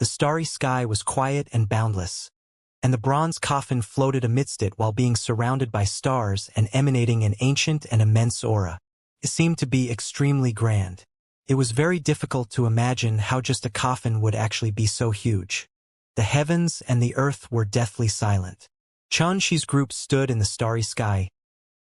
The starry sky was quiet and boundless, and the bronze coffin floated amidst it while being surrounded by stars and emanating an ancient and immense aura. It seemed to be extremely grand. It was very difficult to imagine how just a coffin would actually be so huge. The heavens and the earth were deathly silent. Xianxia's group stood in the starry sky,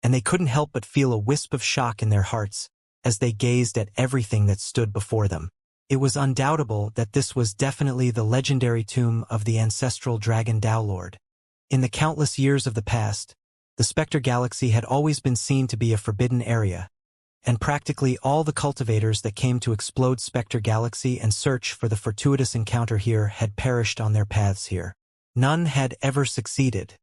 and they couldn't help but feel a wisp of shock in their hearts as they gazed at everything that stood before them. It was undoubtable that this was definitely the legendary tomb of the ancestral dragon Lord. In the countless years of the past, the Spectre Galaxy had always been seen to be a forbidden area, and practically all the cultivators that came to explode Spectre Galaxy and search for the fortuitous encounter here had perished on their paths here. None had ever succeeded.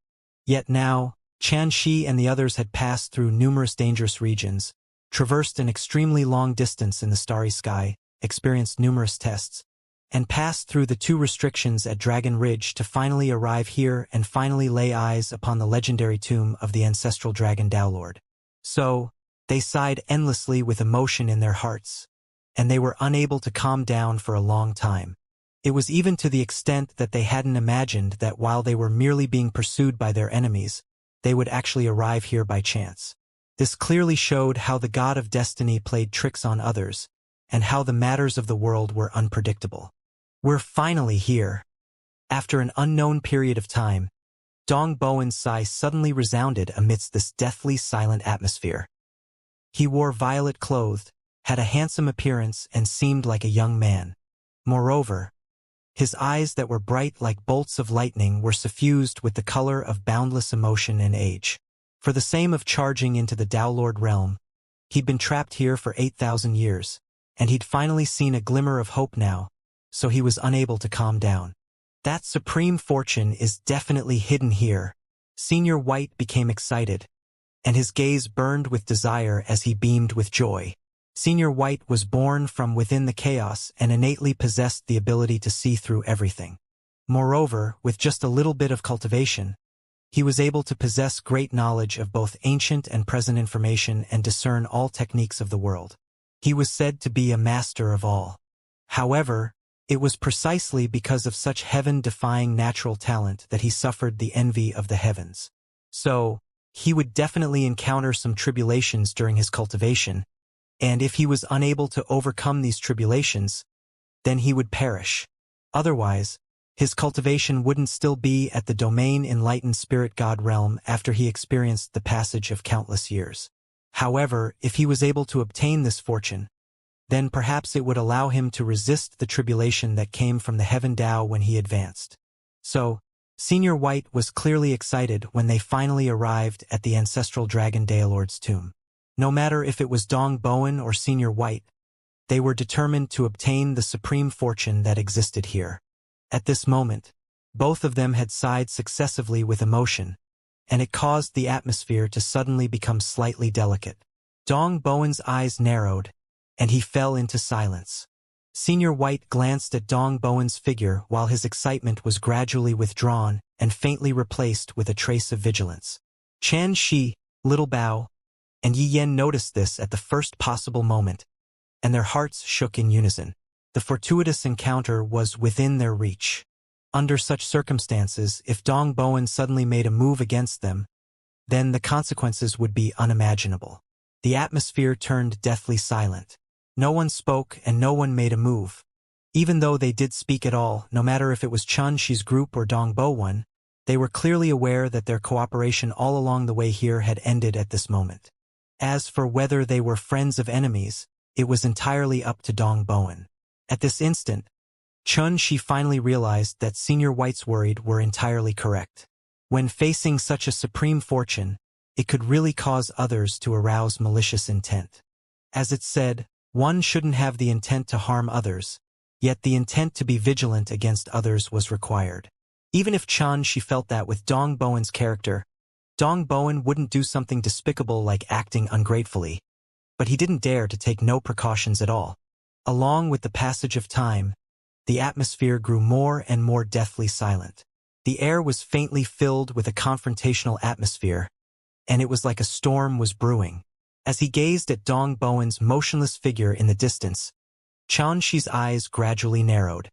Yet now, Xianxia and the others had passed through numerous dangerous regions, traversed an extremely long distance in the starry sky, experienced numerous tests, and passed through the 2 restrictions at Dragon Ridge to finally arrive here and finally lay eyes upon the legendary tomb of the ancestral dragon Lord. So, they sighed endlessly with emotion in their hearts, and they were unable to calm down for a long time. It was even to the extent that they hadn't imagined that while they were merely being pursued by their enemies, they would actually arrive here by chance. This clearly showed how the god of destiny played tricks on others, and how the matters of the world were unpredictable. We're finally here. After an unknown period of time, Dong Bowen's sigh suddenly resounded amidst this deathly silent atmosphere. He wore violet clothes, had a handsome appearance, and seemed like a young man. Moreover, his eyes that were bright like bolts of lightning were suffused with the color of boundless emotion and age. For the same of charging into the Lord realm, he'd been trapped here for 8,000 years, and he'd finally seen a glimmer of hope now, so he was unable to calm down. That supreme fortune is definitely hidden here. Senior White became excited, and his gaze burned with desire as he beamed with joy. Senior White was born from within the chaos and innately possessed the ability to see through everything. Moreover, with just a little bit of cultivation, he was able to possess great knowledge of both ancient and present information and discern all techniques of the world. He was said to be a master of all. However, it was precisely because of such heaven-defying natural talent that he suffered the envy of the heavens. So, he would definitely encounter some tribulations during his cultivation, and if he was unable to overcome these tribulations, then he would perish. Otherwise, his cultivation wouldn't still be at the domain enlightened spirit god realm after he experienced the passage of countless years. However, if he was able to obtain this fortune, then perhaps it would allow him to resist the tribulation that came from the Heaven Tao when he advanced. So, Senior White was clearly excited when they finally arrived at the ancestral dragon Lord's tomb. No matter if it was Dong Bowen or Senior White, they were determined to obtain the supreme fortune that existed here. At this moment, both of them had sighed successively with emotion, and it caused the atmosphere to suddenly become slightly delicate. Dong Bowen's eyes narrowed, and he fell into silence. Senior White glanced at Dong Bowen's figure while his excitement was gradually withdrawn and faintly replaced with a trace of vigilance. Xianxia, Little Bao, and Yi Yan noticed this at the first possible moment, and their hearts shook in unison. The fortuitous encounter was within their reach. Under such circumstances, if Dong Bowen suddenly made a move against them, then the consequences would be unimaginable. The atmosphere turned deathly silent. No one spoke and no one made a move. Even though they did speak at all, no matter if it was Xianxia's group or Dong Bowen, they were clearly aware that their cooperation all along the way here had ended at this moment. As for whether they were friends of enemies, it was entirely up to Dong Bowen. At this instant, Xianxia finally realized that Senior White's worried were entirely correct. When facing such a supreme fortune, it could really cause others to arouse malicious intent. As it said, one shouldn't have the intent to harm others, yet the intent to be vigilant against others was required. Even if Xianxia felt that with Dong Bowen's character, Dong Bowen wouldn't do something despicable like acting ungratefully, but he didn't dare to take no precautions at all. Along with the passage of time, the atmosphere grew more and more deathly silent. The air was faintly filled with a confrontational atmosphere, and it was like a storm was brewing. As he gazed at Dong Bowen's motionless figure in the distance, Xianxia's eyes gradually narrowed.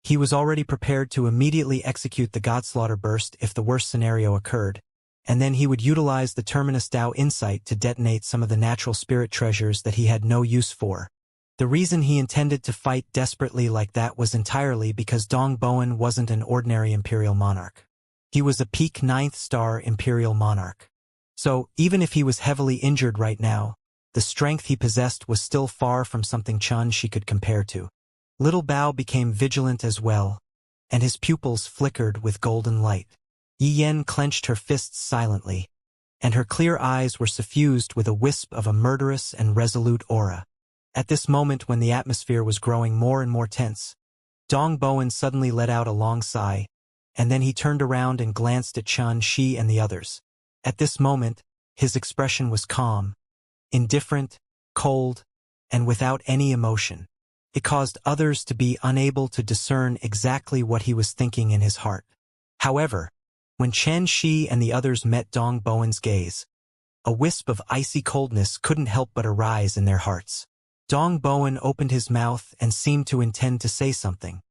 He was already prepared to immediately execute the Godslaughter burst if the worst scenario occurred, and then he would utilize the Terminus Tao insight to detonate some of the natural spirit treasures that he had no use for. The reason he intended to fight desperately like that was entirely because Dong Bowen wasn't an ordinary imperial monarch. He was a peak 9th star imperial monarch. So, even if he was heavily injured right now, the strength he possessed was still far from something Xianxia could compare to. Little Bao became vigilant as well, and his pupils flickered with golden light. Yi Yen clenched her fists silently, and her clear eyes were suffused with a wisp of a murderous and resolute aura. At this moment when the atmosphere was growing more and more tense, Dong Bowen suddenly let out a long sigh, and then he turned around and glanced at Xianxia and the others. At this moment, his expression was calm, indifferent, cold, and without any emotion. It caused others to be unable to discern exactly what he was thinking in his heart. However, when Xianxia and the others met Dong Bowen's gaze, a wisp of icy coldness couldn't help but arise in their hearts. Dong Bowen opened his mouth and seemed to intend to say something.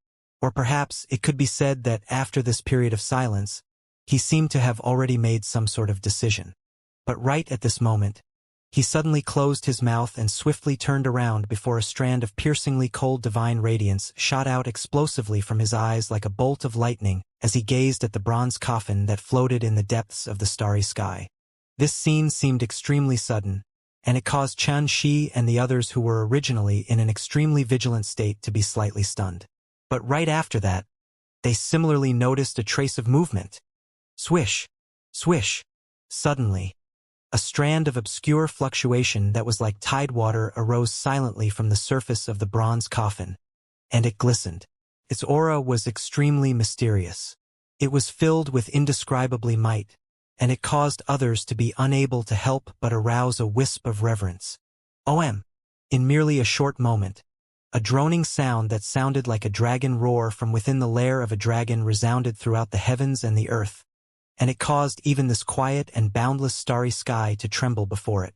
Or perhaps it could be said that after this period of silence, he seemed to have already made some sort of decision. But right at this moment, he suddenly closed his mouth and swiftly turned around before a strand of piercingly cold divine radiance shot out explosively from his eyes like a bolt of lightning as he gazed at the bronze coffin that floated in the depths of the starry sky. This scene seemed extremely sudden, and it caused Xianxia and the others who were originally in an extremely vigilant state to be slightly stunned. But right after that, they similarly noticed a trace of movement. Swish! Swish! Suddenly, a strand of obscure fluctuation that was like tidewater arose silently from the surface of the bronze coffin, and it glistened. Its aura was extremely mysterious. It was filled with indescribably might, and it caused others to be unable to help but arouse a wisp of reverence. In merely a short moment, a droning sound that sounded like a dragon roar from within the lair of a dragon resounded throughout the heavens and the earth, and it caused even this quiet and boundless starry sky to tremble before it.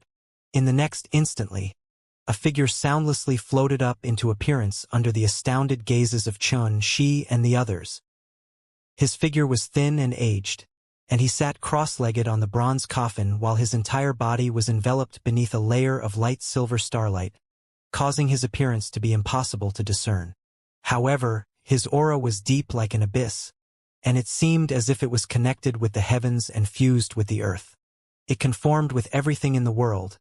In the next instantly, a figure soundlessly floated up into appearance under the astounded gazes of Xianxia and the others. His figure was thin and aged, and he sat cross-legged on the bronze coffin while his entire body was enveloped beneath a layer of light silver starlight, causing his appearance to be impossible to discern. However, his aura was deep like an abyss, and it seemed as if it was connected with the heavens and fused with the earth. It conformed with everything in the world,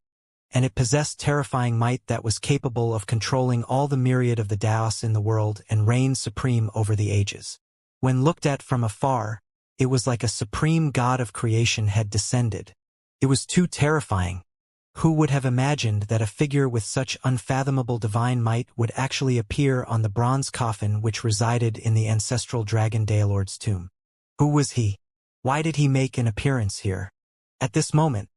and it possessed terrifying might that was capable of controlling all the myriad of the Daos in the world and reigned supreme over the ages. When looked at from afar, it was like a supreme god of creation had descended. It was too terrifying. Who would have imagined that a figure with such unfathomable divine might would actually appear on the bronze coffin which resided in the ancestral dragon Daelord's tomb? Who was he? Why did he make an appearance here? At this moment,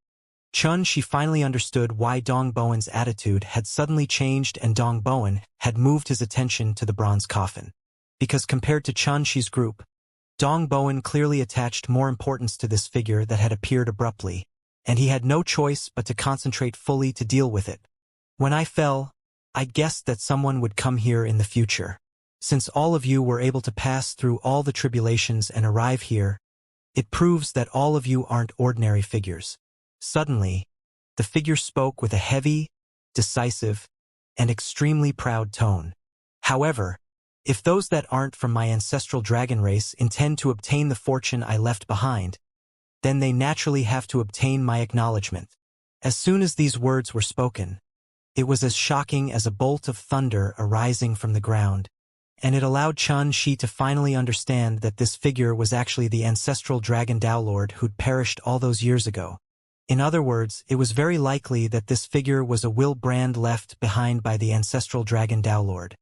Xianxia finally understood why Dong Bowen's attitude had suddenly changed, and Dong Bowen had moved his attention to the bronze coffin. Because compared to Xianxia's group, Dong Bowen clearly attached more importance to this figure that had appeared abruptly, and he had no choice but to concentrate fully to deal with it. When I fell, I guessed that someone would come here in the future. Since all of you were able to pass through all the tribulations and arrive here, it proves that all of you aren't ordinary figures. Suddenly, the figure spoke with a heavy, decisive, and extremely proud tone. However, if those that aren't from my ancestral dragon race intend to obtain the fortune I left behind, then they naturally have to obtain my acknowledgement. As soon as these words were spoken, it was as shocking as a bolt of thunder arising from the ground, and it allowed Xianxia to finally understand that this figure was actually the ancestral dragon Daolord who'd perished all those years ago. In other words, it was very likely that this figure was a will brand left behind by the ancestral dragon Daolord.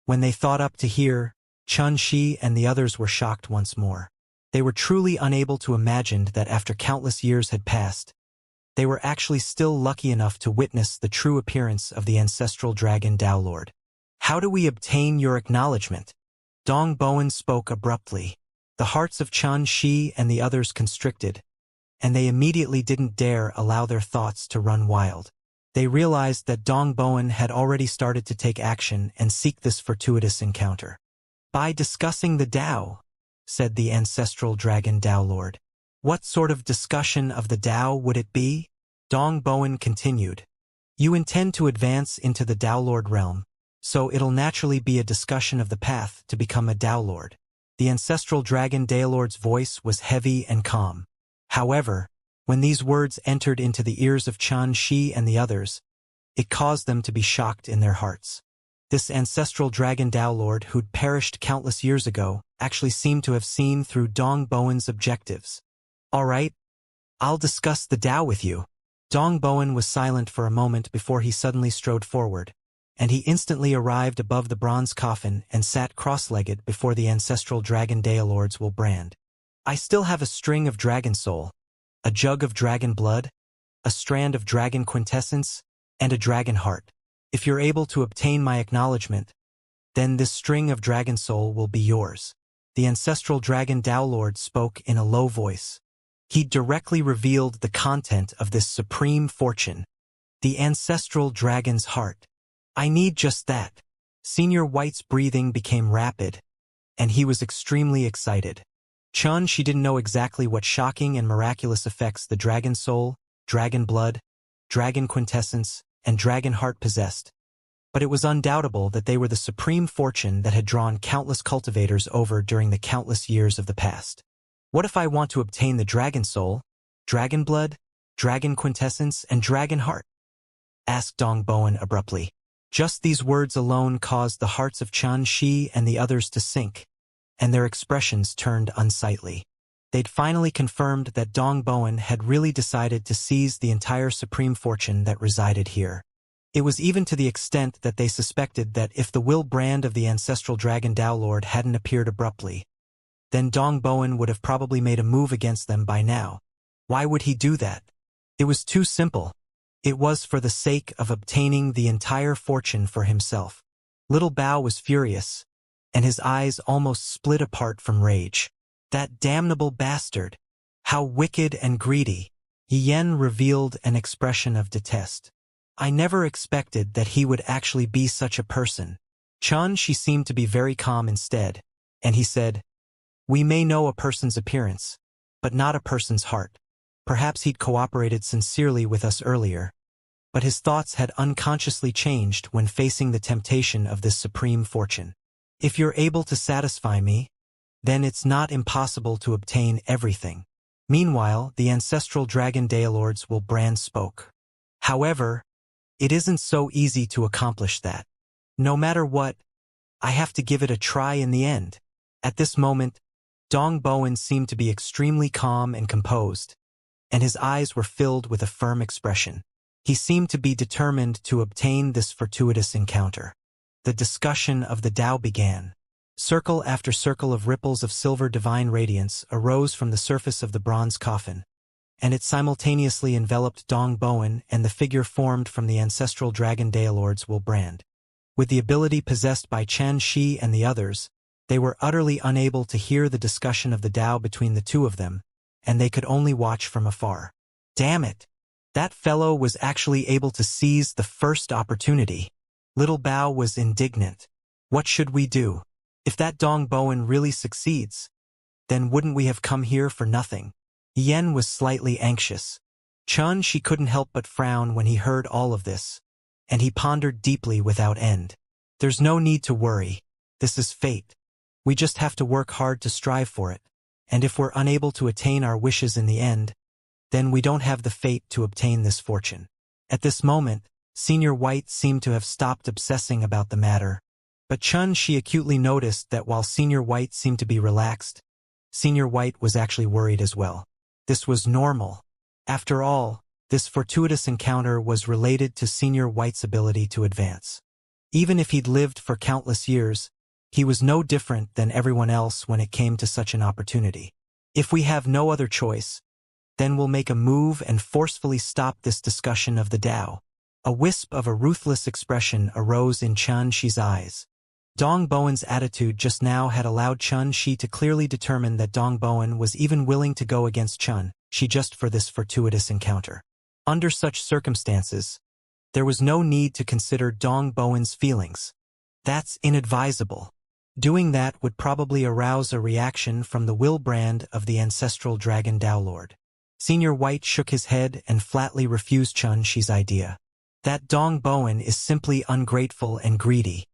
When they thought up to here, Xianxia and the others were shocked once more. They were truly unable to imagine that after countless years had passed, they were actually still lucky enough to witness the true appearance of the ancestral dragon Daolord. How do we obtain your acknowledgement? Dong Bowen spoke abruptly. The hearts of Xianxia and the others constricted, and they immediately didn't dare allow their thoughts to run wild. They realized that Dong Bowen had already started to take action and seek this fortuitous encounter. By discussing the Tao, said the ancestral dragon Tao Lord. What sort of discussion of the Tao would it be? Dong Bowen continued. You intend to advance into the Tao Lord realm, so it'll naturally be a discussion of the path to become a Tao Lord. The ancestral dragon Tao Lord's voice was heavy and calm. However, when these words entered into the ears of Xianxia and the others, it caused them to be shocked in their hearts. This ancestral dragon Tao Lord who'd perished countless years ago actually seemed to have seen through Dong Bowen's objectives. All right, I'll discuss the Tao with you. Dong Bowen was silent for a moment before he suddenly strode forward, and he instantly arrived above the bronze coffin and sat cross-legged before the ancestral dragon Tao Lord's brand. I still have a string of dragon soul, a jug of dragon blood, a strand of dragon quintessence, and a dragon heart. If you're able to obtain my acknowledgement, then this string of dragon soul will be yours. The ancestral dragon Tao Lord spoke in a low voice. He directly revealed the content of this supreme fortune, the ancestral dragon's heart. I need just that. Senior White's breathing became rapid, and he was extremely excited. She didn't know exactly what shocking and miraculous effects the dragon soul, dragon blood, dragon quintessence, and dragon heart possessed, but it was undoubtable that they were the supreme fortune that had drawn countless cultivators over during the countless years of the past. What if I want to obtain the dragon soul, dragon blood, dragon quintessence, and dragon heart? Asked Dong Bowen abruptly. Just these words alone caused the hearts of Xianxia and the others to sink, and their expressions turned unsightly. They'd finally confirmed that Dong Bowen had really decided to seize the entire supreme fortune that resided here. It was even to the extent that they suspected that if the will brand of the ancestral dragon Tao Lord hadn't appeared abruptly, then Dong Bowen would have probably made a move against them by now. Why would he do that? It was too simple. It was for the sake of obtaining the entire fortune for himself. Little Bao was furious, and his eyes almost split apart from rage. That damnable bastard! How wicked and greedy! Yen revealed an expression of detest. I never expected that he would actually be such a person. She seemed to be very calm instead, and he said, We may know a person's appearance, but not a person's heart. Perhaps he'd cooperated sincerely with us earlier, but his thoughts had unconsciously changed when facing the temptation of this supreme fortune. If you're able to satisfy me, then it's not impossible to obtain everything. Meanwhile, the ancestral dragon Tao Lord's brand spoke. However, it isn't so easy to accomplish that. No matter what, I have to give it a try in the end. At this moment, Dong Bowen seemed to be extremely calm and composed, and his eyes were filled with a firm expression. He seemed to be determined to obtain this fortuitous encounter. The discussion of the Tao began. Circle after circle of ripples of silver divine radiance arose from the surface of the bronze coffin, and it simultaneously enveloped Dong Bowen and the figure formed from the ancestral dragon Tao Lord's brand. With the ability possessed by Xianxia and the others, they were utterly unable to hear the discussion of the Tao between the two of them, and they could only watch from afar. Damn it! That fellow was actually able to seize the first opportunity. Little Bao was indignant. What should we do? If that Dong Bowen really succeeds, then wouldn't we have come here for nothing? Yen was slightly anxious. She couldn't help but frown when he heard all of this, and he pondered deeply without end. There's no need to worry. This is fate. We just have to work hard to strive for it, and if we're unable to attain our wishes in the end, then we don't have the fate to obtain this fortune. At this moment, Senior White seemed to have stopped obsessing about the matter, but she acutely noticed that while Senior White seemed to be relaxed, Senior White was actually worried as well. This was normal. After all, this fortuitous encounter was related to Senior White's ability to advance. Even if he'd lived for countless years, he was no different than everyone else when it came to such an opportunity. If we have no other choice, then we'll make a move and forcefully stop this discussion of the Tao. A wisp of a ruthless expression arose in Xianxi's eyes. Dong Bowen's attitude just now had allowed Xianxia to clearly determine that Dong Bowen was even willing to go against Xianxia just for this fortuitous encounter. Under such circumstances, there was no need to consider Dong Bowen's feelings. That's inadvisable. Doing that would probably arouse a reaction from the will brand of the ancestral dragon Downlord. Senior White shook his head and flatly refused Xianxia's idea. That Dong Bowen is simply ungrateful and greedy.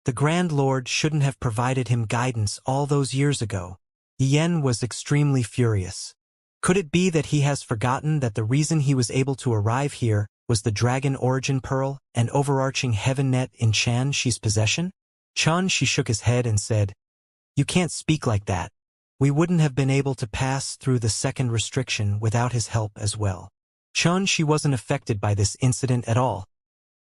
The Grand Lord shouldn't have provided him guidance all those years ago. Yen was extremely furious. Could it be that he has forgotten that the reason he was able to arrive here was the Dragon Origin Pearl and overarching heaven net in Xianxia's possession? Xianxia shook his head and said, "You can't speak like that. We wouldn't have been able to pass through the second restriction without his help as well." Xianxia wasn't affected by this incident at all,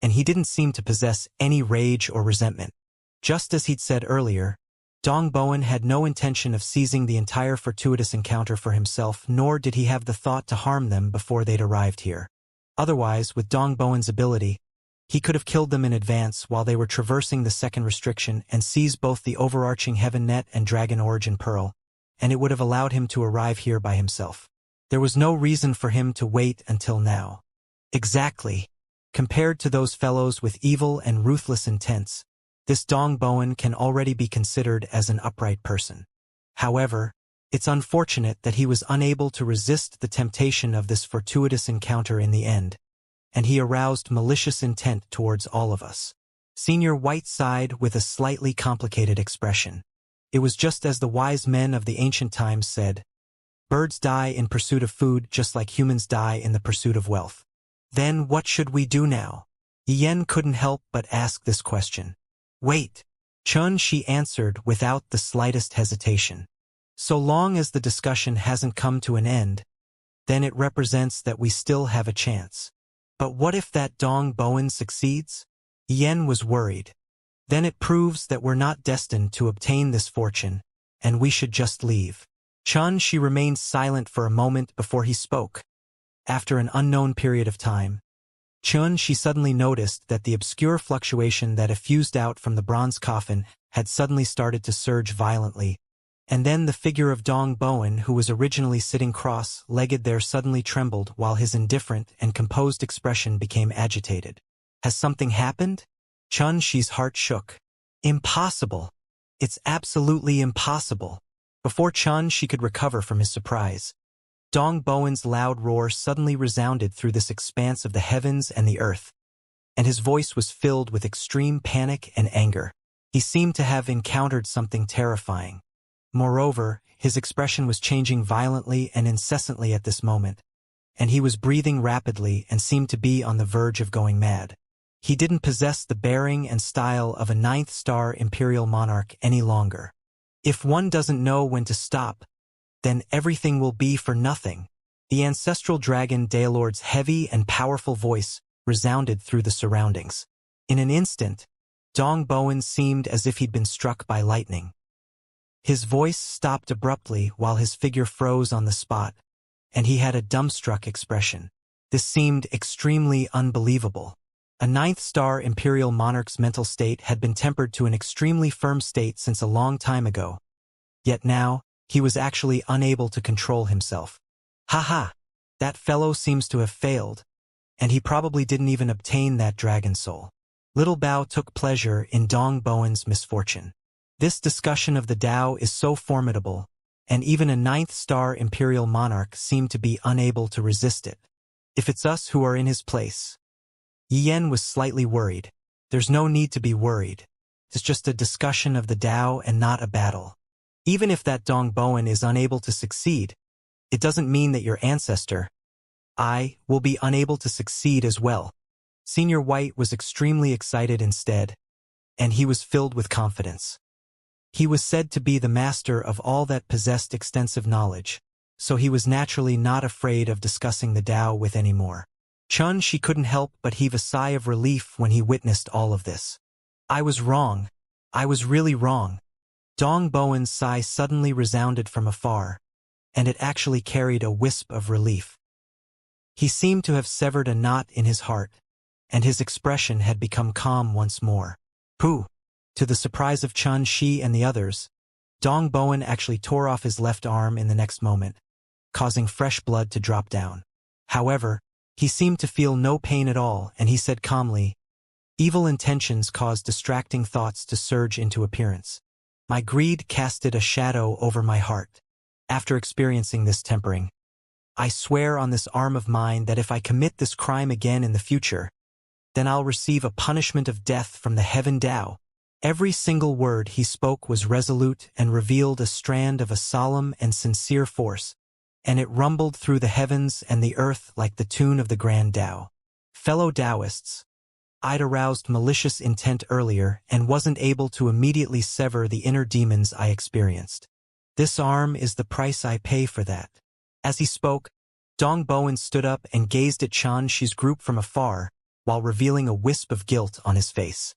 and he didn't seem to possess any rage or resentment. Just as he'd said earlier, Dong Bowen had no intention of seizing the entire fortuitous encounter for himself, nor did he have the thought to harm them before they'd arrived here. Otherwise, with Dong Bowen's ability, he could have killed them in advance while they were traversing the second restriction and seized both the overarching Heaven Net and Dragon Origin Pearl, and it would have allowed him to arrive here by himself. There was no reason for him to wait until now. Exactly. Compared to those fellows with evil and ruthless intents, this Dong Bowen can already be considered as an upright person. However, it's unfortunate that he was unable to resist the temptation of this fortuitous encounter in the end, and he aroused malicious intent towards all of us. Senior White sighed with a slightly complicated expression. It was just as the wise men of the ancient times said, "Birds die in pursuit of food just like humans die in the pursuit of wealth." Then what should we do now? Yen couldn't help but ask this question. Wait, Xianxia answered without the slightest hesitation. So long as the discussion hasn't come to an end, then it represents that we still have a chance. But what if that Dong Bowen succeeds? Yen was worried. Then it proves that we're not destined to obtain this fortune, and we should just leave. Xianxia remained silent for a moment before he spoke. After an unknown period of time, Xianxia suddenly noticed that the obscure fluctuation that effused out from the bronze coffin had suddenly started to surge violently, and then the figure of Dong Bowen, who was originally sitting cross-legged there, suddenly trembled while his indifferent and composed expression became agitated. Has something happened? Xianxia's heart shook. Impossible. It's absolutely impossible. Before Xianxia could recover from his surprise, Dong Bowen's loud roar suddenly resounded through this expanse of the heavens and the earth, and his voice was filled with extreme panic and anger. He seemed to have encountered something terrifying. Moreover, his expression was changing violently and incessantly at this moment, and he was breathing rapidly and seemed to be on the verge of going mad. He didn't possess the bearing and style of a ninth-star imperial monarch any longer. If one doesn't know when to stop, then everything will be for nothing. The ancestral dragon Daylord's heavy and powerful voice resounded through the surroundings. In an instant, Dong Bowen seemed as if he'd been struck by lightning. His voice stopped abruptly while his figure froze on the spot, and he had a dumbstruck expression. This seemed extremely unbelievable. A ninth-star imperial monarch's mental state had been tempered to an extremely firm state since a long time ago. Yet now, he was actually unable to control himself. Ha! That fellow seems to have failed, and he probably didn't even obtain that dragon soul. Little Bao took pleasure in Dong Bowen's misfortune. This discussion of the Tao is so formidable, and even a ninth-star imperial monarch seemed to be unable to resist it. If it's us who are in his place. Yen was slightly worried. There's no need to be worried. It's just a discussion of the Tao and not a battle. Even if that Dong Bowen is unable to succeed, it doesn't mean that your ancestor, I, will be unable to succeed as well. Senior White was extremely excited instead, and he was filled with confidence. He was said to be the master of all that possessed extensive knowledge, so he was naturally not afraid of discussing the Tao with any more. Xianxia couldn't help but heave a sigh of relief when he witnessed all of this. I was wrong. I was really wrong. Dong Bowen's sigh suddenly resounded from afar, and it actually carried a wisp of relief. He seemed to have severed a knot in his heart, and his expression had become calm once more. Pooh! To the surprise of Xianxia and the others, Dong Bowen actually tore off his left arm in the next moment, causing fresh blood to drop down. However, he seemed to feel no pain at all, and he said calmly, "Evil intentions cause distracting thoughts to surge into appearance. My greed casted a shadow over my heart. After experiencing this tempering, I swear on this arm of mine that if I commit this crime again in the future, then I'll receive a punishment of death from the heaven Tao. Every single word he spoke was resolute and revealed a strand of a solemn and sincere force, and it rumbled through the heavens and the earth like the tune of the grand Tao. Fellow Taoists, I'd aroused malicious intent earlier and wasn't able to immediately sever the inner demons I experienced. This arm is the price I pay for that. As he spoke, Dong Bowen stood up and gazed at Xianxia's group from afar, while revealing a wisp of guilt on his face.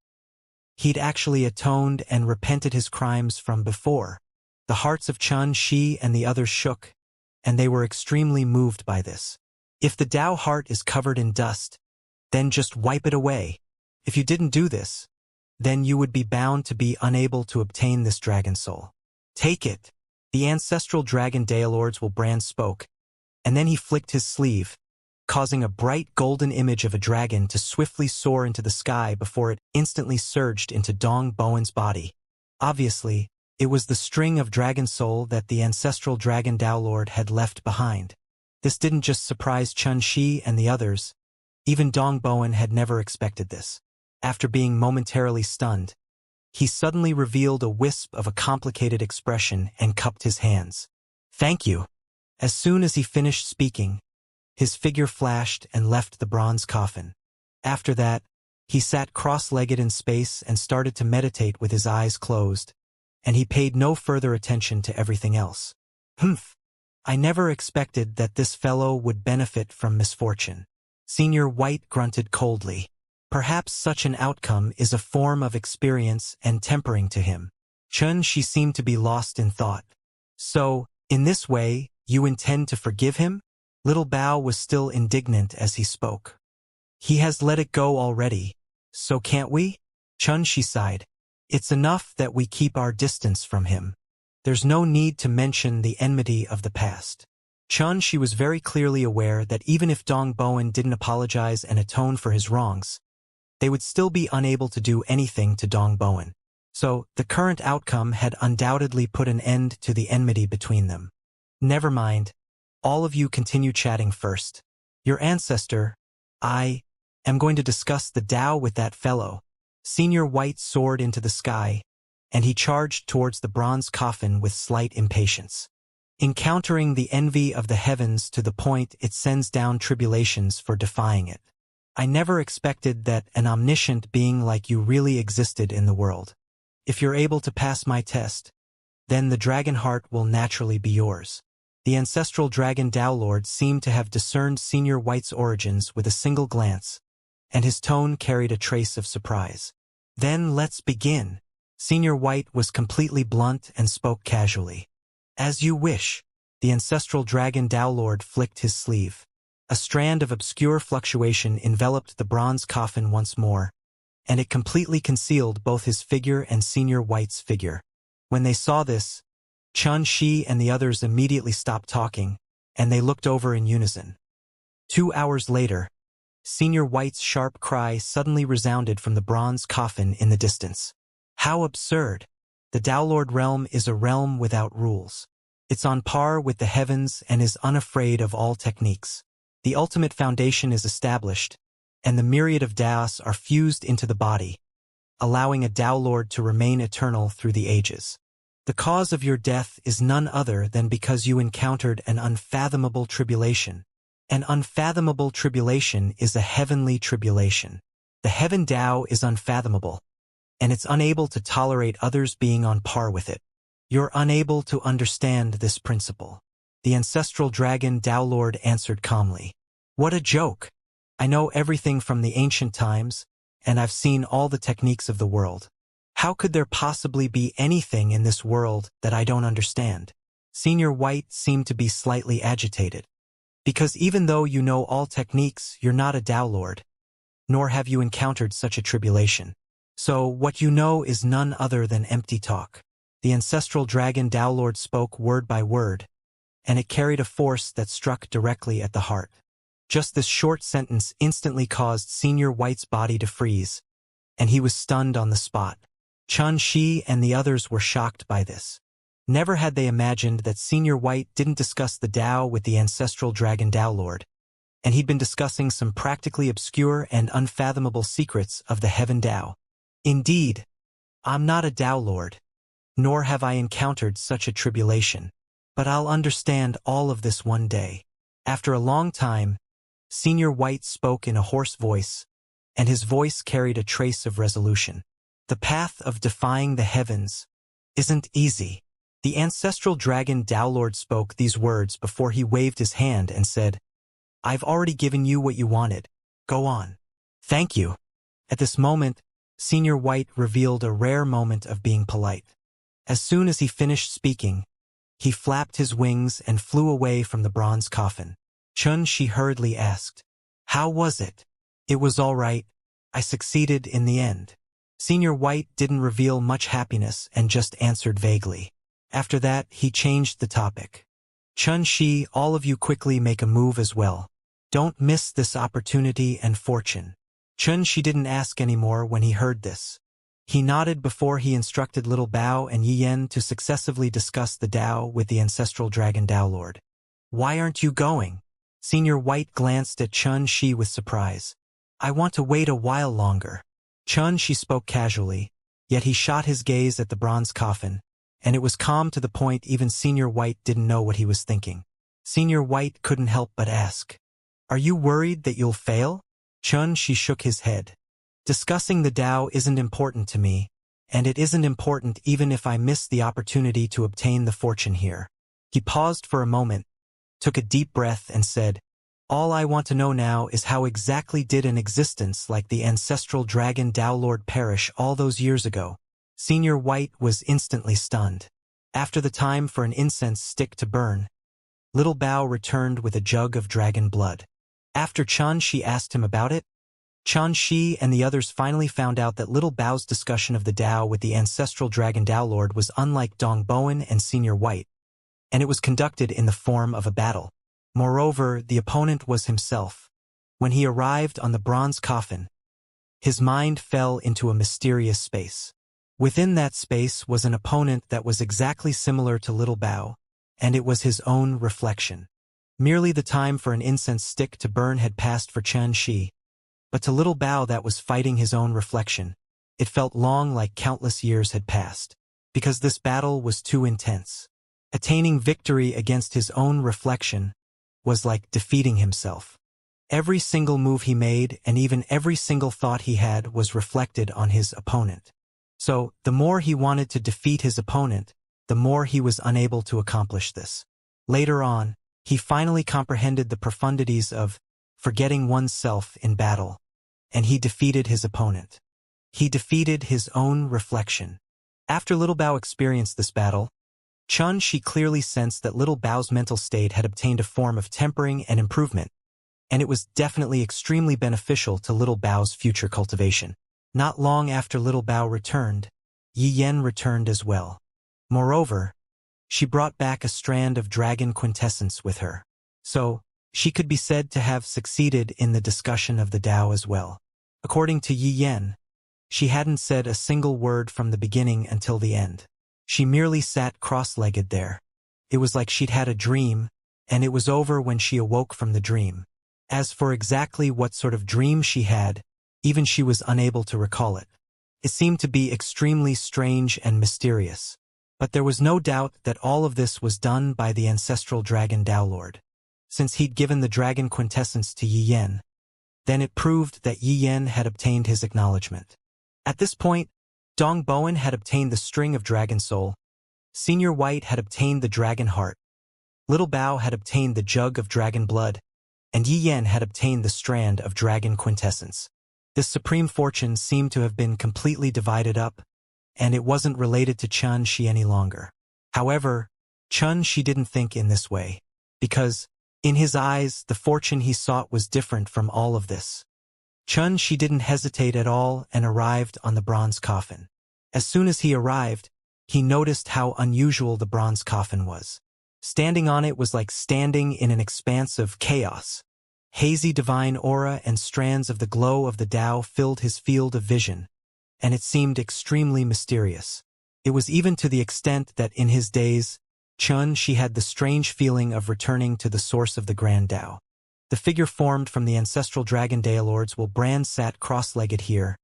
He'd actually atoned and repented his crimes from before. The hearts of Xianxia and the others shook, and they were extremely moved by this. If the Tao heart is covered in dust, then just wipe it away. If you didn't do this, then you would be bound to be unable to obtain this dragon soul. Take it. The ancestral dragon Daelords Wilbrand spoke, and then he flicked his sleeve, causing a bright golden image of a dragon to swiftly soar into the sky before it instantly surged into Dong Bowen's body. Obviously, it was the string of dragon soul that the ancestral dragon Daolord had left behind. This didn't just surprise Xianxia and the others. Even Dong Bowen had never expected this. After being momentarily stunned, he suddenly revealed a wisp of a complicated expression and cupped his hands. Thank you. As soon as he finished speaking, his figure flashed and left the bronze coffin. After that, he sat cross-legged in space and started to meditate with his eyes closed, and he paid no further attention to everything else. Humph! I never expected that this fellow would benefit from misfortune. Senior White grunted coldly. Perhaps such an outcome is a form of experience and tempering to him. She seemed to be lost in thought. So, in this way, you intend to forgive him? Little Bao was still indignant as he spoke. He has let it go already, so can't we? She sighed. It's enough that we keep our distance from him. There's no need to mention the enmity of the past. She was very clearly aware that even if Dong Bowen didn't apologize and atone for his wrongs, they would still be unable to do anything to Dong Bowen. So, the current outcome had undoubtedly put an end to the enmity between them. Never mind. All of you continue chatting first. Your ancestor, I, am going to discuss the Tao with that fellow. Senior White soared into the sky, and he charged towards the bronze coffin with slight impatience. Encountering the envy of the heavens to the point it sends down tribulations for defying it. I never expected that an omniscient being like you really existed in the world. If you're able to pass my test, then the dragon heart will naturally be yours. The ancestral dragon Daolord seemed to have discerned Senior White's origins with a single glance, and his tone carried a trace of surprise. Then let's begin. Senior White was completely blunt and spoke casually. As you wish. The ancestral dragon Daolord flicked his sleeve. A strand of obscure fluctuation enveloped the bronze coffin once more, and it completely concealed both his figure and Senior White's figure. When they saw this, Xianxia and the others immediately stopped talking, and they looked over in unison. 2 hours later, Senior White's sharp cry suddenly resounded from the bronze coffin in the distance. How absurd! The Daolord realm is a realm without rules. It's on par with the heavens and is unafraid of all techniques. The ultimate foundation is established, and the myriad of Daos are fused into the body, allowing a Daolord to remain eternal through the ages. The cause of your death is none other than because you encountered an unfathomable tribulation. An unfathomable tribulation is a heavenly tribulation. The heaven Tao is unfathomable, and it's unable to tolerate others being on par with it. You're unable to understand this principle. The ancestral dragon Daolord answered calmly. What a joke! I know everything from the ancient times, and I've seen all the techniques of the world. How could there possibly be anything in this world that I don't understand? Senior White seemed to be slightly agitated. Because even though you know all techniques, you're not a Daolord, nor have you encountered such a tribulation. So what you know is none other than empty talk. The ancestral dragon Daolord spoke word by word, and it carried a force that struck directly at the heart. Just this short sentence instantly caused Senior White's body to freeze, and he was stunned on the spot. Xianxia and the others were shocked by this. Never had they imagined that Senior White didn't discuss the Tao with the ancestral dragon Tao Lord, and he'd been discussing some practically obscure and unfathomable secrets of the Heaven Tao. Indeed, I'm not a Tao Lord, nor have I encountered such a tribulation, but I'll understand all of this one day. After a long time, Senior White spoke in a hoarse voice, and his voice carried a trace of resolution. The path of defying the heavens isn't easy. The ancestral dragon Tao Lord spoke these words before he waved his hand and said, I've already given you what you wanted. Go on. Thank you. At this moment, Senior White revealed a rare moment of being polite. As soon as he finished speaking, he flapped his wings and flew away from the bronze coffin. Xianxia hurriedly asked, How was it? It was all right. I succeeded in the end. Senior White didn't reveal much happiness and just answered vaguely. After that, he changed the topic. Xianxia, all of you quickly make a move as well. Don't miss this opportunity and fortune. Xianxia didn't ask anymore when he heard this. He nodded before he instructed Little Bao and Yiyan to successively discuss the Tao with the ancestral dragon Tao Lord. Why aren't you going? Senior White glanced at Xianxia with surprise. I want to wait a while longer. Xianxia spoke casually, yet he shot his gaze at the bronze coffin, and it was calm to the point even Senior White didn't know what he was thinking. Senior White couldn't help but ask, Are you worried that you'll fail? Xianxia shook his head. Discussing the Tao isn't important to me, and it isn't important even if I miss the opportunity to obtain the fortune here. He paused for a moment, took a deep breath and said, All I want to know now is how exactly did an existence like the ancestral dragon Tao Lord perish all those years ago? Senior White was instantly stunned. After the time for an incense stick to burn, Little Bao returned with a jug of dragon blood. After Xianxia asked him about it, Xianxia and the others finally found out that Little Bao's discussion of the Tao with the ancestral dragon Tao Lord was unlike Dong Bowen and Senior White, and it was conducted in the form of a battle. Moreover, the opponent was himself. When he arrived on the bronze coffin, his mind fell into a mysterious space. Within that space was an opponent that was exactly similar to Little Bao, and it was his own reflection. Merely the time for an incense stick to burn had passed for Xianxia, but to Little Bao that was fighting his own reflection, it felt long, like countless years had passed, because this battle was too intense. Attaining victory against his own reflection was like defeating himself. Every single move he made and even every single thought he had was reflected on his opponent. So, the more he wanted to defeat his opponent, the more he was unable to accomplish this. Later on, he finally comprehended the profundities of forgetting oneself in battle, and he defeated his opponent. He defeated his own reflection. After Little Bao experienced this battle, Xianxia clearly sensed that Little Bao's mental state had obtained a form of tempering and improvement, and it was definitely extremely beneficial to Little Bao's future cultivation. Not long after Little Bao returned, Yiyan returned as well. Moreover, she brought back a strand of dragon quintessence with her. So, she could be said to have succeeded in the discussion of the Tao as well. According to Yiyan, she hadn't said a single word from the beginning until the end. She merely sat cross-legged there. It was like she'd had a dream, and it was over when she awoke from the dream. As for exactly what sort of dream she had, even she was unable to recall it. It seemed to be extremely strange and mysterious. But there was no doubt that all of this was done by the ancestral dragon Tao Lord. Since he'd given the dragon quintessence to Yiyan, then it proved that Yiyan had obtained his acknowledgement. At this point, Dong Bowen had obtained the string of dragon soul, Senior White had obtained the dragon heart, Little Bao had obtained the jug of dragon blood, and Yiyan had obtained the strand of dragon quintessence. This supreme fortune seemed to have been completely divided up, and it wasn't related to Xianxia any longer. However, Xianxia didn't think in this way, because, in his eyes, the fortune he sought was different from all of this. Xianxia didn't hesitate at all and arrived on the bronze coffin. As soon as he arrived, he noticed how unusual the bronze coffin was. Standing on it was like standing in an expanse of chaos. Hazy divine aura and strands of the glow of the Tao filled his field of vision, and it seemed extremely mysterious. It was even to the extent that in his days, Xianxia had the strange feeling of returning to the source of the Grand Tao. The figure formed from the ancestral dragon Daelords Brand sat cross-legged here,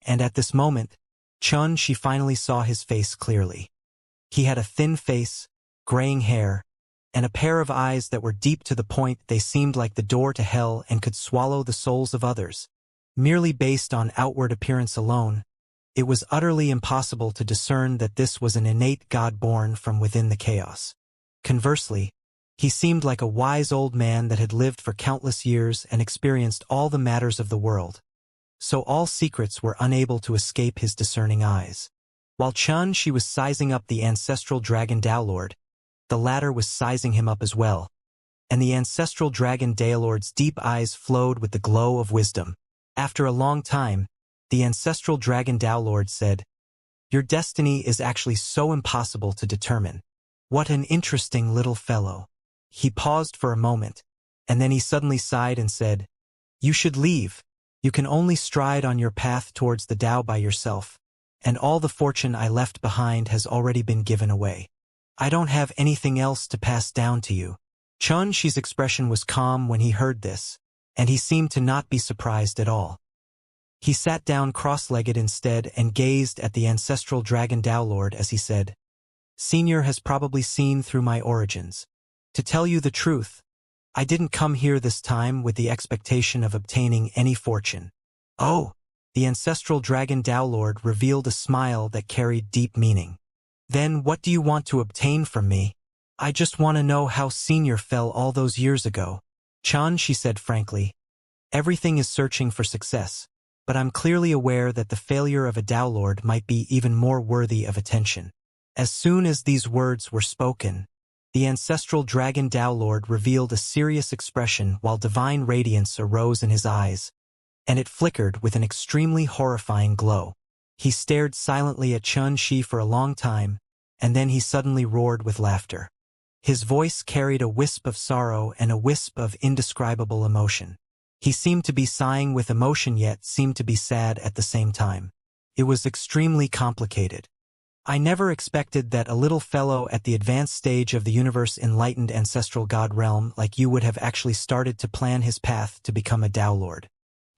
and at this moment, Xianxia finally saw his face clearly. He had a thin face, graying hair, and a pair of eyes that were deep to the point they seemed like the door to hell and could swallow the souls of others. Merely based on outward appearance alone, it was utterly impossible to discern that this was an innate god born from within the chaos. Conversely, he seemed like a wise old man that had lived for countless years and experienced all the matters of the world. So all secrets were unable to escape his discerning eyes. While Xianxia was sizing up the ancestral dragon Daelord, the latter was sizing him up as well, and the ancestral dragon Daelord's deep eyes flowed with the glow of wisdom. After a long time, the ancestral dragon Daelord said, "Your destiny is actually so impossible to determine. What an interesting little fellow." He paused for a moment, and then he suddenly sighed and said, "You should leave. You can only stride on your path towards the Tao by yourself, and all the fortune I left behind has already been given away. I don't have anything else to pass down to you." Xianxia's expression was calm when he heard this, and he seemed to not be surprised at all. He sat down cross-legged instead and gazed at the ancestral dragon Daelord as he said, "Senior has probably seen through my origins. To tell you the truth, I didn't come here this time with the expectation of obtaining any fortune." "Oh!" The ancestral dragon Daelord revealed a smile that carried deep meaning. "Then what do you want to obtain from me?" "I just want to know how Senior fell all those years ago." Xianxia said frankly, "Everything is searching for success, but I'm clearly aware that the failure of a Daelord might be even more worthy of attention." As soon as these words were spoken, the ancestral dragon Daelord revealed a serious expression while divine radiance arose in his eyes, and it flickered with an extremely horrifying glow. He stared silently at Xianxia for a long time, and then he suddenly roared with laughter. His voice carried a wisp of sorrow and a wisp of indescribable emotion. He seemed to be sighing with emotion yet seemed to be sad at the same time. It was extremely complicated. "I never expected that a little fellow at the advanced stage of the universe enlightened ancestral god realm like you would have actually started to plan his path to become a Daelord.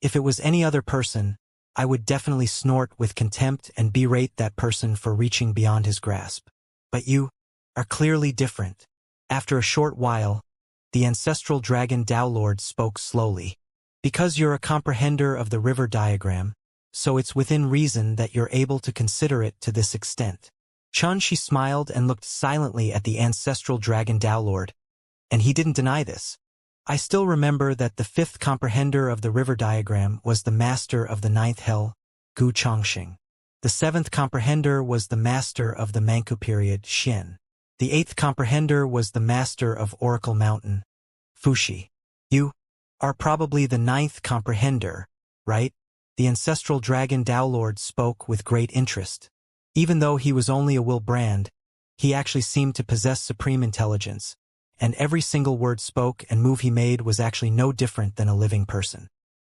If it was any other person, I would definitely snort with contempt and berate that person for reaching beyond his grasp. But you are clearly different." After a short while, the ancestral dragon Daelord spoke slowly. "Because you're a comprehender of the river diagram, so it's within reason that you're able to consider it to this extent." Xianxia smiled and looked silently at the ancestral dragon Daelord, and he didn't deny this. "I still remember that the fifth comprehender of the river diagram was the master of the ninth hell, Guchongxing. The seventh comprehender was the master of the Manchu period, Xian. The eighth comprehender was the master of Oracle Mountain, Fuxi. You are probably the ninth comprehender, right?" The ancestral dragon Daelord spoke with great interest. Even though he was only a Brand, he actually seemed to possess supreme intelligence, and every single word spoke and move he made was actually no different than a living person.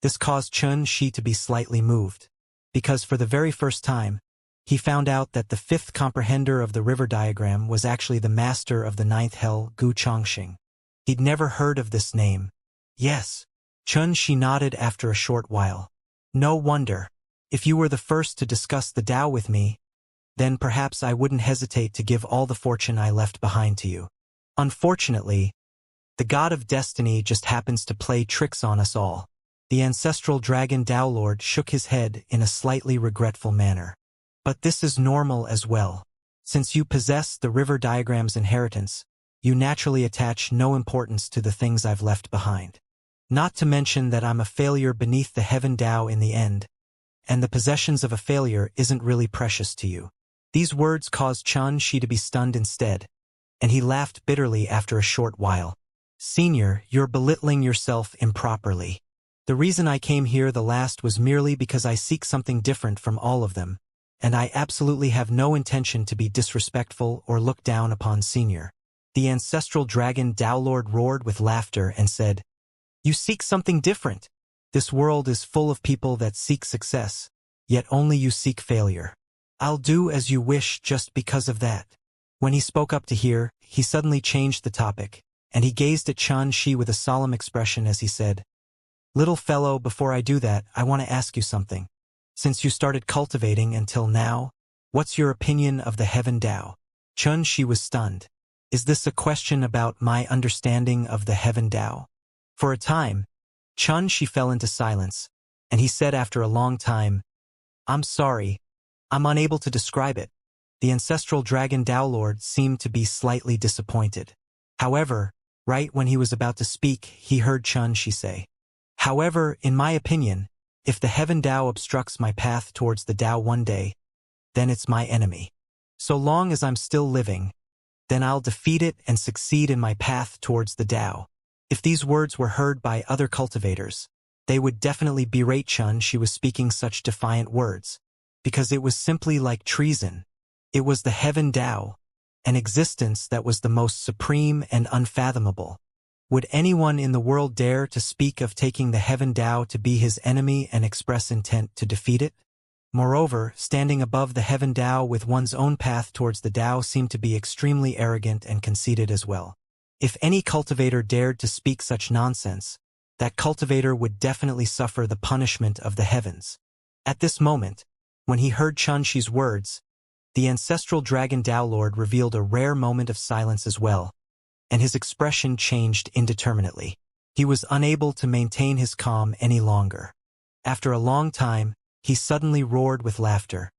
This caused Xianxia to be slightly moved, because for the very first time, he found out that the fifth comprehender of the river diagram was actually the master of the ninth hell, Guchongxing. He'd never heard of this name. "Yes." Xianxia nodded after a short while. "No wonder. If you were the first to discuss the Tao with me, then perhaps I wouldn't hesitate to give all the fortune I left behind to you. Unfortunately, the god of destiny just happens to play tricks on us all." The ancestral dragon Daelord shook his head in a slightly regretful manner. "But this is normal as well. Since you possess the river diagram's inheritance, you naturally attach no importance to the things I've left behind. Not to mention that I'm a failure beneath the heaven Tao in the end, and the possessions of a failure isn't really precious to you." These words caused Xianxia to be stunned instead, and he laughed bitterly after a short while. "Senior, you're belittling yourself improperly. The reason I came here the last was merely because I seek something different from all of them, and I absolutely have no intention to be disrespectful or look down upon Senior." The ancestral dragon Daelord roared with laughter and said, "You seek something different. This world is full of people that seek success, yet only you seek failure. I'll do as you wish just because of that. When he spoke up to hear, he suddenly changed the topic, and he gazed at Xianxia with a solemn expression as he said, "Little fellow, before I do that, I want to ask you something. Since you started cultivating until now, what's your opinion of the Heaven Tao?" Xianxia was stunned. Is this a question about my understanding of the Heaven Tao? For a time, Xianxia fell into silence, and he said after a long time, "I'm sorry, I'm unable to describe it." The ancestral dragon Tao Lord seemed to be slightly disappointed. However, right when he was about to speak, he heard Xianxia say, "However, in my opinion, if the Heaven Tao obstructs my path towards the Tao one day, then it's my enemy. So long as I'm still living, then I'll defeat it and succeed in my path towards the Tao." If these words were heard by other cultivators, they would definitely berate Xianxia was speaking such defiant words, because it was simply like treason. It was the Heaven Tao, an existence that was the most supreme and unfathomable. Would anyone in the world dare to speak of taking the Heaven Tao to be his enemy and express intent to defeat it? Moreover, standing above the Heaven Tao with one's own path towards the Tao seemed to be extremely arrogant and conceited as well. If any cultivator dared to speak such nonsense, that cultivator would definitely suffer the punishment of the heavens. At this moment, when he heard Xianxia's words, the ancestral dragon Tao Lord revealed a rare moment of silence as well, and his expression changed indeterminately. He was unable to maintain his calm any longer. After a long time, he suddenly roared with laughter,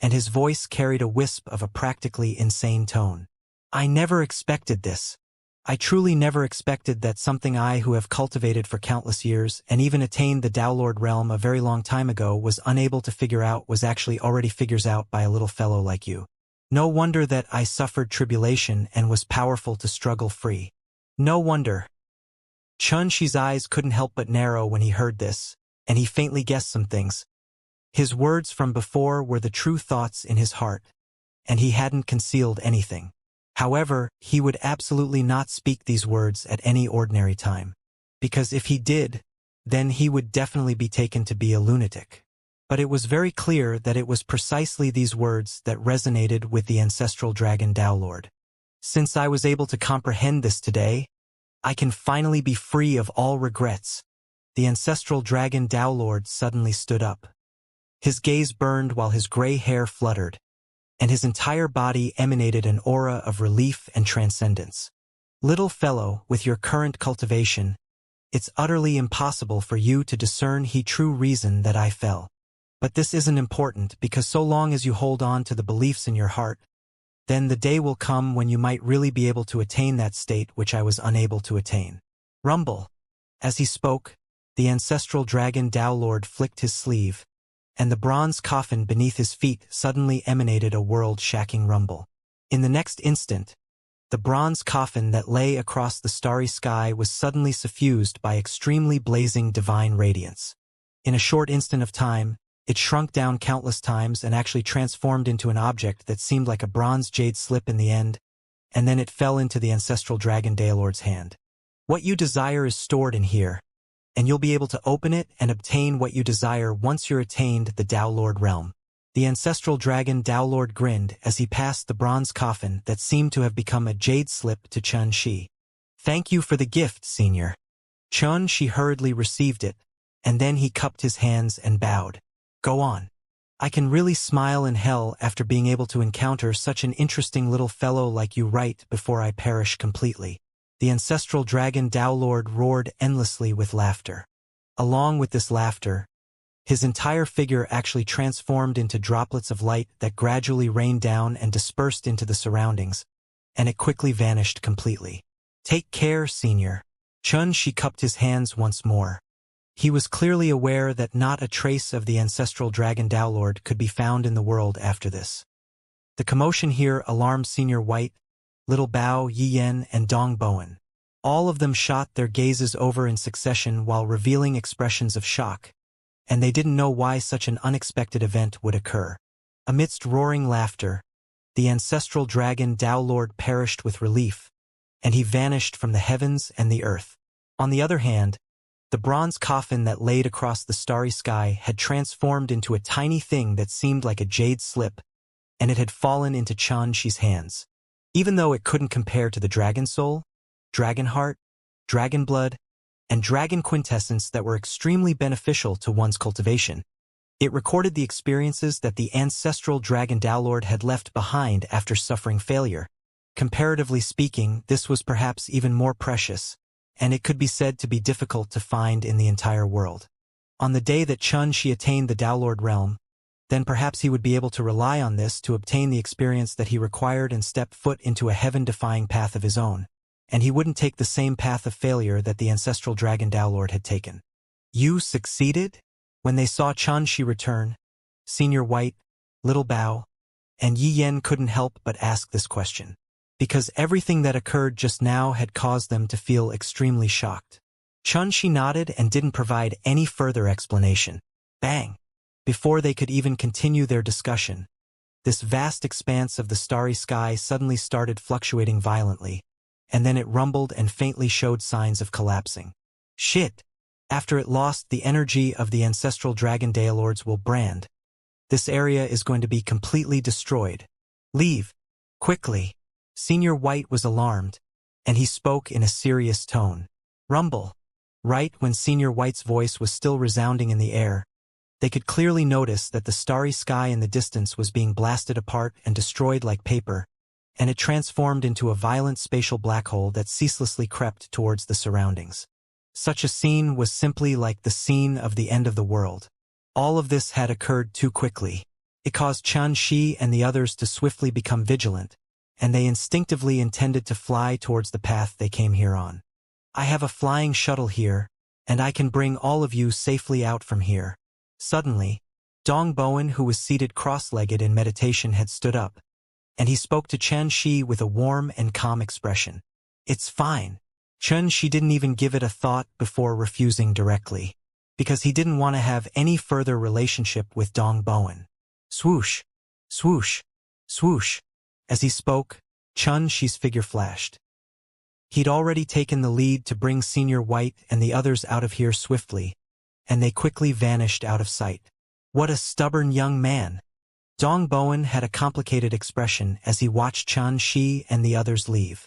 and his voice carried a wisp of a practically insane tone. "I never expected this. I truly never expected that something I who have cultivated for countless years and even attained the Tao Lord realm a very long time ago was unable to figure out was actually already figures out by a little fellow like you. No wonder that I suffered tribulation and was powerful to struggle free. No wonder." Xianxia's eyes couldn't help but narrow when he heard this, and he faintly guessed some things. His words from before were the true thoughts in his heart, and he hadn't concealed anything. However, he would absolutely not speak these words at any ordinary time, because if he did, then he would definitely be taken to be a lunatic. But it was very clear that it was precisely these words that resonated with the ancestral dragon Tao Lord. "Since I was able to comprehend this today, I can finally be free of all regrets." The ancestral dragon Tao Lord suddenly stood up. His gaze burned while his gray hair fluttered, and his entire body emanated an aura of relief and transcendence. "Little fellow, with your current cultivation, it's utterly impossible for you to discern the true reason that I fell. But this isn't important, because so long as you hold on to the beliefs in your heart, then the day will come when you might really be able to attain that state which I was unable to attain." Rumble. As he spoke, the ancestral dragon Tao Lord flicked his sleeve, and the bronze coffin beneath his feet suddenly emanated a world-shaking rumble. In the next instant, the bronze coffin that lay across the starry sky was suddenly suffused by extremely blazing divine radiance. In a short instant of time, it shrunk down countless times and actually transformed into an object that seemed like a bronze jade slip in the end, and then it fell into the ancestral dragon Tao Lord's hand. "What you desire is stored in here, and you'll be able to open it and obtain what you desire once you're attained the Tao Lord realm." The ancestral dragon Tao Lord grinned as he passed the bronze coffin that seemed to have become a jade slip to Xianxia. "Thank you for the gift, senior." Xianxia hurriedly received it, and then he cupped his hands and bowed. "Go on. I can really smile in hell after being able to encounter such an interesting little fellow like you right before I perish completely." The ancestral dragon Tao Lord roared endlessly with laughter. Along with this laughter, his entire figure actually transformed into droplets of light that gradually rained down and dispersed into the surroundings, and it quickly vanished completely. "Take care, senior." Xianxia cupped his hands once more. He was clearly aware that not a trace of the ancestral dragon Tao Lord could be found in the world after this. The commotion here alarmed Senior White, Little Bao, Yiyen, and Dong Bowen. All of them shot their gazes over in succession while revealing expressions of shock, and they didn't know why such an unexpected event would occur. Amidst roaring laughter, the ancestral dragon Tao Lord perished with relief, and he vanished from the heavens and the earth. On the other hand, The bronze coffin that laid across the starry sky had transformed into a tiny thing that seemed like a jade slip, and it had fallen into Xianxia's hands. Even though it couldn't compare to the dragon soul, dragon heart, dragon blood, and dragon quintessence that were extremely beneficial to one's cultivation, it recorded the experiences that the ancestral dragon downlord had left behind after suffering failure. Comparatively speaking, this was perhaps even more precious, and it could be said to be difficult to find in the entire world. On the day that Xianxia attained the downlord realm, then perhaps he would be able to rely on this to obtain the experience that he required and step foot into a heaven-defying path of his own, and he wouldn't take the same path of failure that the ancestral dragon downlord had taken. You succeeded? When they saw Xianxia return, Senior White, Little Bao, and Yi Yen couldn't help but ask this question, because everything that occurred just now had caused them to feel extremely shocked. Xianxia nodded and didn't provide any further explanation. Bang! Before they could even continue their discussion, this vast expanse of the starry sky suddenly started fluctuating violently, and then it rumbled and faintly showed signs of collapsing. Shit! After it lost the energy of the ancestral dragon Daelords will brand, this area is going to be completely destroyed. Leave! Quickly! Senior White was alarmed, and he spoke in a serious tone. Rumble! Right when Senior White's voice was still resounding in the air, they could clearly notice that the starry sky in the distance was being blasted apart and destroyed like paper, and it transformed into a violent spatial black hole that ceaselessly crept towards the surroundings. Such a scene was simply like the scene of the end of the world. All of this had occurred too quickly. It caused Xianxia and the others to swiftly become vigilant, and they instinctively intended to fly towards the path they came here on. I have a flying shuttle here, and I can bring all of you safely out from here. Suddenly, Dong Bowen, who was seated cross-legged in meditation, had stood up, and he spoke to Xianxia with a warm and calm expression. It's fine. Xianxia didn't even give it a thought before refusing directly, because he didn't want to have any further relationship with Dong Bowen. Swoosh, swoosh, swoosh. As he spoke, Xianxia's figure flashed. He'd already taken the lead to bring Senior White and the others out of here swiftly, and they quickly vanished out of sight. What a stubborn young man! Dong Bowen had a complicated expression as he watched Xianxia and the others leave.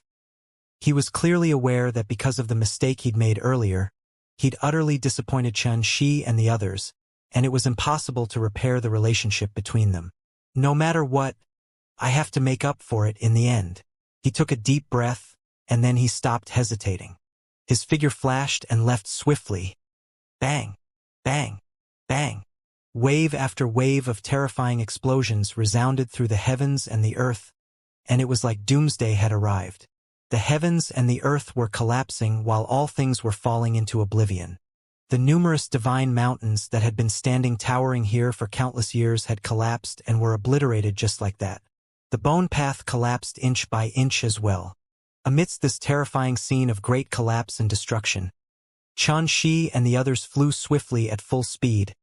He was clearly aware that because of the mistake he'd made earlier, he'd utterly disappointed Xianxia and the others, and it was impossible to repair the relationship between them. No matter what, I have to make up for it in the end. He took a deep breath, and then he stopped hesitating. His figure flashed and left swiftly. Bang! Bang! Bang! Wave after wave of terrifying explosions resounded through the heavens and the earth, and it was like doomsday had arrived. The heavens and the earth were collapsing while all things were falling into oblivion. The numerous divine mountains that had been standing towering here for countless years had collapsed and were obliterated just like that. The bone path collapsed inch by inch as well. Amidst this terrifying scene of great collapse and destruction, Xianxia and the others flew swiftly at full speed,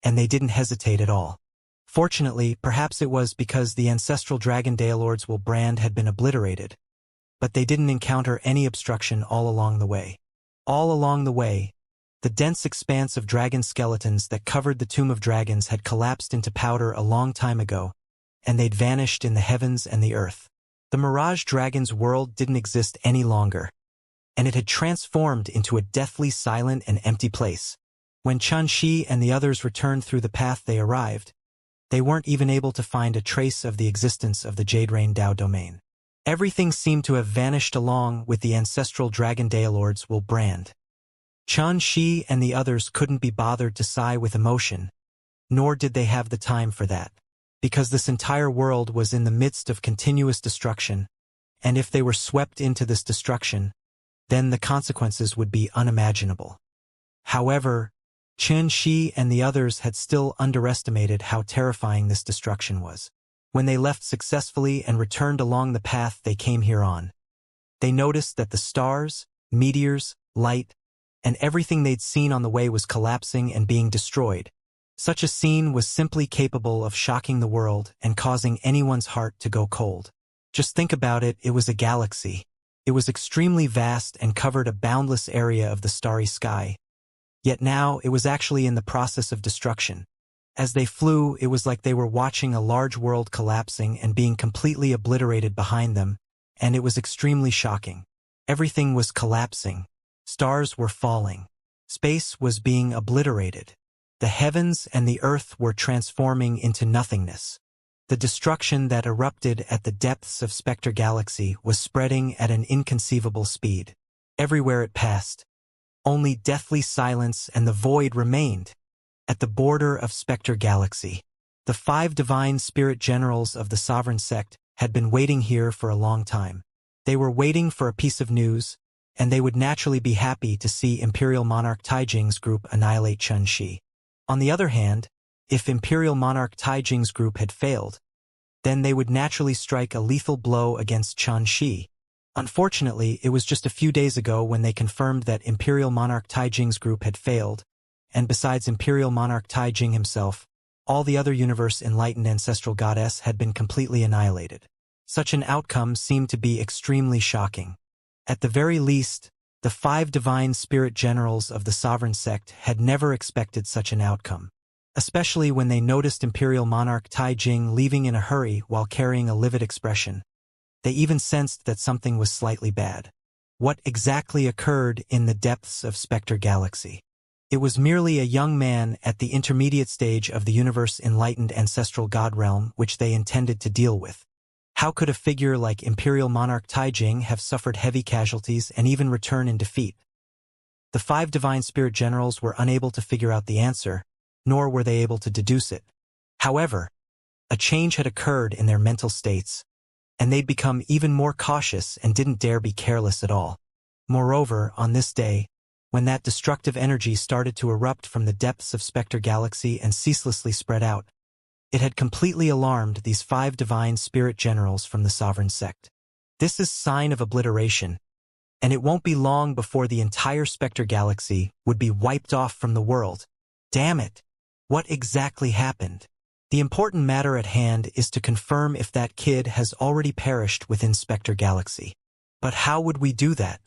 and they didn't hesitate at all. Fortunately, perhaps it was because the ancestral dragon Daelords will brand had been obliterated, but they didn't encounter any obstruction all along the way. All along the way, the dense expanse of dragon skeletons that covered the Tomb of Dragons had collapsed into powder a long time ago, and they'd vanished in the heavens and the earth. The Mirage Dragon's world didn't exist any longer, and it had transformed into a deathly silent and empty place. When Xianxia and the others returned through the path they arrived, they weren't even able to find a trace of the existence of the Jade Rain Dao domain. Everything seemed to have vanished along with the ancestral dragon Daelords will brand. Xianxia and the others couldn't be bothered to sigh with emotion, nor did they have the time for that, because this entire world was in the midst of continuous destruction, and if they were swept into this destruction, then the consequences would be unimaginable. However, Xianxia and the others had still underestimated how terrifying this destruction was. When they left successfully and returned along the path they came here on, they noticed that the stars, meteors, light, and everything they'd seen on the way was collapsing and being destroyed. Such a scene was simply capable of shocking the world and causing anyone's heart to go cold. Just think about it, it was a galaxy. It was extremely vast and covered a boundless area of the starry sky. Yet now it was actually in the process of destruction. As they flew, it was like they were watching a large world collapsing and being completely obliterated behind them, and it was extremely shocking. Everything was collapsing. Stars were falling. Space was being obliterated. The heavens and the earth were transforming into nothingness. The destruction that erupted at the depths of Spectre Galaxy was spreading at an inconceivable speed. Everywhere it passed, only deathly silence and the void remained. At the border of Spectre Galaxy, the 5 divine spirit generals of the sovereign sect had been waiting here for a long time. They were waiting for a piece of news, and they would naturally be happy to see Imperial Monarch Taijing's group annihilate Xianxia. On the other hand, if Imperial Monarch Taijing's group had failed, then they would naturally strike a lethal blow against Xianxia. Unfortunately, it was just a few days ago when they confirmed that Imperial Monarch Taijing's group had failed, and besides Imperial Monarch Taijing himself, all the other universe enlightened ancestral goddess had been completely annihilated. Such an outcome seemed to be extremely shocking. At the very least, the 5 divine spirit generals of the sovereign sect had never expected such an outcome, especially when they noticed Imperial Monarch Taijing leaving in a hurry while carrying a livid expression. They even sensed that something was slightly bad. What exactly occurred in the depths of Spectre Galaxy? It was merely a young man at the intermediate stage of the universe enlightened ancestral god realm which they intended to deal with. How could a figure like Imperial Monarch Taijing have suffered heavy casualties and even return in defeat? The 5 divine spirit generals were unable to figure out the answer, nor were they able to deduce it. However, a change had occurred in their mental states, and they'd become even more cautious and didn't dare be careless at all. Moreover, on this day, when that destructive energy started to erupt from the depths of Spectre Galaxy and ceaselessly spread out, it had completely alarmed these 5 divine spirit generals from the sovereign sect. This is sign of obliteration, and it won't be long before the entire Spectre Galaxy would be wiped off from the world. Damn it! What exactly happened? The important matter at hand is to confirm if that kid has already perished within Spectre Galaxy. But how would we do that?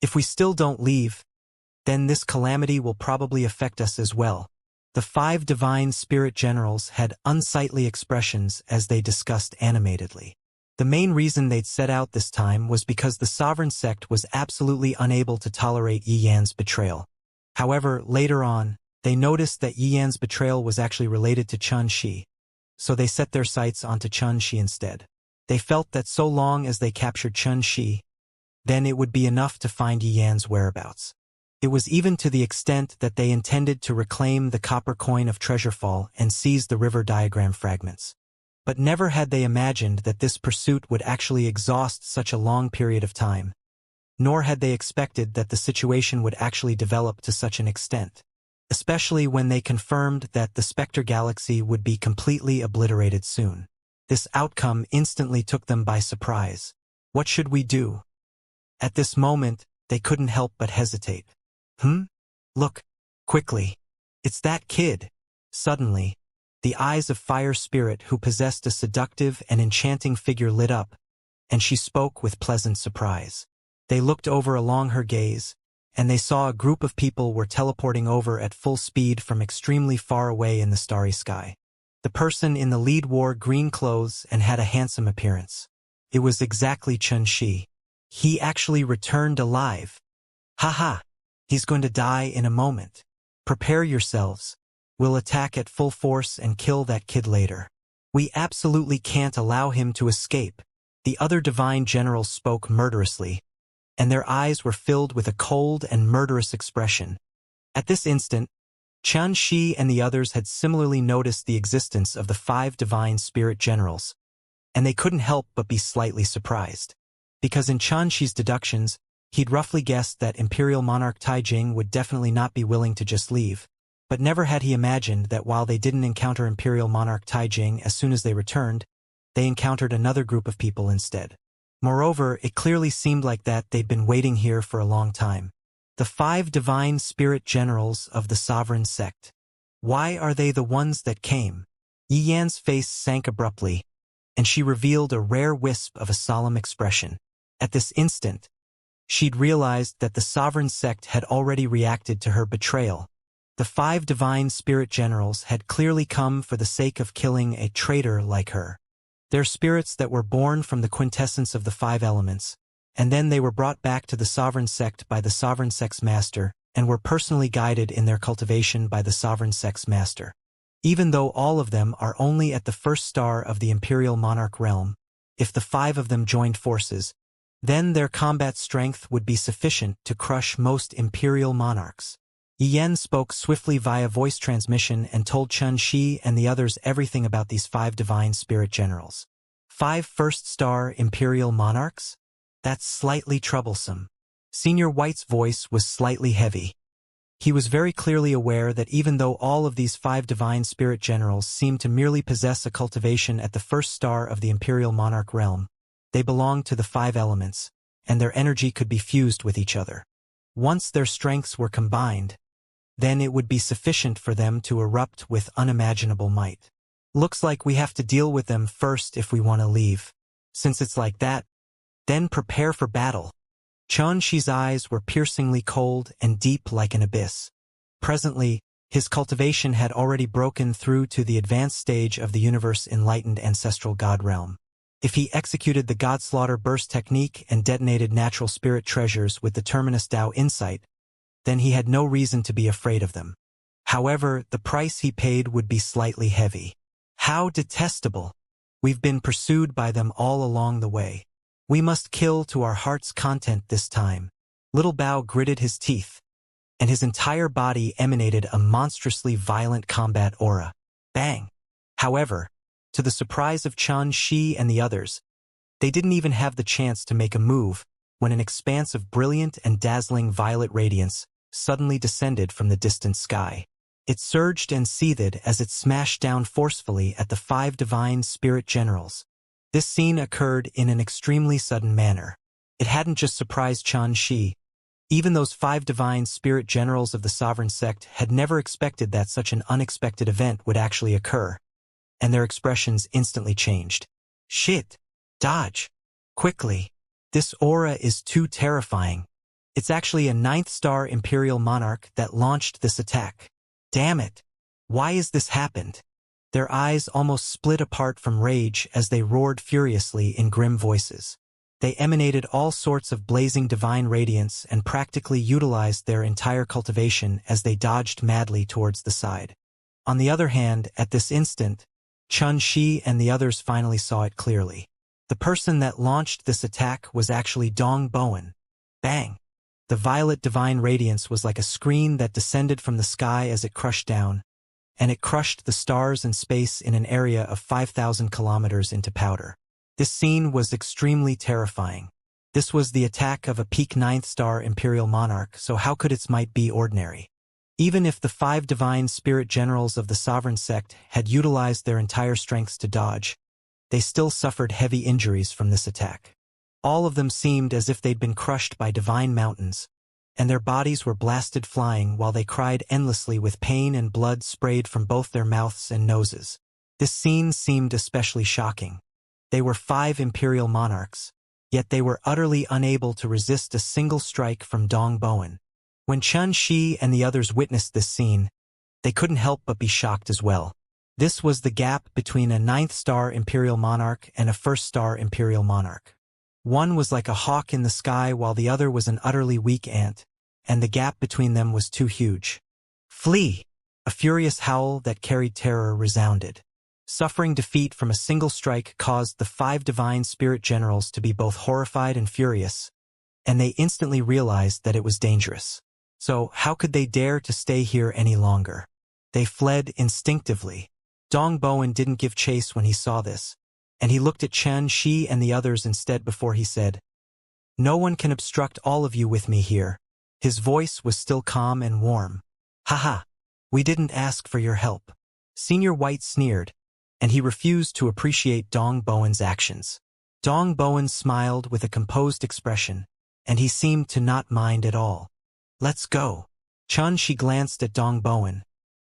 If we still don't leave, then this calamity will probably affect us as well. The 5 divine spirit generals had unsightly expressions as they discussed animatedly. The main reason they'd set out this time was because the sovereign sect was absolutely unable to tolerate Yi Yan's betrayal. However, later on, they noticed that Yi Yan's betrayal was actually related to Xianxia, so they set their sights onto Xianxia instead. They felt that so long as they captured Xianxia, then it would be enough to find Yi Yan's whereabouts. It was even to the extent that they intended to reclaim the copper coin of Treasurefall and seize the river diagram fragments. But never had they imagined that this pursuit would actually exhaust such a long period of time. Nor had they expected that the situation would actually develop to such an extent, especially when they confirmed that the Spectre Galaxy would be completely obliterated soon. This outcome instantly took them by surprise. What should we do? At this moment, they couldn't help but hesitate. Look, quickly. It's that kid. Suddenly, the eyes of Fire Spirit who possessed a seductive and enchanting figure lit up, and she spoke with pleasant surprise. They looked over along her gaze, and they saw a group of people were teleporting over at full speed from extremely far away in the starry sky. The person in the lead wore green clothes and had a handsome appearance. It was exactly Xianxia. He actually returned alive. Haha! He's going to die in a moment. Prepare yourselves. We'll attack at full force and kill that kid later. We absolutely can't allow him to escape. The other divine generals spoke murderously, and their eyes were filled with a cold and murderous expression. At this instant, Xianxia and the others had similarly noticed the existence of the 5 divine spirit generals, and they couldn't help but be slightly surprised. Because in Xianxia's deductions, he'd roughly guessed that Imperial Monarch Taijing would definitely not be willing to just leave, but never had he imagined that while they didn't encounter Imperial Monarch Taijing as soon as they returned, they encountered another group of people instead. Moreover, it clearly seemed like that they'd been waiting here for a long time. The 5 divine spirit generals of the sovereign sect. Why are they the ones that came? Yi Yan's face sank abruptly, and she revealed a rare wisp of a solemn expression. At this instant, she'd realized that the sovereign sect had already reacted to her betrayal, The 5 divine spirit generals had clearly come for the sake of killing a traitor like her. They're spirits that were born from the quintessence of the 5 elements, and then they were brought back to the sovereign sect by the sovereign sect's master, and were personally guided in their cultivation by the sovereign sect's master. Even though all of them are only at the first star of the imperial monarch realm, if the 5 of them joined forces, then their combat strength would be sufficient to crush most imperial monarchs. Yen spoke swiftly via voice transmission and told Xianxia and the others everything about these 5 divine spirit generals. 5 first-star imperial monarchs? That's slightly troublesome. Senior White's voice was slightly heavy. He was very clearly aware that even though all of these 5 divine spirit generals seemed to merely possess a cultivation at the first star of the imperial monarch realm, they belonged to the 5 elements, and their energy could be fused with each other. Once their strengths were combined, then it would be sufficient for them to erupt with unimaginable might. Looks like we have to deal with them first if we want to leave. Since it's like that, then prepare for battle. Xianxia's eyes were piercingly cold and deep like an abyss. Presently, his cultivation had already broken through to the advanced stage of the universe-enlightened ancestral god realm. If he executed the God-Slaughter burst technique and detonated natural spirit treasures with the Terminus Tao insight, then he had no reason to be afraid of them. However, the price he paid would be slightly heavy. How detestable! We've been pursued by them all along the way. We must kill to our heart's content this time. Little Bao gritted his teeth, and his entire body emanated a monstrously violent combat aura. Bang! However, to the surprise of Xianxia and the others, they didn't even have the chance to make a move when an expanse of brilliant and dazzling violet radiance suddenly descended from the distant sky. It surged and seethed as it smashed down forcefully at the 5 divine spirit generals. This scene occurred in an extremely sudden manner. It hadn't just surprised Xianxia. Even those 5 divine spirit generals of the sovereign sect had never expected that such an unexpected event would actually occur, and their expressions instantly changed. Shit! Dodge! Quickly! This aura is too terrifying. It's actually a 9th-star imperial monarch that launched this attack. Damn it! Why has this happened? Their eyes almost split apart from rage as they roared furiously in grim voices. They emanated all sorts of blazing divine radiance and practically utilized their entire cultivation as they dodged madly towards the side. On the other hand, at this instant, Xianxia and the others finally saw it clearly. The person that launched this attack was actually Dong Bowen. Bang! The violet divine radiance was like a screen that descended from the sky as it crushed down, and it crushed the stars and space in an area of 5,000 kilometers into powder. This scene was extremely terrifying. This was the attack of a peak 9th-star imperial monarch, so how could its might be ordinary? Even if the 5 divine spirit generals of the sovereign sect had utilized their entire strengths to dodge, they still suffered heavy injuries from this attack. All of them seemed as if they'd been crushed by divine mountains, and their bodies were blasted flying while they cried endlessly with pain and blood sprayed from both their mouths and noses. This scene seemed especially shocking. They were 5 imperial monarchs, yet they were utterly unable to resist a single strike from Dong Bowen. When Xianxia and the others witnessed this scene, they couldn't help but be shocked as well. This was the gap between a 9th-star imperial monarch and a 1st-star imperial monarch. One was like a hawk in the sky while the other was an utterly weak ant, and the gap between them was too huge. Flee! A furious howl that carried terror resounded. Suffering defeat from a single strike caused the 5 divine spirit generals to be both horrified and furious, and they instantly realized that it was dangerous. So how could they dare to stay here any longer? They fled instinctively. Dong Bowen didn't give chase when he saw this, and he looked at Xianxia and the others instead before he said, "No one can obstruct all of you with me here." His voice was still calm and warm. "Haha, we didn't ask for your help." Senior White sneered, and he refused to appreciate Dong Bowen's actions. Dong Bowen smiled with a composed expression, and he seemed to not mind at all. "Let's go." Xianxia glanced at Dong Bowen,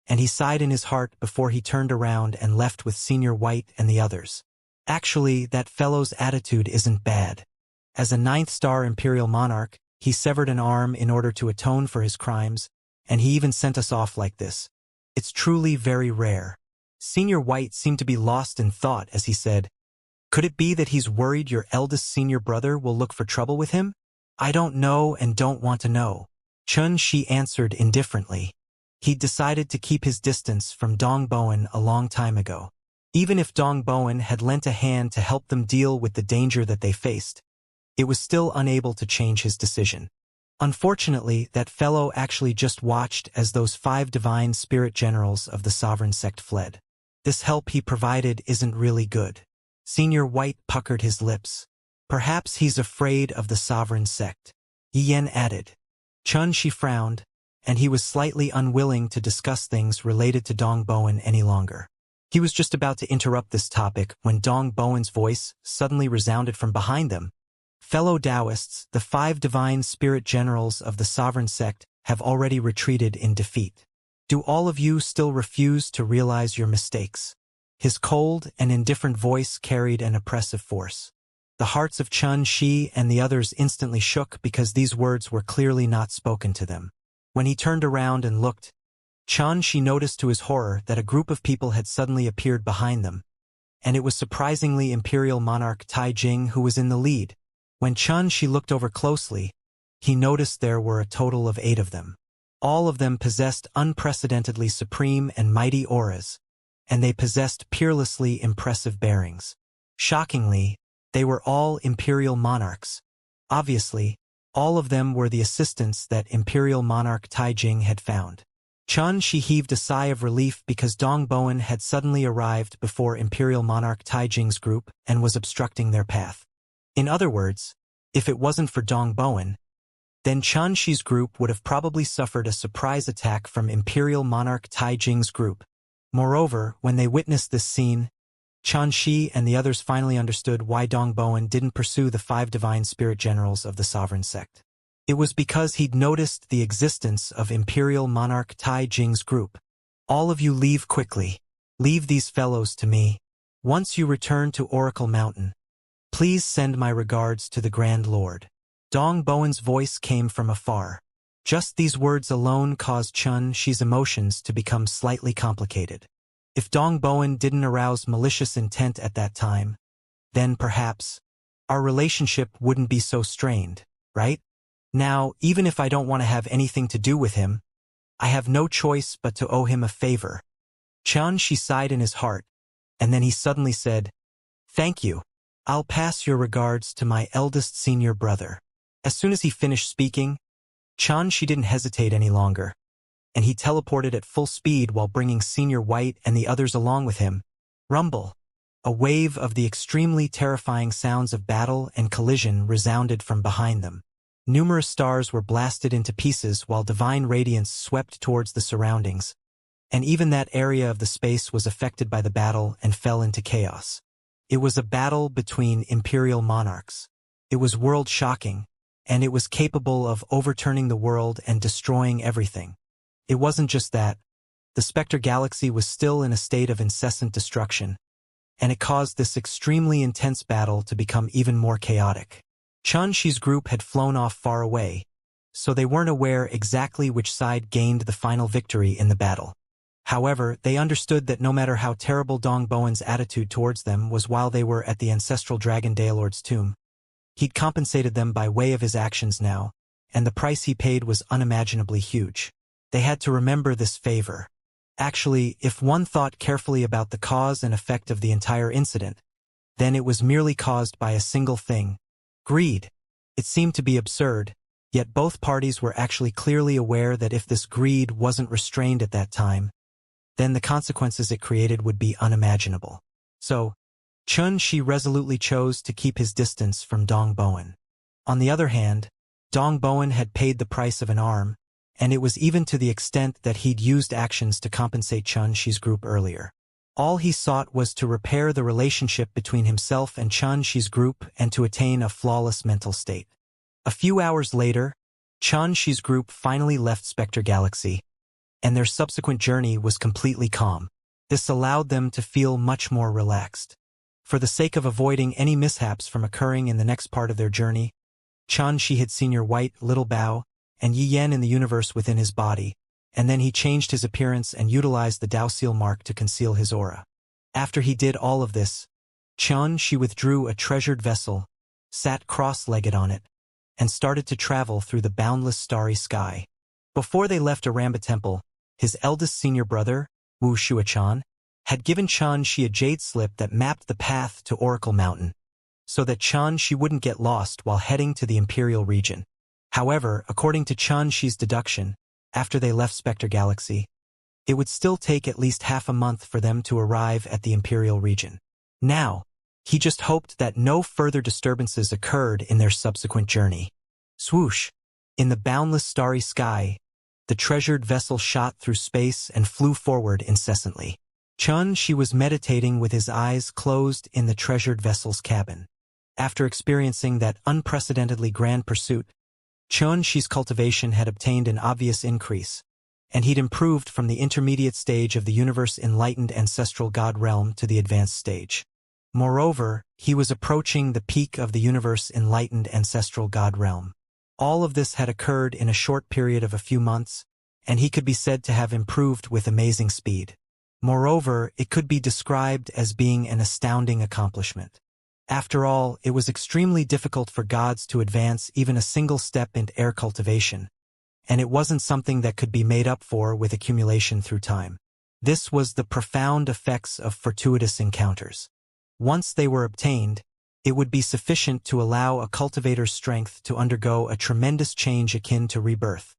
and he sighed in his heart before he turned around and left with Senior White and the others. Actually, that fellow's attitude isn't bad. As a 9th-star imperial monarch, he severed an arm in order to atone for his crimes, and he even sent us off like this. It's truly very rare. Senior White seemed to be lost in thought as he said, "Could it be that he's worried your eldest senior brother will look for trouble with him?" "I don't know and don't want to know," Xianxia answered indifferently. He'd decided to keep his distance from Dong Bowen a long time ago. Even if Dong Bowen had lent a hand to help them deal with the danger that they faced, it was still unable to change his decision. Unfortunately, that fellow actually just watched as those 5 divine spirit generals of the sovereign sect fled. This help he provided isn't really good. Senior White puckered his lips. Perhaps he's afraid of the sovereign sect, Yen added. Xianxia frowned, and he was slightly unwilling to discuss things related to Dong Bowen any longer. He was just about to interrupt this topic when Dong Bowen's voice suddenly resounded from behind them. "Fellow Taoists, the 5 divine spirit generals of the sovereign sect have already retreated in defeat. Do all of you still refuse to realize your mistakes?" His cold and indifferent voice carried an oppressive force. The hearts of Xianxia and the others instantly shook because these words were clearly not spoken to them. When he turned around and looked, Xianxia noticed to his horror that a group of people had suddenly appeared behind them, and it was surprisingly Imperial Monarch Tai Jing who was in the lead. When Xianxia looked over closely, he noticed there were a total of 8 of them. All of them possessed unprecedentedly supreme and mighty auras, and they possessed peerlessly impressive bearings. Shockingly, they were all Imperial Monarchs. Obviously, all of them were the assistants that Imperial Monarch Tai Jing had found. Xianxia heaved a sigh of relief because Dong Bowen had suddenly arrived before Imperial Monarch Tai Jing's group and was obstructing their path. In other words, if it wasn't for Dong Bowen, then Xianxia's group would have probably suffered a surprise attack from Imperial Monarch Tai Jing's group. Moreover, when they witnessed this scene, Xianxia and the others finally understood why Dong Bowen didn't pursue the 5 divine spirit generals of the sovereign sect. It was because he'd noticed the existence of Imperial Monarch Tai Jing's group. "All of you leave quickly. Leave these fellows to me. Once you return to Oracle Mountain, please send my regards to the Grand Lord." Dong Bowen's voice came from afar. Just these words alone caused Xianxia's emotions to become slightly complicated. If Dong Bowen didn't arouse malicious intent at that time, then perhaps our relationship wouldn't be so strained, right? Now, even if I don't want to have anything to do with him, I have no choice but to owe him a favor. Xianxia sighed in his heart, and then he suddenly said, "Thank you. I'll pass your regards to my eldest senior brother." As soon as he finished speaking, Xianxia didn't hesitate any longer, and he teleported at full speed while bringing Senior White and the others along with him. Rumble! A wave of the extremely terrifying sounds of battle and collision resounded from behind them. Numerous stars were blasted into pieces while divine radiance swept towards the surroundings, and even that area of the space was affected by the battle and fell into chaos. It was a battle between Imperial Monarchs. It was world-shocking, and it was capable of overturning the world and destroying everything. It wasn't just that. The Spectre Galaxy was still in a state of incessant destruction, and it caused this extremely intense battle to become even more chaotic. Xianxia's group had flown off far away, so they weren't aware exactly which side gained the final victory in the battle. However, they understood that no matter how terrible Dong Bowen's attitude towards them was while they were at the ancestral Dragon Daelord's tomb, he'd compensated them by way of his actions now, and the price he paid was unimaginably huge. They had to remember this favor. Actually, if one thought carefully about the cause and effect of the entire incident, then it was merely caused by a single thing: greed. It seemed to be absurd, yet both parties were actually clearly aware that if this greed wasn't restrained at that time, then the consequences it created would be unimaginable. So, Xianxia resolutely chose to keep his distance from Dong Bowen. On the other hand, Dong Bowen had paid the price of an arm, and it was even to the extent that he'd used actions to compensate Xianxia's group earlier. All he sought was to repair the relationship between himself and Xianxia's group and to attain a flawless mental state. A few hours later, Xianxia's group finally left Spectre Galaxy, and their subsequent journey was completely calm. This allowed them to feel much more relaxed. For the sake of avoiding any mishaps from occurring in the next part of their journey, Xianxia hid Senior White, Little Bao, and Yi Yan in the universe within his body, and then he changed his appearance and utilized the Dao seal mark to conceal his aura. After he did all of this, Xianxia withdrew a treasured vessel, sat cross-legged on it, and started to travel through the boundless starry sky. Before they left Aramba Temple, his eldest senior brother, Wuxia, had given Xianxia a jade slip that mapped the path to Oracle Mountain, so that Xianxia wouldn't get lost while heading to the Imperial region. However, according to Xianxia's deduction, after they left Spectre Galaxy, it would still take at least half a month for them to arrive at the Imperial region. Now, he just hoped that no further disturbances occurred in their subsequent journey. Swoosh! In the boundless starry sky, the treasured vessel shot through space and flew forward incessantly. Xianxia was meditating with his eyes closed in the treasured vessel's cabin. After experiencing that unprecedentedly grand pursuit, Xianxia's cultivation had obtained an obvious increase, and he'd improved from the intermediate stage of the universe-enlightened ancestral god realm to the advanced stage. Moreover, he was approaching the peak of the universe-enlightened ancestral god realm. All of this had occurred in a short period of a few months, and he could be said to have improved with amazing speed. Moreover, it could be described as being an astounding accomplishment. After all, it was extremely difficult for gods to advance even a single step into air cultivation, and it wasn't something that could be made up for with accumulation through time. This was the profound effects of fortuitous encounters. Once they were obtained, it would be sufficient to allow a cultivator's strength to undergo a tremendous change akin to rebirth.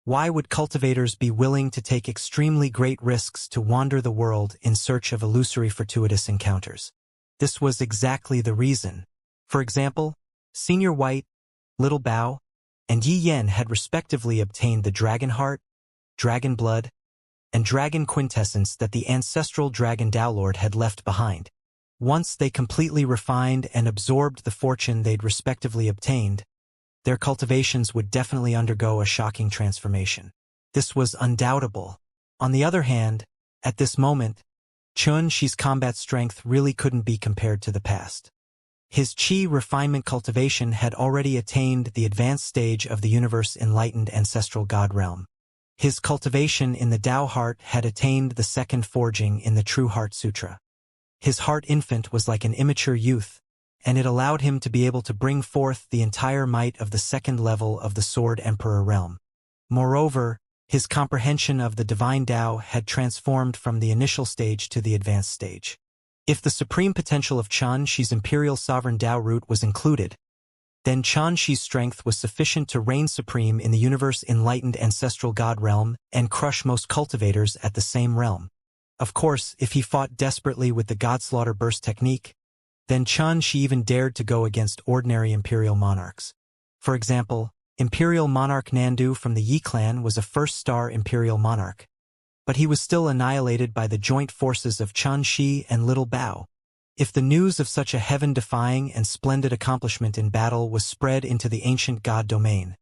Why would cultivators be willing to take extremely great risks to wander the world in search of illusory fortuitous encounters? This was exactly the reason. For example, Senior White, Little Bao, and Yi Yen had respectively obtained the Dragon Heart, Dragon Blood, and Dragon Quintessence that the ancestral Dragon Dowlord had left behind. Once they completely refined and absorbed the fortune they'd respectively obtained, their cultivations would definitely undergo a shocking transformation. This was undoubtable. On the other hand, at this moment, Xianxia's combat strength really couldn't be compared to the past. His Qi refinement cultivation had already attained the advanced stage of the universe-enlightened ancestral god realm. His cultivation in the Tao heart had attained the second forging in the True Heart Sutra. His heart infant was like an immature youth, and it allowed him to be able to bring forth the entire might of the second level of the Sword Emperor realm. Moreover, his comprehension of the divine Tao had transformed from the initial stage to the advanced stage. If the supreme potential of Xianxia's imperial sovereign Tao root was included, then Xianxia's strength was sufficient to reign supreme in the universe-enlightened ancestral god realm and crush most cultivators at the same realm. Of course, if he fought desperately with the Godslaughter Burst technique, then Xianxia even dared to go against ordinary imperial monarchs. For example, Imperial Monarch Nandu from the Yi clan was a first-star imperial monarch, but he was still annihilated by the joint forces of Xianxia and Little Bao. If the news of such a heaven-defying and splendid accomplishment in battle was spread into the ancient god domain,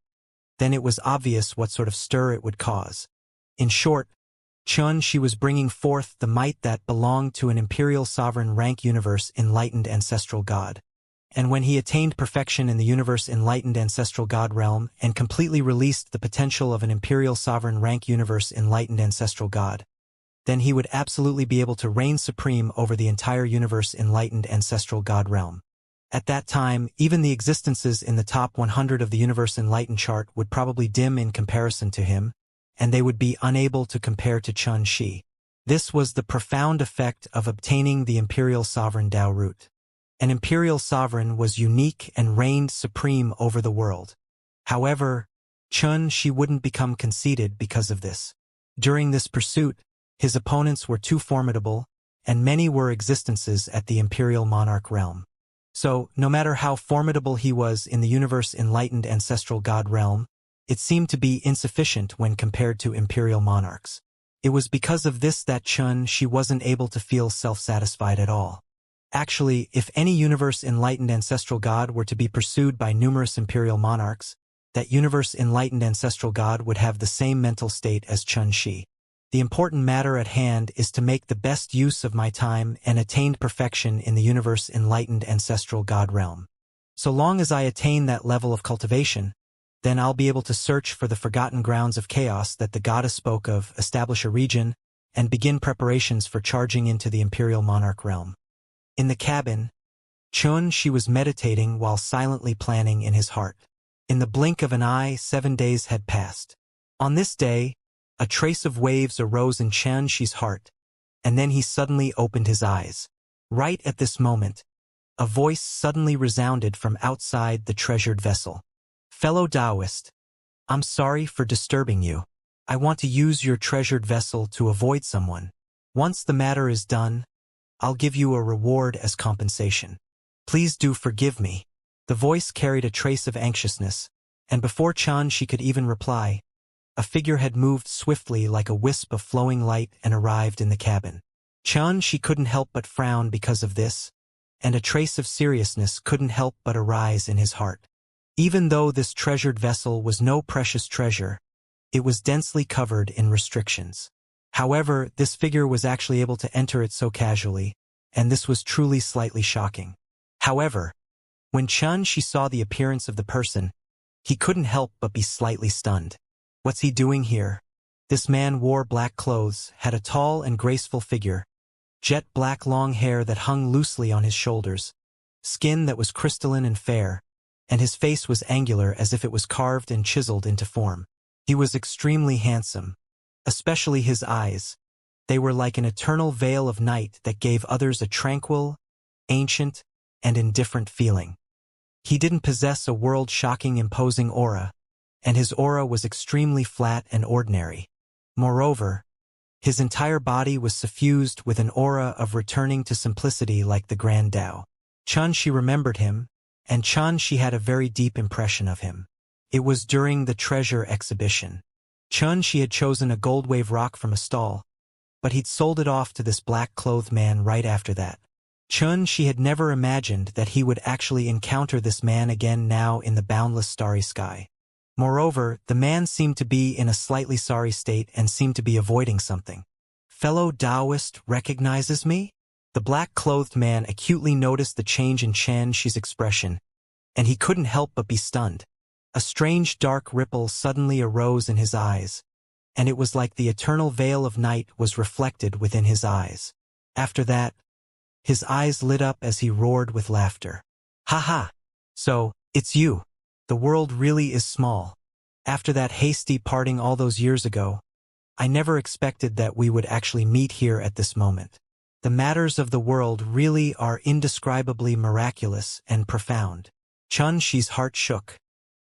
then it was obvious what sort of stir it would cause. In short, Xianxia was bringing forth the might that belonged to an imperial sovereign rank universe-enlightened ancestral god. And when he attained perfection in the universe-enlightened ancestral god realm and completely released the potential of an imperial sovereign rank universe-enlightened ancestral god, then he would absolutely be able to reign supreme over the entire universe-enlightened ancestral god realm. At that time, even the existences in the top 100 of the universe-enlightened chart would probably dim in comparison to him, and they would be unable to compare to Xianxia. This was the profound effect of obtaining the imperial sovereign Tao root. An imperial sovereign was unique and reigned supreme over the world. However, Xianxia wouldn't become conceited because of this. During this pursuit, his opponents were too formidable, and many were existences at the imperial monarch realm. So, no matter how formidable he was in the universe-enlightened ancestral god realm, it seemed to be insufficient when compared to imperial monarchs. It was because of this that Xianxia wasn't able to feel self-satisfied at all. Actually, if any universe-enlightened ancestral god were to be pursued by numerous imperial monarchs, that universe-enlightened ancestral god would have the same mental state as Xianxia. The important matter at hand is to make the best use of my time and attained perfection in the universe-enlightened ancestral god realm. So long as I attain that level of cultivation, Then I'll be able to search for the forgotten grounds of chaos that the goddess spoke of, establish a region, and begin preparations for charging into the imperial monarch realm. In the cabin, Xianxia was meditating while silently planning in his heart. In the blink of an eye, 7 days had passed. On this day, a trace of waves arose in Xianxia's heart, and then he suddenly opened his eyes. Right at this moment, a voice suddenly resounded from outside the treasured vessel. Fellow Taoist, I'm sorry for disturbing you. I want to use your treasured vessel to avoid someone. Once the matter is done, I'll give you a reward as compensation. Please do forgive me. The voice carried a trace of anxiousness, and before Xianxia could even reply, a figure had moved swiftly like a wisp of flowing light and arrived in the cabin. Xianxia couldn't help but frown because of this, and a trace of seriousness couldn't help but arise in his heart. Even though this treasured vessel was no precious treasure, it was densely covered in restrictions. However, this figure was actually able to enter it so casually, and this was truly slightly shocking. However, when Xianxia saw the appearance of the person, he couldn't help but be slightly stunned. What's he doing here? This man wore black clothes, had a tall and graceful figure, jet black long hair that hung loosely on his shoulders, skin that was crystalline and fair, and his face was angular as if it was carved and chiseled into form. He was extremely handsome, especially his eyes. They were like an eternal veil of night that gave others a tranquil, ancient, and indifferent feeling. He didn't possess a world-shocking imposing aura, and his aura was extremely flat and ordinary. Moreover, his entire body was suffused with an aura of returning to simplicity like the Grand Tao. Xianxia remembered him, and Xianxia had a very deep impression of him. It was during the treasure exhibition. Xianxia had chosen a gold wave rock from a stall, but he'd sold it off to this black-clothed man right after that. Xianxia had never imagined that he would actually encounter this man again now in the boundless starry sky. Moreover, the man seemed to be in a slightly sorry state and seemed to be avoiding something. Fellow Taoist recognizes me? The black-clothed man acutely noticed the change in Xianxia's expression, and he couldn't help but be stunned. A strange dark ripple suddenly arose in his eyes, and it was like the eternal veil of night was reflected within his eyes. After that, his eyes lit up as he roared with laughter. Ha ha! So, it's you. The world really is small. After that hasty parting all those years ago, I never expected that we would actually meet here at this moment. The matters of the world really are indescribably miraculous and profound. Xianxia's heart shook.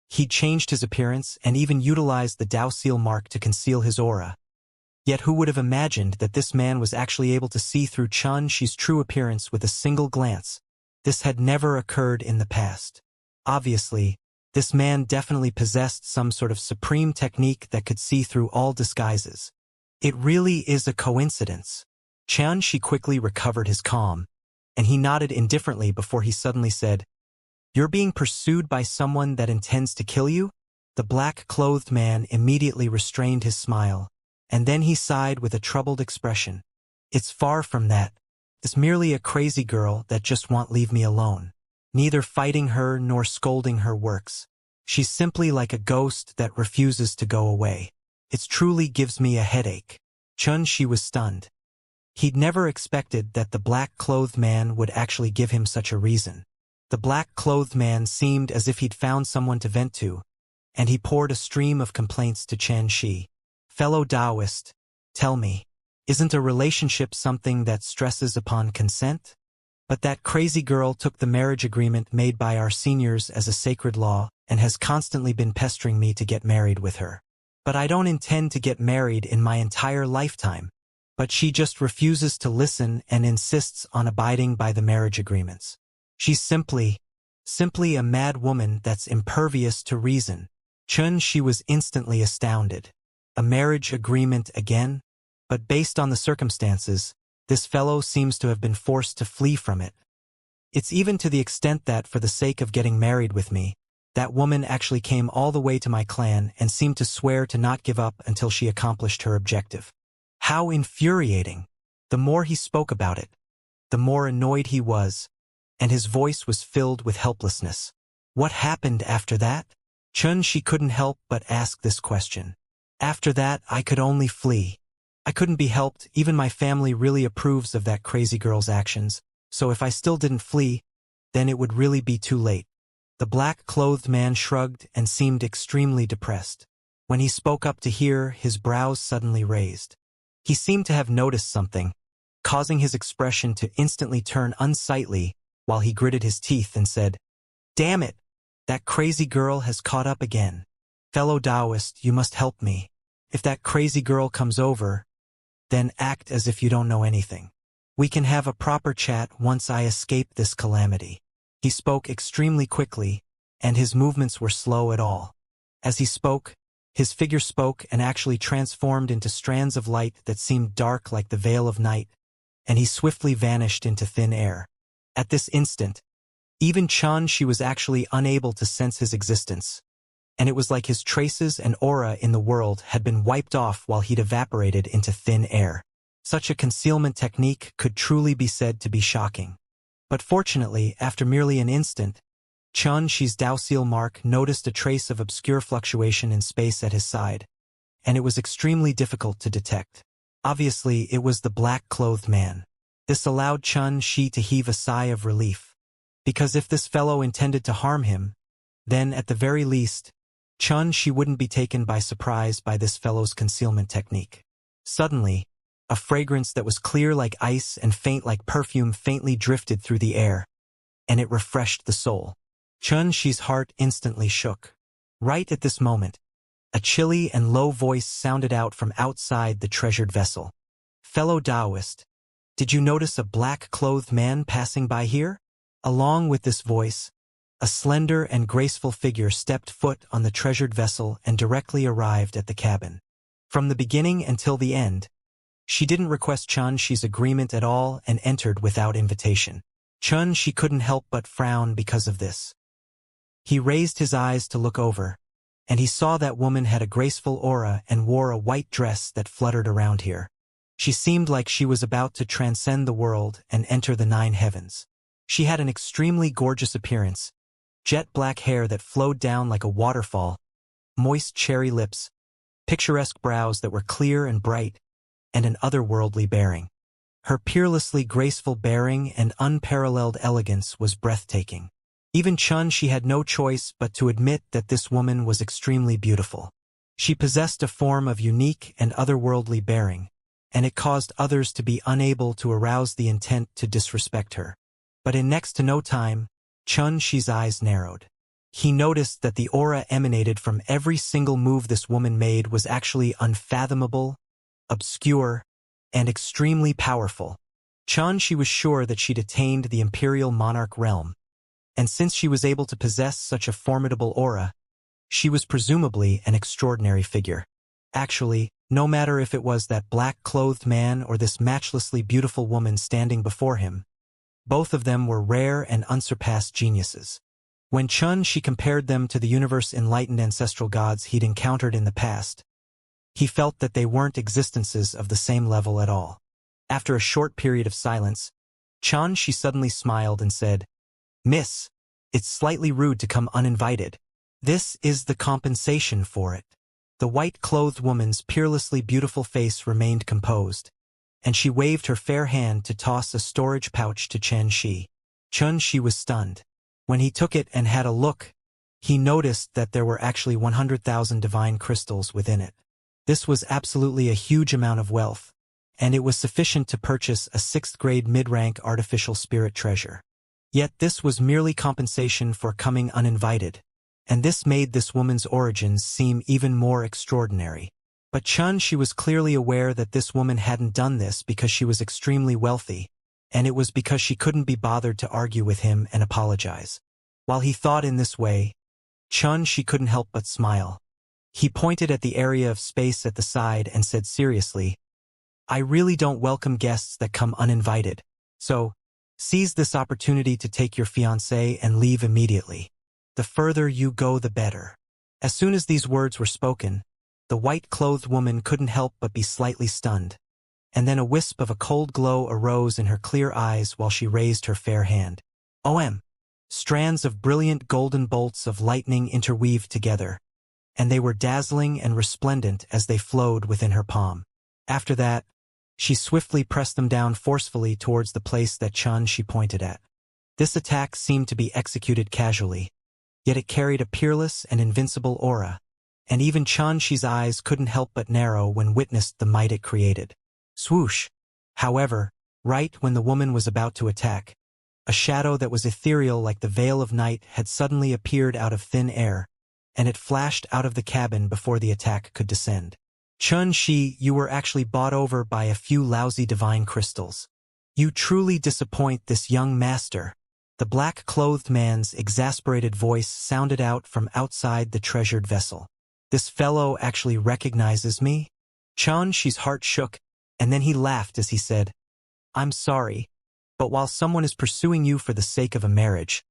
He changed his appearance and even utilized the Dao seal mark to conceal his aura. Yet who would have imagined that this man was actually able to see through Xianxia's true appearance with a single glance? This had never occurred in the past. Obviously, this man definitely possessed some sort of supreme technique that could see through all disguises. It really is a coincidence. Xianxia quickly recovered his calm, and he nodded indifferently before he suddenly said, "You're being pursued by someone that intends to kill you?" The black-clothed man immediately restrained his smile, and then he sighed with a troubled expression. "It's far from that. It's merely a crazy girl that just won't leave me alone. Neither fighting her nor scolding her works. She's simply like a ghost that refuses to go away. It truly gives me a headache." Xianxia was stunned. He'd never expected that the black-clothed man would actually give him such a reason. The black-clothed man seemed as if he'd found someone to vent to, and he poured a stream of complaints to Xianxia. "Fellow Taoist, tell me, isn't a relationship something that stresses upon consent? But that crazy girl took the marriage agreement made by our seniors as a sacred law and has constantly been pestering me to get married with her. But I don't intend to get married in my entire lifetime. But she just refuses to listen and insists on abiding by the marriage agreements. She's simply a mad woman that's impervious to reason." Xianxia was instantly astounded. A marriage agreement again? But based on the circumstances, this fellow seems to have been forced to flee from it. It's even to the extent that, for the sake of getting married with me, that woman actually came all the way to my clan and seemed to swear to not give up until she accomplished her objective. How infuriating! The more he spoke about it, the more annoyed he was, and his voice was filled with helplessness. What happened after that? She couldn't help but ask this question. After that, I could only flee. I couldn't be helped, even my family really approves of that crazy girl's actions, so if I still didn't flee, then it would really be too late. The black-clothed man shrugged and seemed extremely depressed. When he spoke up to hear, his brows suddenly raised. He seemed to have noticed something, causing his expression to instantly turn unsightly while he gritted his teeth and said, "Damn it! That crazy girl has caught up again. Fellow Taoist, you must help me. If that crazy girl comes over, then act as if you don't know anything. We can have a proper chat once I escape this calamity." He spoke extremely quickly, and his movements were slow at all. As he spoke, his figure spoke and actually transformed into strands of light that seemed dark like the veil of night, and he swiftly vanished into thin air. At this instant, even she was actually unable to sense his existence, and it was like his traces and aura in the world had been wiped off while he'd evaporated into thin air. Such a concealment technique could truly be said to be shocking. But fortunately, after merely an instant, Xianxia's Dao mark noticed a trace of obscure fluctuation in space at his side, and it was extremely difficult to detect. Obviously, it was the black-clothed man. This allowed Xianxia to heave a sigh of relief. Because if this fellow intended to harm him, then, at the very least, Xianxia wouldn't be taken by surprise by this fellow's concealment technique. Suddenly, a fragrance that was clear like ice and faint like perfume faintly drifted through the air, and it refreshed the soul. Xia's heart instantly shook. Right at this moment, a chilly and low voice sounded out from outside the treasured vessel. "Fellow Taoist, did you notice a black-clothed man passing by here?" Along with this voice, a slender and graceful figure stepped foot on the treasured vessel and directly arrived at the cabin. From the beginning until the end, she didn't request Xianxia's agreement at all and entered without invitation. She couldn't help but frown because of this. He raised his eyes to look over, and he saw that woman had a graceful aura and wore a white dress that fluttered around here. She seemed like she was about to transcend the world and enter the 9 heavens. She had an extremely gorgeous appearance, jet black hair that flowed down like a waterfall, moist cherry lips, picturesque brows that were clear and bright, and an otherworldly bearing. Her peerlessly graceful bearing and unparalleled elegance was breathtaking. Even she had no choice but to admit that this woman was extremely beautiful. She possessed a form of unique and otherworldly bearing, and it caused others to be unable to arouse the intent to disrespect her. But in next to no time, Xi's eyes narrowed. He noticed that the aura emanated from every single move this woman made was actually unfathomable, obscure, and extremely powerful. She was sure that she'd attained the imperial monarch realm, and since she was able to possess such a formidable aura, she was presumably an extraordinary figure. Actually, no matter if it was that black-clothed man or this matchlessly beautiful woman standing before him, both of them were rare and unsurpassed geniuses. When she compared them to the universe-enlightened ancestral gods he'd encountered in the past, he felt that they weren't existences of the same level at all. After a short period of silence, she suddenly smiled and said, "Miss, it's slightly rude to come uninvited. This is the compensation for it." The white-clothed woman's peerlessly beautiful face remained composed, and she waved her fair hand to toss a storage pouch to Xianxia. Xianxia was stunned. When he took it and had a look, he noticed that there were actually 100,000 divine crystals within it. This was absolutely a huge amount of wealth, and it was sufficient to purchase a 6th-grade mid-rank artificial spirit treasure. Yet this was merely compensation for coming uninvited, and this made this woman's origins seem even more extraordinary. But she was clearly aware that this woman hadn't done this because she was extremely wealthy, and it was because she couldn't be bothered to argue with him and apologize. While he thought in this way, she couldn't help but smile. He pointed at the area of space at the side and said seriously, "I really don't welcome guests that come uninvited, so seize this opportunity to take your fiancé and leave immediately. The further you go, the better." As soon as these words were spoken, the white-clothed woman couldn't help but be slightly stunned, and then a wisp of a cold glow arose in her clear eyes while she raised her fair hand. Strands of brilliant golden bolts of lightning interweaved together, and they were dazzling and resplendent as they flowed within her palm. After that, she swiftly pressed them down forcefully towards the place that Xianxia pointed at. This attack seemed to be executed casually, yet it carried a peerless and invincible aura, and even Xianxia's eyes couldn't help but narrow when witnessed the might it created. Swoosh! However, right when the woman was about to attack, a shadow that was ethereal like the veil of night had suddenly appeared out of thin air, and it flashed out of the cabin before the attack could descend. Xianxia, you were actually bought over by a few lousy divine crystals. You truly disappoint this young master. The black-clothed man's exasperated voice sounded out from outside the treasured vessel. This fellow actually recognizes me? Xianxia's heart shook, and then he laughed as he said, I'm sorry, but while someone is pursuing you for the sake of a marriage,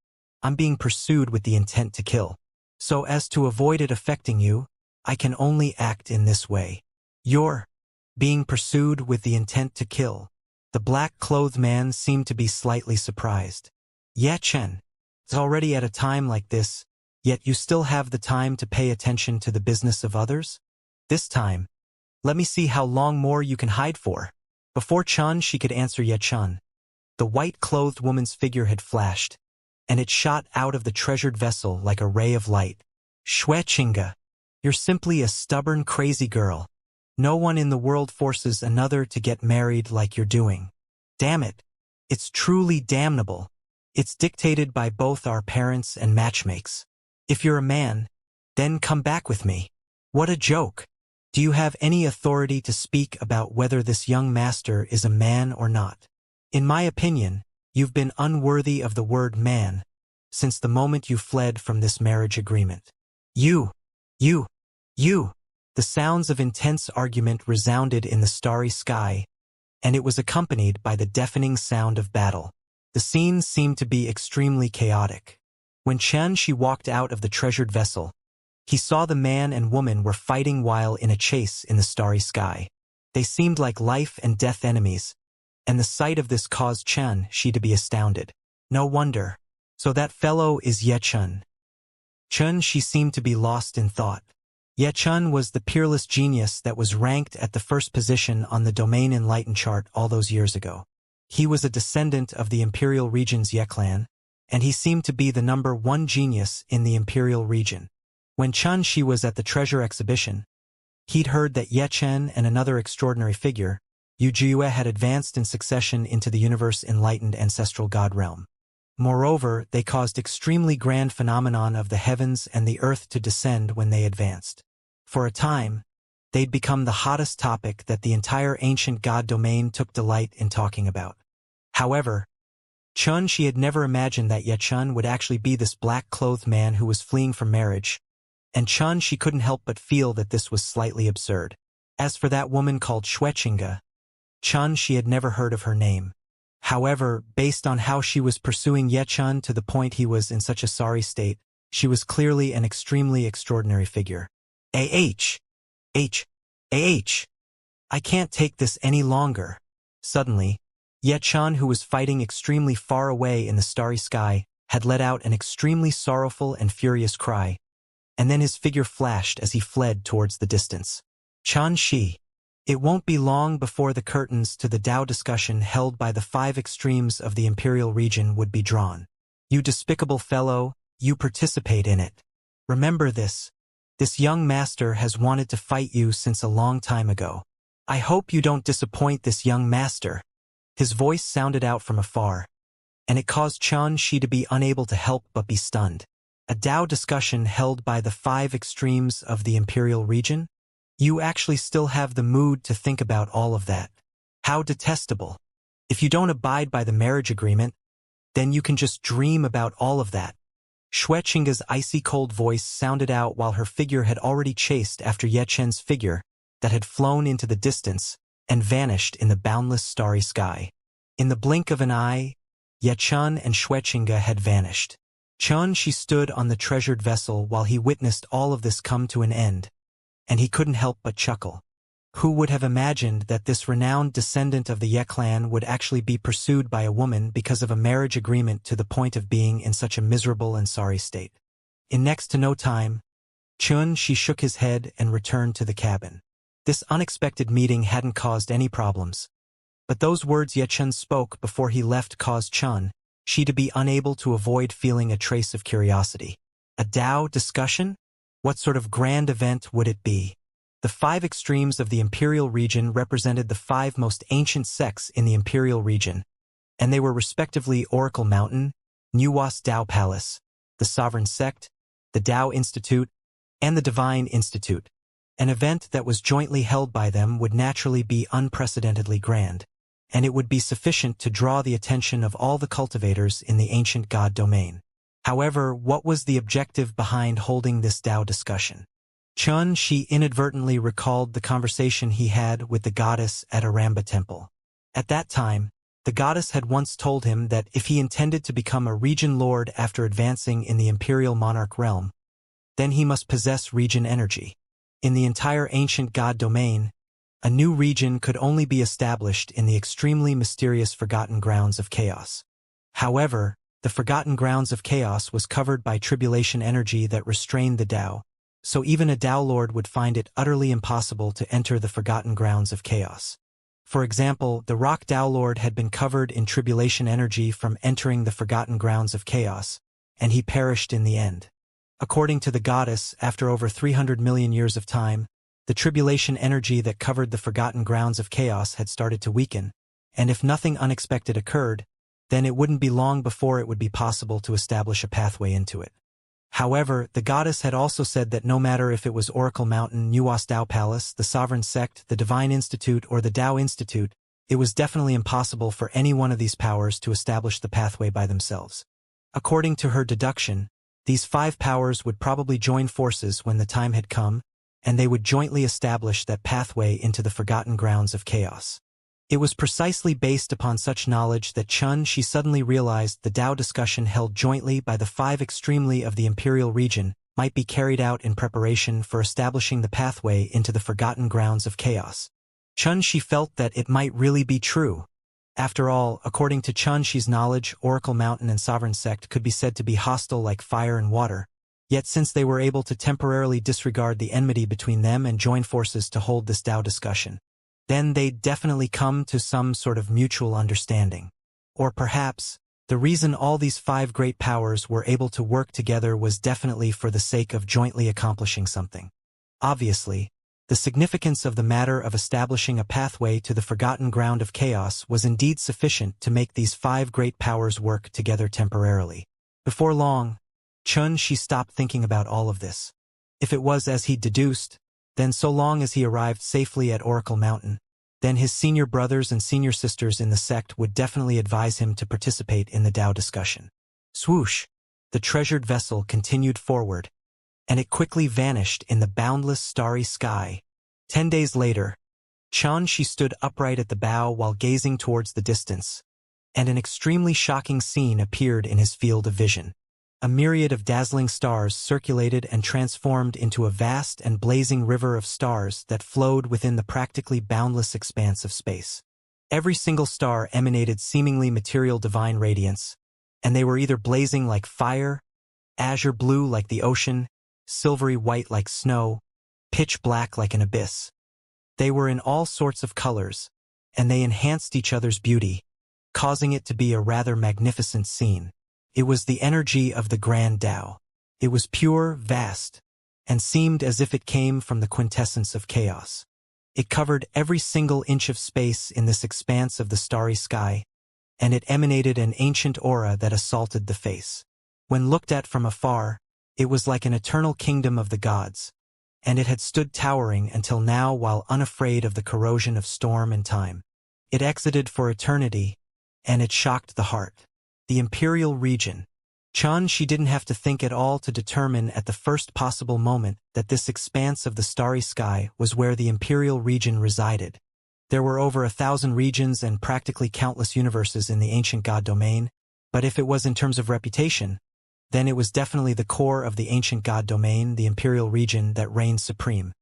I'm being pursued with the intent to kill. So as to avoid it affecting you, I can only act in this way. You're being pursued with the intent to kill. The black-clothed man seemed to be slightly surprised. Chen, it's already at a time like this, yet you still have the time to pay attention to the business of others? This time, let me see how long more you can hide for. Before she could answer Chen, the white-clothed woman's figure had flashed, and it shot out of the treasured vessel like a ray of light. Xianxia, you're simply a stubborn, crazy girl. No one in the world forces another to get married like you're doing. Damn it. It's truly damnable. It's dictated by both our parents and matchmakes. If you're a man, then come back with me. What a joke. Do you have any authority to speak about whether this young master is a man or not? In my opinion, you've been unworthy of the word man since the moment you fled from this marriage agreement. You. The sounds of intense argument resounded in the starry sky, and it was accompanied by the deafening sound of battle. The scene seemed to be extremely chaotic. When Xianxia walked out of the treasured vessel, he saw the man and woman were fighting while in a chase in the starry sky. They seemed like life and death enemies, and the sight of this caused Xianxia to be astounded. No wonder. So that fellow is Chen. Xianxia seemed to be lost in thought. Chen was the peerless genius that was ranked at the first position on the Domain Enlightened chart all those years ago. He was a descendant of the Imperial Region's Ye clan, and he seemed to be the #1 genius in the Imperial Region. When Xianxia was at the treasure exhibition, he'd heard that Chen and another extraordinary figure, Wuxia, had advanced in succession into the universe enlightened ancestral god realm. Moreover, they caused extremely grand phenomenon of the heavens and the earth to descend when they advanced. For a time, they'd become the hottest topic that the entire ancient god domain took delight in talking about. However, Xianxia had never imagined that Chen would actually be this black-clothed man who was fleeing from marriage, and Xianxia couldn't help but feel that this was slightly absurd. As for that woman called Xianxia, Xianxia had never heard of her name. However, based on how she was pursuing Chen to the point he was in such a sorry state, she was clearly an extremely extraordinary figure. I can't take this any longer. Suddenly, Chen, who was fighting extremely far away in the starry sky, had let out an extremely sorrowful and furious cry, and then his figure flashed as he fled towards the distance. Xianxia. It won't be long before the curtains to the Tao discussion held by the 5 extremes of the Imperial Region would be drawn. You despicable fellow, you participate in it. Remember this. This young master has wanted to fight you since a long time ago. I hope you don't disappoint this young master. His voice sounded out from afar, and it caused Xianxia to be unable to help but be stunned. A Tao discussion held by the 5 extremes of the Imperial Region? You actually still have the mood to think about all of that. How detestable. If you don't abide by the marriage agreement, then you can just dream about all of that. Xianxia's icy cold voice sounded out while her figure had already chased after Chen's figure that had flown into the distance and vanished in the boundless starry sky. In the blink of an eye, Chen and Xianxia had vanished. She stood on the treasured vessel while he witnessed all of this come to an end, and he couldn't help but chuckle. Who would have imagined that this renowned descendant of the Ye clan would actually be pursued by a woman because of a marriage agreement to the point of being in such a miserable and sorry state? In next to no time, Xianxia shook his head and returned to the cabin. This unexpected meeting hadn't caused any problems, but those words Ye Chen spoke before he left caused Xianxia to be unable to avoid feeling a trace of curiosity. A Dao discussion? What sort of grand event would it be? The 5 extremes of the Imperial region represented the 5 most ancient sects in the Imperial region, and they were respectively Oracle Mountain, Nuwas Dao Palace, the Sovereign Sect, the Dao Institute, and the Divine Institute. An event that was jointly held by them would naturally be unprecedentedly grand, and it would be sufficient to draw the attention of all the cultivators in the ancient god domain. However, what was the objective behind holding this Dao discussion? Xianxia inadvertently recalled the conversation he had with the goddess at Aramba Temple. At that time, the goddess had once told him that if he intended to become a region lord after advancing in the imperial monarch realm, then he must possess region energy. In the entire ancient god domain, a new region could only be established in the extremely mysterious Forgotten Grounds of Chaos. However, the Forgotten Grounds of Chaos was covered by tribulation energy that restrained the Dao, so even a Dao Lord would find it utterly impossible to enter the Forgotten Grounds of Chaos. For example, the Rock Dao Lord had been covered in tribulation energy from entering the Forgotten Grounds of Chaos, and he perished in the end. According to the goddess, after over 300 million years of time, the tribulation energy that covered the Forgotten Grounds of Chaos had started to weaken, and if nothing unexpected occurred, then it wouldn't be long before it would be possible to establish a pathway into it. However, the goddess had also said that no matter if it was Oracle Mountain, Nuwas Dao Palace, the Sovereign Sect, the Divine Institute, or the Dao Institute, it was definitely impossible for any one of these powers to establish the pathway by themselves. According to her deduction, these 5 powers would probably join forces when the time had come, and they would jointly establish that pathway into the Forgotten Grounds of Chaos. It was precisely based upon such knowledge that Xianxia suddenly realized the Dao discussion held jointly by the 5 extremely of the Imperial region might be carried out in preparation for establishing the pathway into the Forgotten Grounds of Chaos. Xianxia felt that it might really be true. After all, according to Xianxia's knowledge, Oracle Mountain and Sovereign Sect could be said to be hostile like fire and water, yet since they were able to temporarily disregard the enmity between them and join forces to hold this Dao discussion, then they'd definitely come to some sort of mutual understanding. Or perhaps, the reason all these 5 great powers were able to work together was definitely for the sake of jointly accomplishing something. Obviously, the significance of the matter of establishing a pathway to the Forgotten Ground of Chaos was indeed sufficient to make these 5 great powers work together temporarily. Before long, Xianxia stopped thinking about all of this. If it was as he'd deduced, then so long as he arrived safely at Oracle Mountain, then his senior brothers and senior sisters in the sect would definitely advise him to participate in the Dao discussion. Swoosh! The treasured vessel continued forward, and it quickly vanished in the boundless starry sky. 10 days later, Xianxia stood upright at the bow while gazing towards the distance, and an extremely shocking scene appeared in his field of vision. A myriad of dazzling stars circulated and transformed into a vast and blazing river of stars that flowed within the practically boundless expanse of space. Every single star emanated seemingly material divine radiance, and they were either blazing like fire, azure blue like the ocean, silvery white like snow, pitch black like an abyss. They were in all sorts of colors, and they enhanced each other's beauty, causing it to be a rather magnificent scene. It was the energy of the Grand Dao. It was pure, vast, and seemed as if it came from the quintessence of chaos. It covered every single inch of space in this expanse of the starry sky, and it emanated an ancient aura that assaulted the face. When looked at from afar, it was like an eternal kingdom of the gods, and it had stood towering until now while unafraid of the corrosion of storm and time. It exited for eternity, and it shocked the heart. The Imperial region. Xianxia didn't have to think at all to determine at the first possible moment that this expanse of the starry sky was where the Imperial region resided. There were over 1,000 regions and practically countless universes in the ancient god domain, but if it was in terms of reputation, then it was definitely the core of the ancient god domain, the Imperial region, that reigned supreme.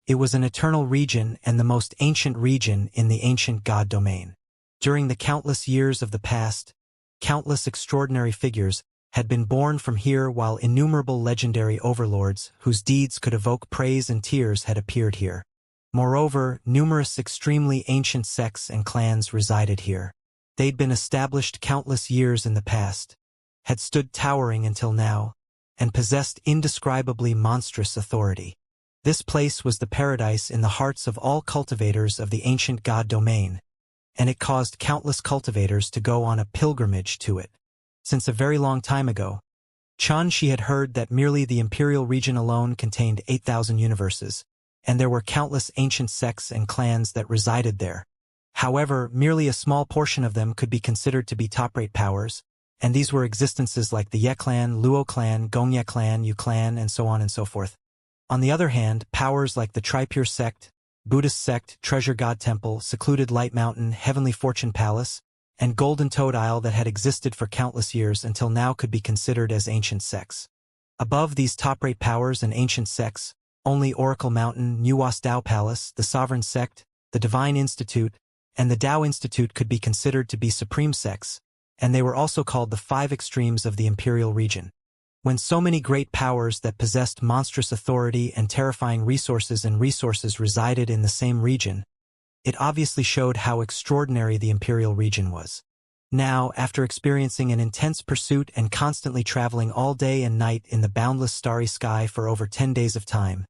It was an eternal region and the most ancient region in the ancient god domain. During the countless years of the past, countless extraordinary figures had been born from here, while innumerable legendary overlords whose deeds could evoke praise and tears had appeared here. Moreover, numerous extremely ancient sects and clans resided here. They'd been established countless years in the past, had stood towering until now, and possessed indescribably monstrous authority. This place was the paradise in the hearts of all cultivators of the ancient god domain, and it caused countless cultivators to go on a pilgrimage to it. Since a very long time ago, Xianxia had heard that merely the imperial region alone contained 8,000 universes, and there were countless ancient sects and clans that resided there. However, merely a small portion of them could be considered to be top-rate powers, and these were existences like the Ye clan, Luo clan, Gongye clan, Yu clan, and so on and so forth. On the other hand, powers like the Tripure sect, Buddhist sect, Treasure God Temple, Secluded Light Mountain, Heavenly Fortune Palace, and Golden Toad Isle that had existed for countless years until now could be considered as ancient sects. Above these top-rate powers and ancient sects, only Oracle Mountain, Nuwas Dao Palace, the Sovereign Sect, the Divine Institute, and the Dao Institute could be considered to be supreme sects, and they were also called the 5 extremes of the imperial region. When so many great powers that possessed monstrous authority and terrifying resources resided in the same region, it obviously showed how extraordinary the imperial region was. Now, after experiencing an intense pursuit and constantly traveling all day and night in the boundless starry sky for over 10 days of time,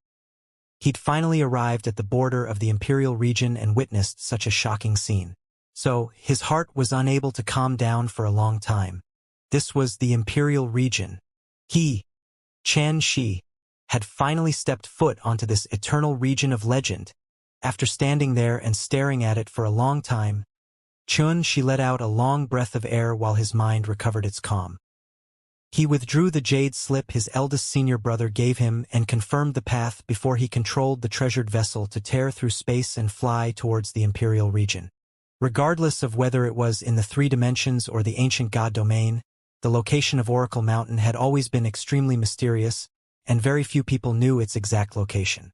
he'd finally arrived at the border of the imperial region and witnessed such a shocking scene. So, his heart was unable to calm down for a long time. This was the imperial region. He, Xianxia, had finally stepped foot onto this eternal region of legend. After standing there and staring at it for a long time, Xianxia let out a long breath of air while his mind recovered its calm. He withdrew the jade slip his eldest senior brother gave him and confirmed the path before he controlled the treasured vessel to tear through space and fly towards the imperial region. Regardless of whether it was in the 3 dimensions or the ancient god domain, the location of Oracle Mountain had always been extremely mysterious, and very few people knew its exact location.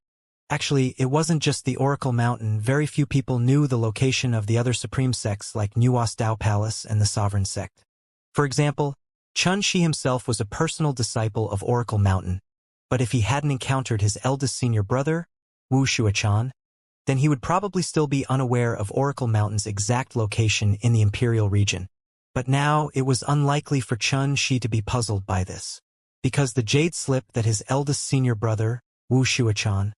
Actually, it wasn't just the Oracle Mountain, very few people knew the location of the other supreme sects like Nuwas Dao Palace and the Sovereign Sect. For example, Xianxia himself was a personal disciple of Oracle Mountain, but if he hadn't encountered his eldest senior brother, Wuxia, then he would probably still be unaware of Oracle Mountain's exact location in the imperial region. But now it was unlikely for Xianxia to be puzzled by this, because the jade slip that his eldest senior brother, Wuxia,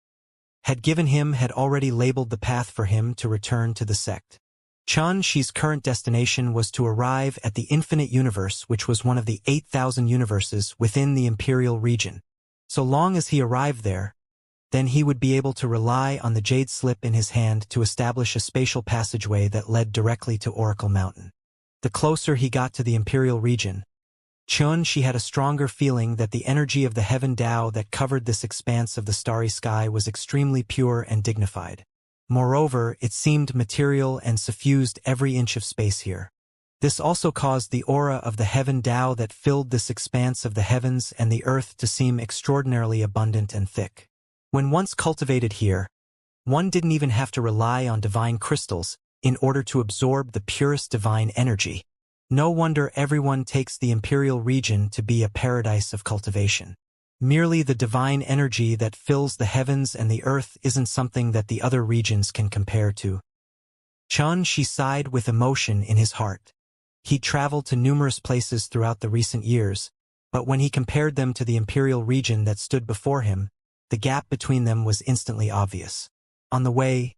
had given him had already labeled the path for him to return to the sect. Xianxia's current destination was to arrive at the infinite universe, which was one of the 8,000 universes within the imperial region. So long as he arrived there, then he would be able to rely on the jade slip in his hand to establish a spatial passageway that led directly to Oracle Mountain. The closer he got to the imperial region, Xianxia had a stronger feeling that the energy of the heaven Tao that covered this expanse of the starry sky was extremely pure and dignified. Moreover, it seemed material and suffused every inch of space here. This also caused the aura of the heaven Tao that filled this expanse of the heavens and the earth to seem extraordinarily abundant and thick. When once cultivated here, one didn't even have to rely on divine crystals in order to absorb the purest divine energy. No wonder everyone takes the imperial region to be a paradise of cultivation. Merely the divine energy that fills the heavens and the earth isn't something that the other regions can compare to. Xianxia sighed with emotion in his heart. He'd traveled to numerous places throughout the recent years, but when he compared them to the imperial region that stood before him, the gap between them was instantly obvious. On the way,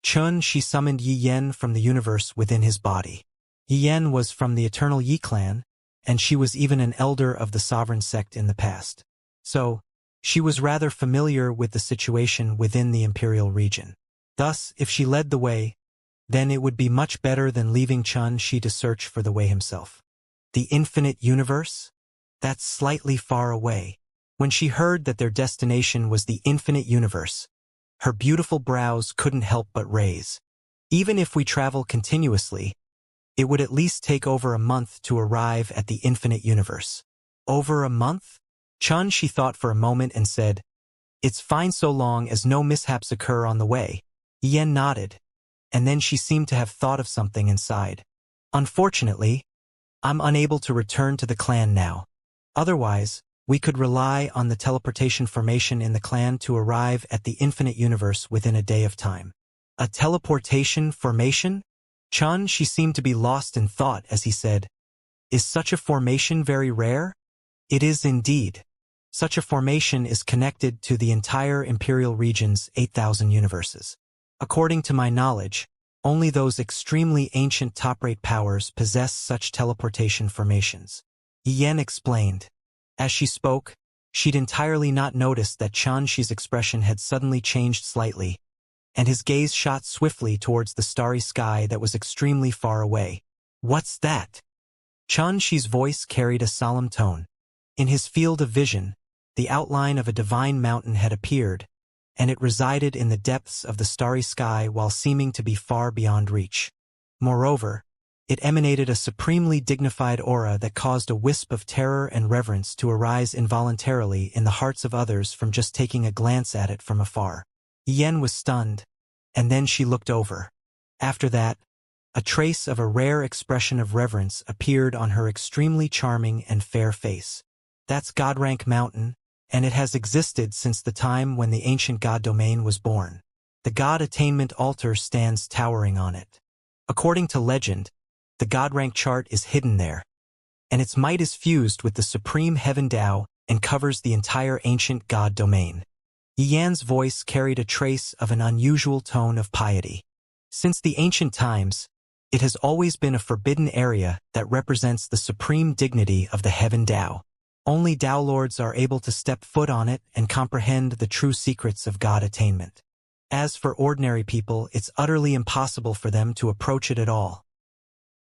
Xianxia summoned Yi Yan from the universe within his body. Yi Yan was from the eternal Yi clan, and she was even an elder of the sovereign sect in the past. So, she was rather familiar with the situation within the imperial region. Thus, if she led the way, then it would be much better than leaving Xianxia to search for the way himself. The infinite universe? That's slightly far away. When she heard that their destination was the infinite universe, her beautiful brows couldn't help but raise. Even if we travel continuously, it would at least take over a month to arrive at the infinite universe. Over a month? Xianxia thought for a moment and said, It's fine so long as no mishaps occur on the way. Yen nodded, and then she seemed to have thought of something inside. Unfortunately, I'm unable to return to the clan now. Otherwise, we could rely on the teleportation formation in the clan to arrive at the infinite universe within a day of time. A teleportation formation? Chun, she seemed to be lost in thought as he said, "Is such a formation very rare?" "It is indeed. Such a formation is connected to the entire Imperial region's 8,000 universes. According to my knowledge, only those extremely ancient top-rate powers possess such teleportation formations," Yen explained. As she spoke, she'd entirely not noticed that Xianxia's expression had suddenly changed slightly, and his gaze shot swiftly towards the starry sky that was extremely far away. "What's that?" Xianxia's voice carried a solemn tone. In his field of vision, the outline of a divine mountain had appeared, and it resided in the depths of the starry sky while seeming to be far beyond reach. Moreover, it emanated a supremely dignified aura that caused a wisp of terror and reverence to arise involuntarily in the hearts of others from just taking a glance at it from afar. Yen was stunned, and then she looked over. After that, a trace of a rare expression of reverence appeared on her extremely charming and fair face. "That's Godrank Mountain, and it has existed since the time when the ancient god domain was born. The god attainment altar stands towering on it. According to legend, the god rank chart is hidden there, and its might is fused with the supreme heaven Tao and covers the entire ancient god domain." Yan's voice carried a trace of an unusual tone of piety. Since the ancient times, it has always been a forbidden area that represents the supreme dignity of the heaven Tao. Only Tao Lords are able to step foot on it and comprehend the true secrets of God attainment. As for ordinary people, it's utterly impossible for them to approach it at all.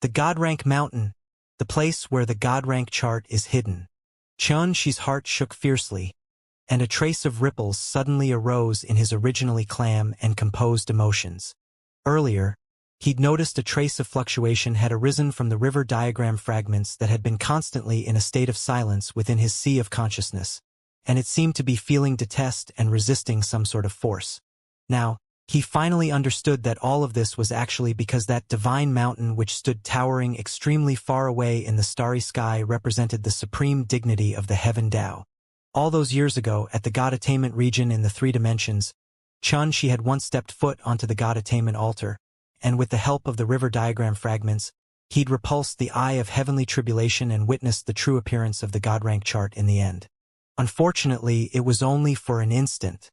The God Rank Mountain, the place where the God Rank chart is hidden. Xianxia's heart shook fiercely, and a trace of ripples suddenly arose in his originally calm and composed emotions. Earlier, he'd noticed a trace of fluctuation had arisen from the river diagram fragments that had been constantly in a state of silence within his sea of consciousness, and it seemed to be feeling detest and resisting some sort of force. Now, he finally understood that all of this was actually because that divine mountain which stood towering extremely far away in the starry sky represented the supreme dignity of the heaven Tao. All those years ago, at the God Attainment region in the 3 dimensions, Xianxia had once stepped foot onto the God Attainment altar, and with the help of the river diagram fragments, he'd repulsed the eye of heavenly tribulation and witnessed the true appearance of the God rank chart in the end. Unfortunately, it was only for an instant.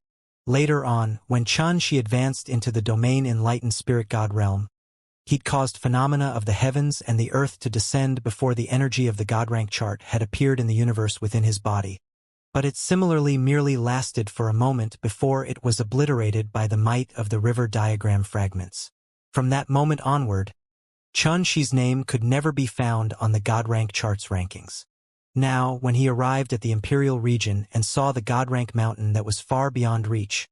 Later on, when Xianxia advanced into the domain enlightened spirit god realm, he'd caused phenomena of the heavens and the earth to descend before the energy of the God rank chart had appeared in the universe within his body. But it similarly merely lasted for a moment before it was obliterated by the might of the river diagram fragments. From that moment onward, Xianxia's name could never be found on the God rank chart's rankings. Now, when he arrived at the Imperial region and saw the God rank mountain that was far beyond reach,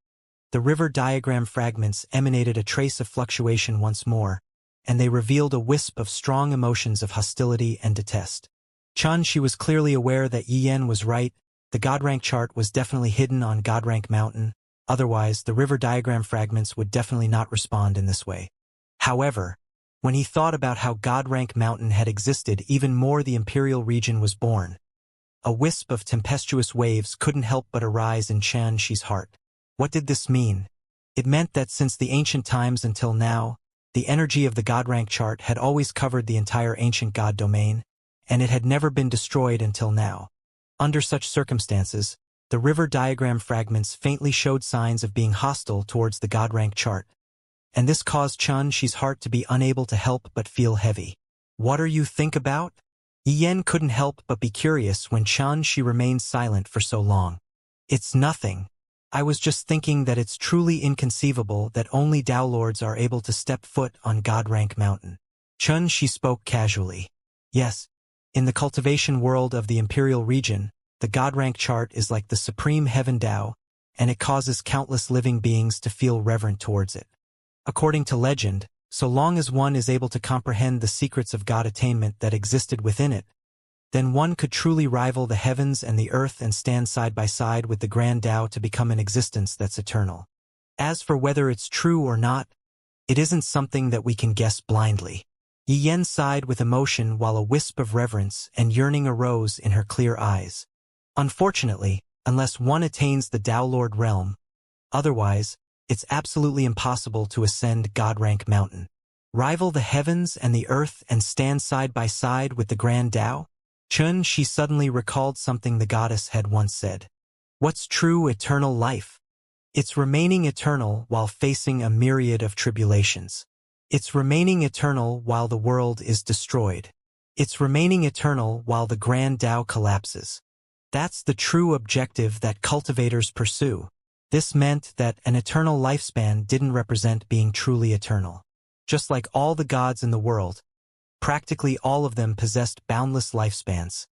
the river diagram fragments emanated a trace of fluctuation once more, and they revealed a wisp of strong emotions of hostility and detest. Xianxia was clearly aware that Yen was right. The God rank chart was definitely hidden on God rank mountain, otherwise the river diagram fragments would definitely not respond in this way. However, when he thought about how God rank mountain had existed even more the Imperial region was born, a wisp of tempestuous waves couldn't help but arise in Xianxia's heart. What did this mean? It meant that since the ancient times until now, the energy of the God rank chart had always covered the entire ancient God domain, and it had never been destroyed until now. Under such circumstances, the river diagram fragments faintly showed signs of being hostile towards the God rank chart, and this caused Xianxia's heart to be unable to help but feel heavy. "What are you think about?" Yen couldn't help but be curious when Xianxia remained silent for so long. "It's nothing. I was just thinking that it's truly inconceivable that only Tao Lords are able to step foot on God rank mountain." Xianxia spoke casually. "Yes, in the cultivation world of the Imperial region, the God rank chart is like the supreme heaven Tao, and it causes countless living beings to feel reverent towards it. According to legend, so long as one is able to comprehend the secrets of God attainment that existed within it, then one could truly rival the heavens and the earth and stand side by side with the grand Tao to become an existence that's eternal. As for whether it's true or not, it isn't something that we can guess blindly. Yi Yen sighed with emotion while a wisp of reverence and yearning arose in her clear eyes. Unfortunately, unless one attains the Tao Lord realm, otherwise, it's absolutely impossible to ascend God-rank mountain. Rival the heavens and the earth and stand side by side with the grand Tao? She suddenly recalled something the goddess had once said. What's true eternal life? It's remaining eternal while facing a myriad of tribulations. It's remaining eternal while the world is destroyed. It's remaining eternal while the grand Tao collapses. That's the true objective that cultivators pursue. This meant that an eternal lifespan didn't represent being truly eternal. Just like all the gods in the world, practically all of them possessed boundless lifespans.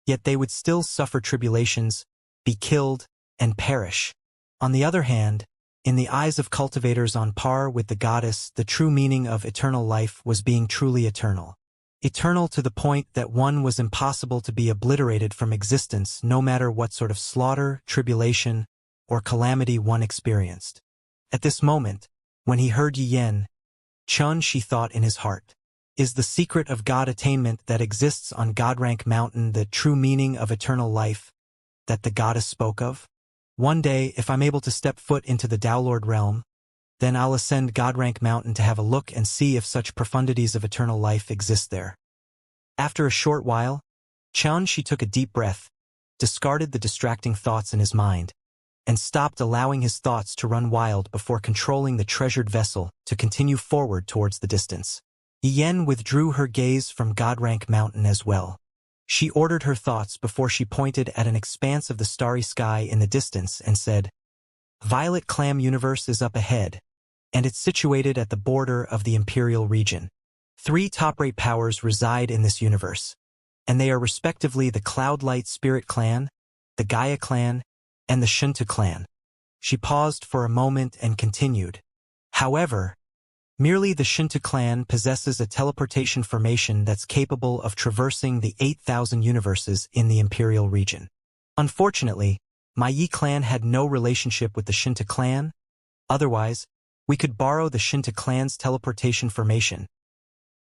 Yet they would still suffer tribulations, be killed, and perish. On the other hand, in the eyes of cultivators on par with the goddess, the true meaning of eternal life was being truly eternal. Eternal to the point that one was impossible to be obliterated from existence no matter what sort of slaughter, tribulation, or calamity one experienced. At this moment, when he heard Yi Yen, she thought in his heart, is the secret of God attainment that exists on God-rank mountain the true meaning of eternal life that the goddess spoke of? One day, if I'm able to step foot into the Tao Lord realm, then I'll ascend God-rank mountain to have a look and see if such profundities of eternal life exist there. After a short while, she took a deep breath, discarded the distracting thoughts in his mind, and stopped allowing his thoughts to run wild before controlling the treasured vessel to continue forward towards the distance. Yi Yen withdrew her gaze from God-rank mountain as well. She ordered her thoughts before she pointed at an expanse of the starry sky in the distance and said, Violet Clam Universe is up ahead, and it's situated at the border of the Imperial region. 3 top-rate powers reside in this universe, and they are respectively the Cloudlight Spirit Clan, the Gaia Clan, and the Xianxia Clan. She paused for a moment and continued. However, merely the Xianxia Clan possesses a teleportation formation that's capable of traversing the 8,000 universes in the Imperial region. Unfortunately, my Yi Clan had no relationship with the Xianxia Clan. Otherwise, we could borrow the Xianxia Clan's teleportation formation.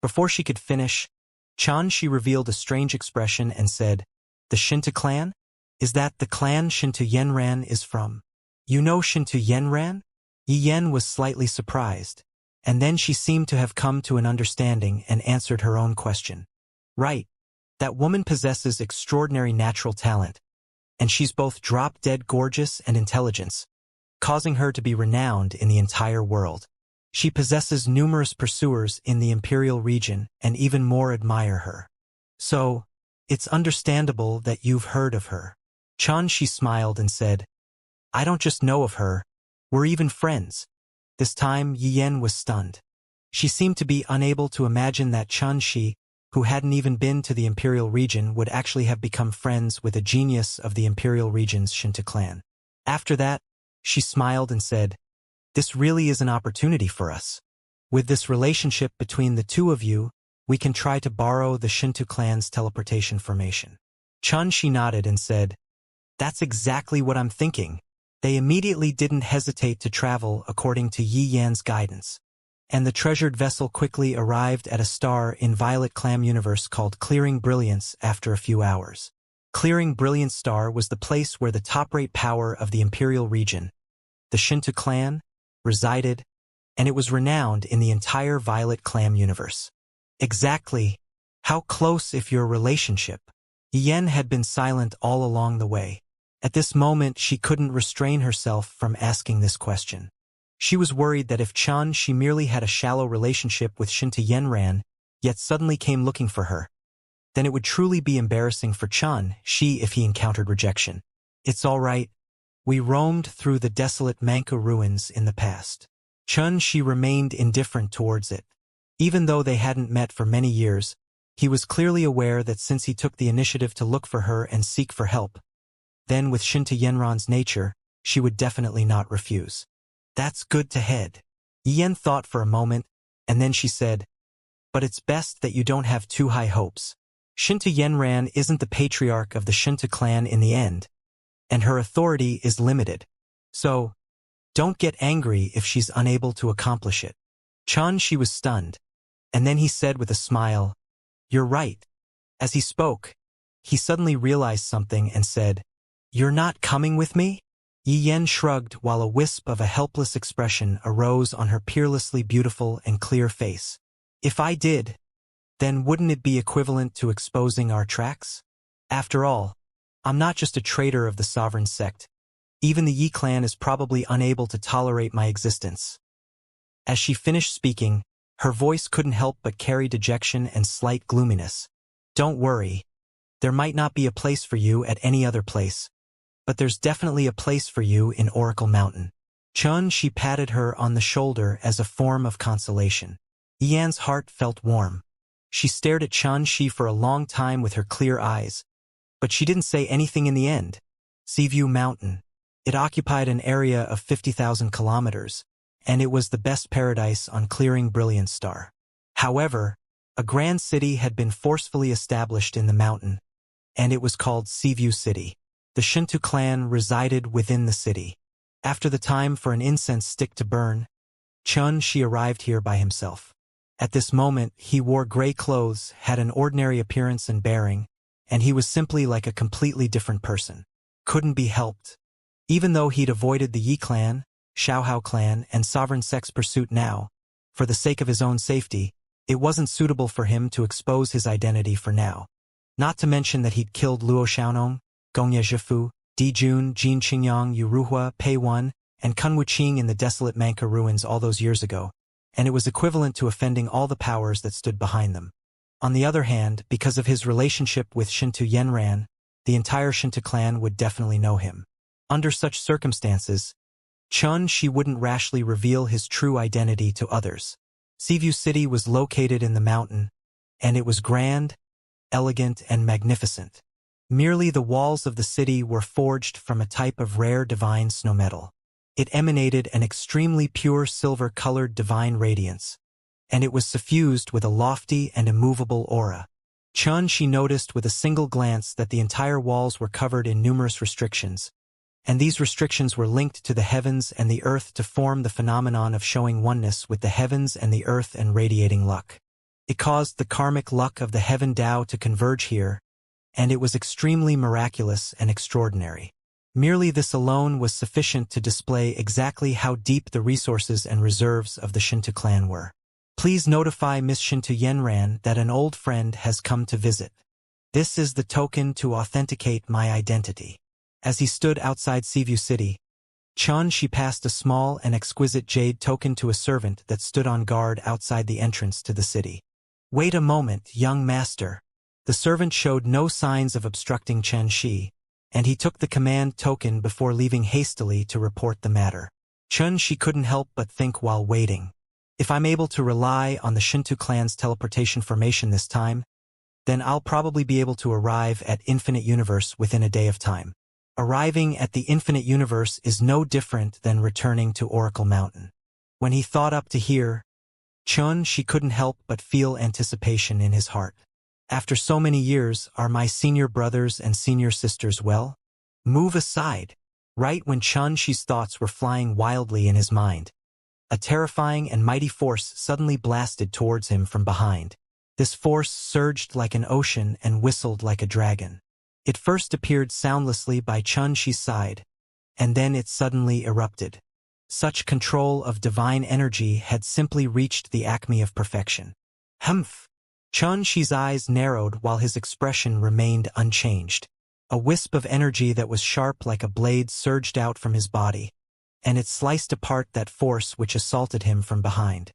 Before she could finish, she revealed a strange expression and said, The Xianxia Clan? Is that the clan Xianxia Yenran is from? You know Xianxia Yenran? Yi Yen was slightly surprised, and then she seemed to have come to an understanding and answered her own question. Right. That woman possesses extraordinary natural talent, and she's both drop-dead gorgeous and intelligence, causing her to be renowned in the entire world. She possesses numerous pursuers in the Imperial region and even more admire her. So, it's understandable that you've heard of her. She smiled and said, I don't just know of her, we're even friends. This time Yi Yen was stunned. She seemed to be unable to imagine that Shi, who hadn't even been to the Imperial region, would actually have become friends with a genius of the Imperial region's Xianxia clan. After that, she smiled and said, This really is an opportunity for us. With this relationship between the two of you, we can try to borrow the Xianxia clan's teleportation formation. Shi nodded and said, That's exactly what I'm thinking. They immediately didn't hesitate to travel according to Yi Yan's guidance, and the treasured vessel quickly arrived at a star in Violet Clam Universe called Clearing Brilliance after a few hours. Clearing Brilliance Star was the place where the top-rate power of the Imperial region, the Xianxia clan, resided, and it was renowned in the entire Violet Clam Universe. Exactly. How close if your relationship? Yi Yen had been silent all along the way. At this moment, she couldn't restrain herself from asking this question. She was worried that if she merely had a shallow relationship with Xianxia Yenran, yet suddenly came looking for her, then it would truly be embarrassing for if he encountered rejection. It's all right. We roamed through the desolate Manka ruins in the past. She remained indifferent towards it. Even though they hadn't met for many years, he was clearly aware that since he took the initiative to look for her and seek for help, then with Xianxia Yenran's nature, she would definitely not refuse. That's good to head. Yi Yen thought for a moment, and then she said, But it's best that you don't have too high hopes. Xintu Yanran isn't the patriarch of the Xintu clan in the end, and her authority is limited. So, don't get angry if she's unable to accomplish it. She was stunned, and then he said with a smile, "You're right." As he spoke, he suddenly realized something and said, "You're not coming with me?" Yi Yen shrugged while a wisp of a helpless expression arose on her peerlessly beautiful and clear face. "If I did, then wouldn't it be equivalent to exposing our tracks? After all, I'm not just a traitor of the sovereign sect. Even the Yi clan is probably unable to tolerate my existence." As she finished speaking, her voice couldn't help but carry dejection and slight gloominess. "Don't worry. There might not be a place for you at any other place, but there's definitely a place for you in Oracle Mountain." She patted her on the shoulder as a form of consolation. Yan's heart felt warm. She stared at Shi for a long time with her clear eyes, but she didn't say anything in the end. Seaview Mountain. It occupied an area of 50,000 kilometers, and it was the best paradise on clearing Brilliant Star. However, a grand city had been forcefully established in the mountain, and it was called Seaview City. The Xintu clan resided within the city. After the time for an incense stick to burn, Shi arrived here by himself. At this moment, he wore gray clothes, had an ordinary appearance and bearing, and he was simply like a completely different person. Couldn't be helped. Even though he'd avoided the Yi clan, Xiaohao clan, and sovereign sect's pursuit now, for the sake of his own safety, it wasn't suitable for him to expose his identity for now. Not to mention that he'd killed Luo Xiaonong, Gongye Zhifu, Dijun, Jin Qingyang, Yuruhua, Pei Wan, and Kun Wuqing in the desolate Manka ruins all those years ago, and it was equivalent to offending all the powers that stood behind them. On the other hand, because of his relationship with Xintu Yanran, the entire Xintu clan would definitely know him. Under such circumstances, Shi wouldn't rashly reveal his true identity to others. Seaview City was located in the mountain, and it was grand, elegant, and magnificent. Merely the walls of the city were forged from a type of rare divine snow metal. It emanated an extremely pure silver-colored divine radiance, and it was suffused with a lofty and immovable aura. She noticed with a single glance that the entire walls were covered in numerous restrictions, and these restrictions were linked to the heavens and the earth to form the phenomenon of showing oneness with the heavens and the earth and radiating luck. It caused the karmic luck of the heaven Tao to converge here, and it was extremely miraculous and extraordinary. Merely this alone was sufficient to display exactly how deep the resources and reserves of the Xintu clan were. "Please notify Miss Xintu Yanran that an old friend has come to visit. This is the token to authenticate my identity." As he stood outside Seaview City, she passed a small and exquisite jade token to a servant that stood on guard outside the entrance to the city. "Wait a moment, young master." The servant showed no signs of obstructing Shi, and he took the command token before leaving hastily to report the matter. Shi couldn't help but think while waiting. If I'm able to rely on the Xintu clan's teleportation formation this time, then I'll probably be able to arrive at Infinite Universe within a day of time. Arriving at the Infinite Universe is no different than returning to Oracle Mountain. When he thought up to here, she couldn't help but feel anticipation in his heart. After so many years, are my senior brothers and senior sisters well? Move aside. Right when Shi's thoughts were flying wildly in his mind, a terrifying and mighty force suddenly blasted towards him from behind. This force surged like an ocean and whistled like a dragon. It first appeared soundlessly by Shi's side, and then it suddenly erupted. Such control of divine energy had simply reached the acme of perfection. Humph! Shi's eyes narrowed while his expression remained unchanged. A wisp of energy that was sharp like a blade surged out from his body, and it sliced apart that force which assaulted him from behind.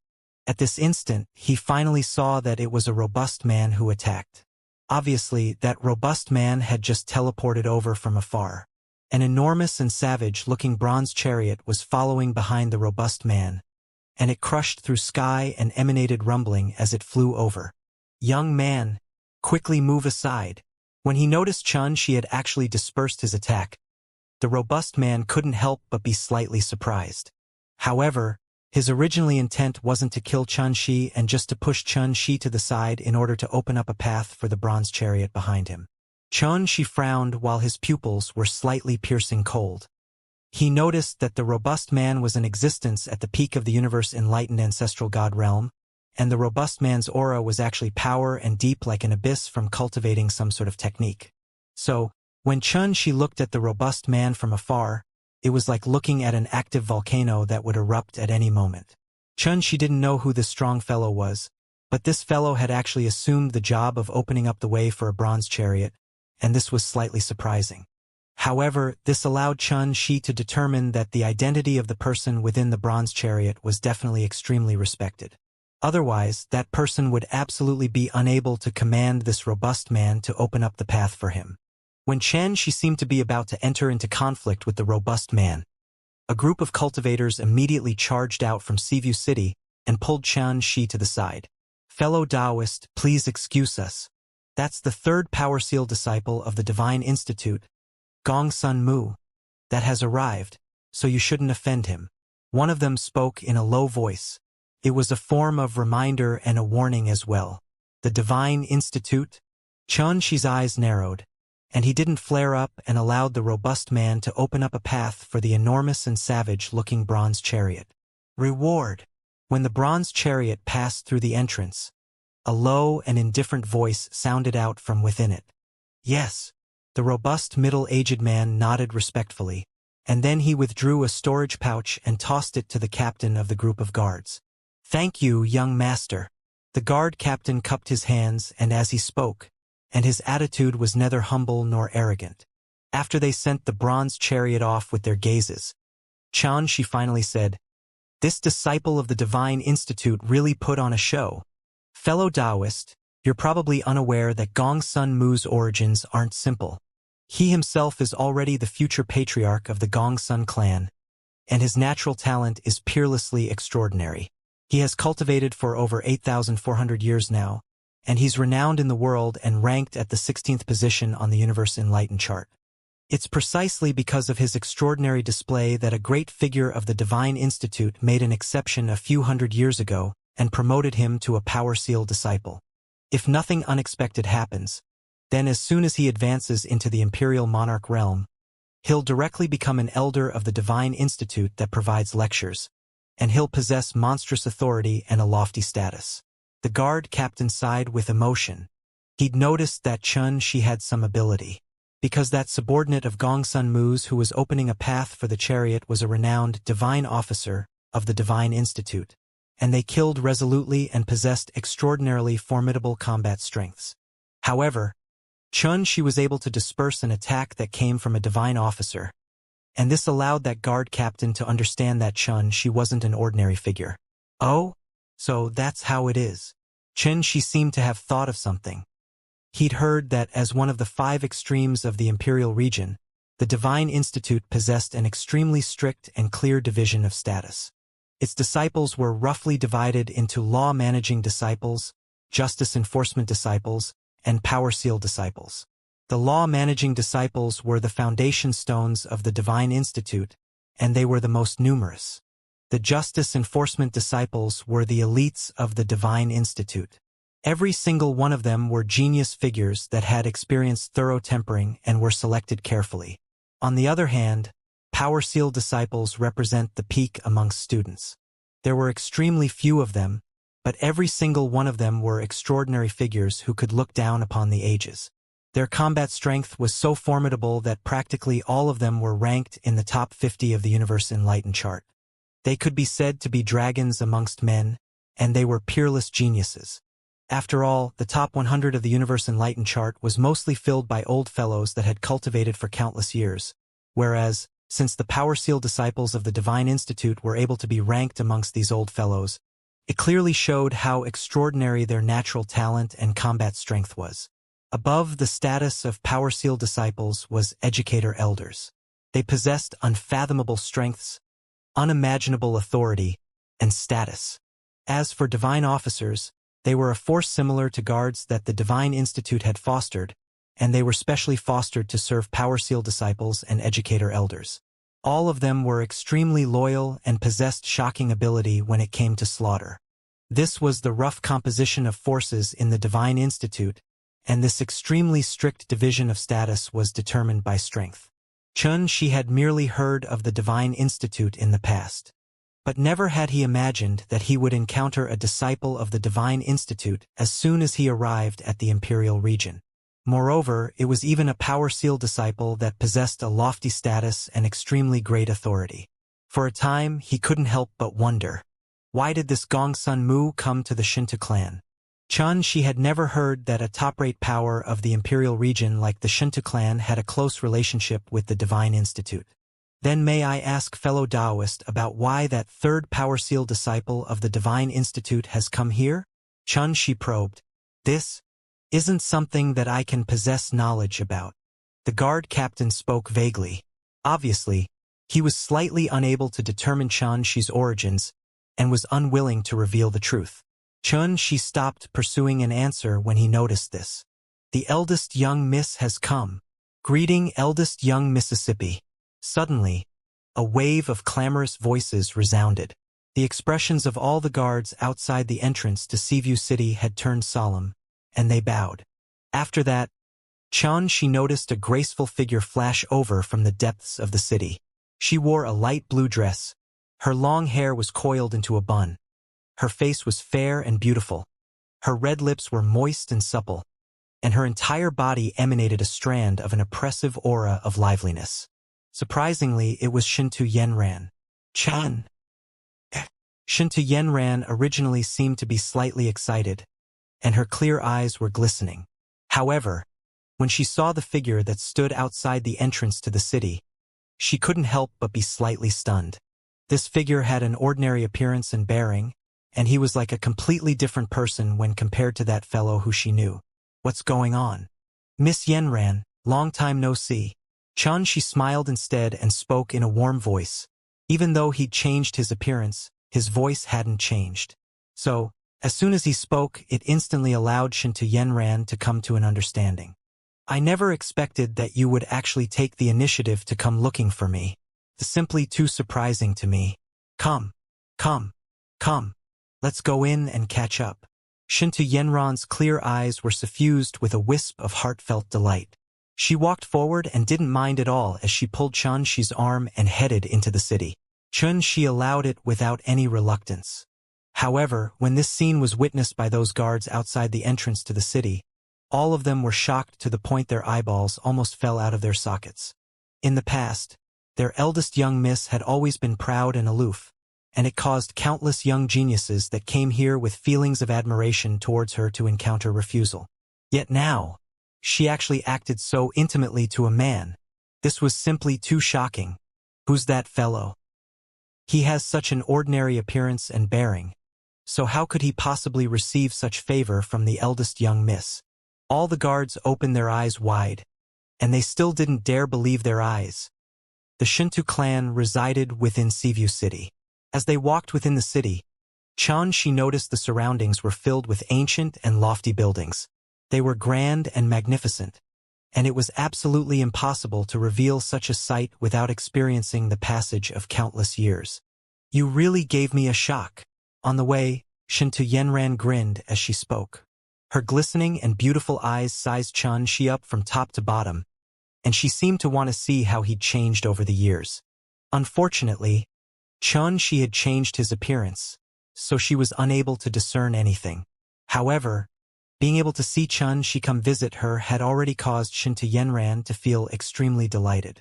At this instant, he finally saw that it was a robust man who attacked. Obviously, that robust man had just teleported over from afar. An enormous and savage-looking bronze chariot was following behind the robust man, and it crushed through sky and emanated rumbling as it flew over. "Young man, quickly move aside." When he noticed she had actually dispersed his attack, the robust man couldn't help but be slightly surprised. However, His original intent wasn't to kill Xianxia and just to push Xianxia to the side in order to open up a path for the bronze chariot behind him. Xianxia frowned while his pupils were slightly piercing cold. He noticed that the robust man was in existence at the peak of the universe enlightened ancestral god realm, and the robust man's aura was actually power and deep like an abyss from cultivating some sort of technique. So, when Xianxia looked at the robust man from afar, it was like looking at an active volcano that would erupt at any moment. Xianxia didn't know who this strong fellow was, but this fellow had actually assumed the job of opening up the way for a bronze chariot, and this was slightly surprising. However, this allowed Xianxia to determine that the identity of the person within the bronze chariot was definitely extremely respected. Otherwise, that person would absolutely be unable to command this robust man to open up the path for him. When Xianxia seemed to be about to enter into conflict with the robust man, a group of cultivators immediately charged out from Seaview City and pulled Xianxia to the side. "Fellow Taoist, please excuse us. That's the third Power Seal disciple of the Divine Institute, Gong Sun Mu, that has arrived, so you shouldn't offend him." One of them spoke in a low voice. It was a form of reminder and a warning as well. The Divine Institute? Xianxia's eyes narrowed, and he didn't flare up and allowed the robust man to open up a path for the enormous and savage-looking bronze chariot. Reward. When the bronze chariot passed through the entrance, a low and indifferent voice sounded out from within it. Yes. The robust middle-aged man nodded respectfully, and then he withdrew a storage pouch and tossed it to the captain of the group of guards. "Thank you, young master." The guard captain cupped his hands and as he spoke, and his attitude was neither humble nor arrogant. After they sent the bronze chariot off with their gazes, Xianxia finally said, "This disciple of the Divine Institute really put on a show. Fellow Taoist, you're probably unaware that Gong Sun Mu's origins aren't simple. He himself is already the future patriarch of the Gong Sun clan, and his natural talent is peerlessly extraordinary. He has cultivated for over 8,400 years now, and he's renowned in the world and ranked at the 16th position on the Universe Enlightened chart. It's precisely because of his extraordinary display that a great figure of the Divine Institute made an exception a few hundred years ago and promoted him to a Power Seal disciple. If nothing unexpected happens, then as soon as he advances into the Imperial Monarch realm, he'll directly become an elder of the Divine Institute that provides lectures, and he'll possess monstrous authority and a lofty status." The guard captain sighed with emotion. He'd noticed that Xianxia had some ability, because that subordinate of Gong Sun Mu's who was opening a path for the chariot was a renowned divine officer of the Divine Institute, and they killed resolutely and possessed extraordinarily formidable combat strengths. However, Xianxia was able to disperse an attack that came from a divine officer, and this allowed that guard captain to understand that Xianxia wasn't an ordinary figure. "Oh? So that's how it is." Xianxia seemed to have thought of something. He'd heard that as one of the 5 extremes of the Imperial region, the Divine Institute possessed an extremely strict and clear division of status. Its disciples were roughly divided into law-managing disciples, justice enforcement disciples, and Power Seal disciples. The law-managing disciples were the foundation stones of the Divine Institute, and they were the most numerous. The justice enforcement disciples were the elites of the Divine Institute. Every single one of them were genius figures that had experienced thorough tempering and were selected carefully. On the other hand, Power Seal disciples represent the peak amongst students. There were extremely few of them, but every single one of them were extraordinary figures who could look down upon the ages. Their combat strength was so formidable that practically all of them were ranked in the top 50 of the Universe Enlightened chart. They could be said to be dragons amongst men, and they were peerless geniuses. After all, the top 100 of the Universe Enlightened chart was mostly filled by old fellows that had cultivated for countless years, whereas, since the Power Seal disciples of the Divine Institute were able to be ranked amongst these old fellows, it clearly showed how extraordinary their natural talent and combat strength was. Above the status of Power Seal disciples was educator elders. They possessed unfathomable strengths, unimaginable authority, and status. As for divine officers, they were a force similar to guards that the Divine Institute had fostered, and they were specially fostered to serve Power Seal disciples and educator elders. All of them were extremely loyal and possessed shocking ability when it came to slaughter. This was the rough composition of forces in the Divine Institute, and this extremely strict division of status was determined by strength. Xianxia had merely heard of the Divine Institute in the past, but never had he imagined that he would encounter a disciple of the Divine Institute as soon as he arrived at the Imperial region. Moreover, it was even a Power Seal disciple that possessed a lofty status and extremely great authority. For a time, he couldn't help but wonder, why did this Gong Sun Mu come to the Shinto clan? Xianxia had never heard that a top-rate power of the Imperial region like the Shinto clan had a close relationship with the Divine Institute. Then may I ask fellow Taoist about why that third Power Seal disciple of the Divine Institute has come here? Xianxia probed. This isn't something that I can possess knowledge about. The guard captain spoke vaguely. Obviously, he was slightly unable to determine Xianxia's origins and was unwilling to reveal the truth. Xianxia stopped pursuing an answer when he noticed this. The eldest young miss has come. Greeting eldest young Mississippi. Suddenly, a wave of clamorous voices resounded. The expressions of all the guards outside the entrance to Seaview City had turned solemn, and they bowed. After that, Xianxia noticed a graceful figure flash over from the depths of the city. She wore a light blue dress. Her long hair was coiled into a bun. Her face was fair and beautiful. Her red lips were moist and supple, and her entire body emanated a strand of an oppressive aura of liveliness. Surprisingly, it was Shinto Yenran. Chan. Shinto Yenran originally seemed to be slightly excited, and her clear eyes were glistening. However, when she saw the figure that stood outside the entrance to the city, she couldn't help but be slightly stunned. This figure had an ordinary appearance and bearing, and he was like a completely different person when compared to that fellow who she knew. What's going on? Miss Yenran, long time no see. Xianxia smiled instead and spoke in a warm voice. Even though he'd changed his appearance, his voice hadn't changed. So, as soon as he spoke, it instantly allowed Shinto Yenran to come to an understanding. I never expected that you would actually take the initiative to come looking for me. It's simply too surprising to me. Come. Let's go in and catch up. Shinto Yenran's clear eyes were suffused with a wisp of heartfelt delight. She walked forward and didn't mind at all as she pulled Xianxia's arm and headed into the city. Xianxia allowed it without any reluctance. However, when this scene was witnessed by those guards outside the entrance to the city, all of them were shocked to the point their eyeballs almost fell out of their sockets. In the past, their eldest young miss had always been proud and aloof, and it caused countless young geniuses that came here with feelings of admiration towards her to encounter refusal. Yet now, she actually acted so intimately to a man. This was simply too shocking. Who's that fellow? He has such an ordinary appearance and bearing. So how could he possibly receive such favor from the eldest young miss? All the guards opened their eyes wide, and they still didn't dare believe their eyes. The Shinto clan resided within Seaview City. As they walked within the city, Xianxia noticed the surroundings were filled with ancient and lofty buildings. They were grand and magnificent, and it was absolutely impossible to reveal such a sight without experiencing the passage of countless years. You really gave me a shock. On the way, Shinto Yenran grinned as she spoke. Her glistening and beautiful eyes sized Xianxia up from top to bottom, and she seemed to want to see how he'd changed over the years. Unfortunately, Xianxia had changed his appearance, so she was unable to discern anything. However, being able to see Xianxia come visit her had already caused Shinto Yenran to feel extremely delighted.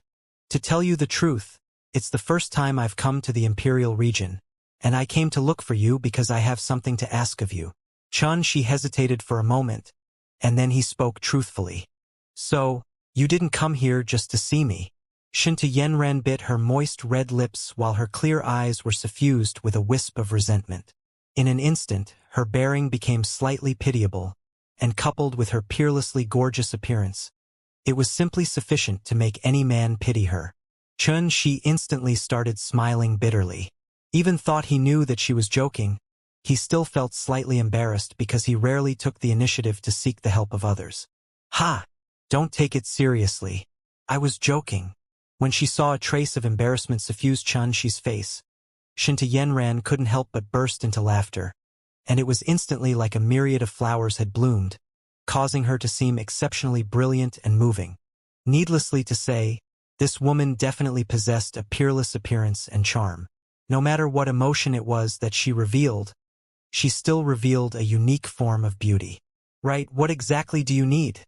To tell you the truth, it's the first time I've come to the Imperial region, and I came to look for you because I have something to ask of you. Xianxia hesitated for a moment, and then he spoke truthfully. So, you didn't come here just to see me? Shinto Yenran bit her moist red lips while her clear eyes were suffused with a wisp of resentment. In an instant, her bearing became slightly pitiable, and coupled with her peerlessly gorgeous appearance, it was simply sufficient to make any man pity her. Xianxia instantly started smiling bitterly. Even thought he knew that she was joking, he still felt slightly embarrassed because he rarely took the initiative to seek the help of others. Ha! Don't take it seriously. I was joking. When she saw a trace of embarrassment suffuse Xianxia's face, Yanran couldn't help but burst into laughter, and it was instantly like a myriad of flowers had bloomed, causing her to seem exceptionally brilliant and moving. Needlessly to say, this woman definitely possessed a peerless appearance and charm. No matter what emotion it was that she revealed, she still revealed a unique form of beauty. "Right, what exactly do you need?"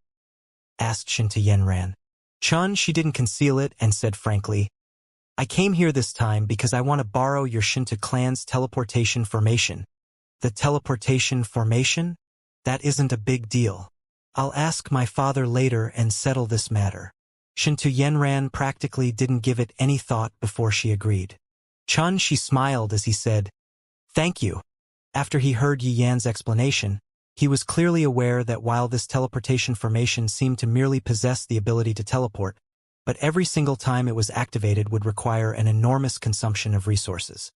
asked Yanran. She didn't conceal it and said frankly, "I came here this time because I want to borrow your Shinto clan's teleportation formation." "The teleportation formation? That isn't a big deal. I'll ask my father later and settle this matter." Yanran practically didn't give it any thought before she agreed. She smiled as he said, "Thank you." After he heard Yi Yan's explanation, he was clearly aware that while this teleportation formation seemed to merely possess the ability to teleport, but every single time it was activated would require an enormous consumption of resources.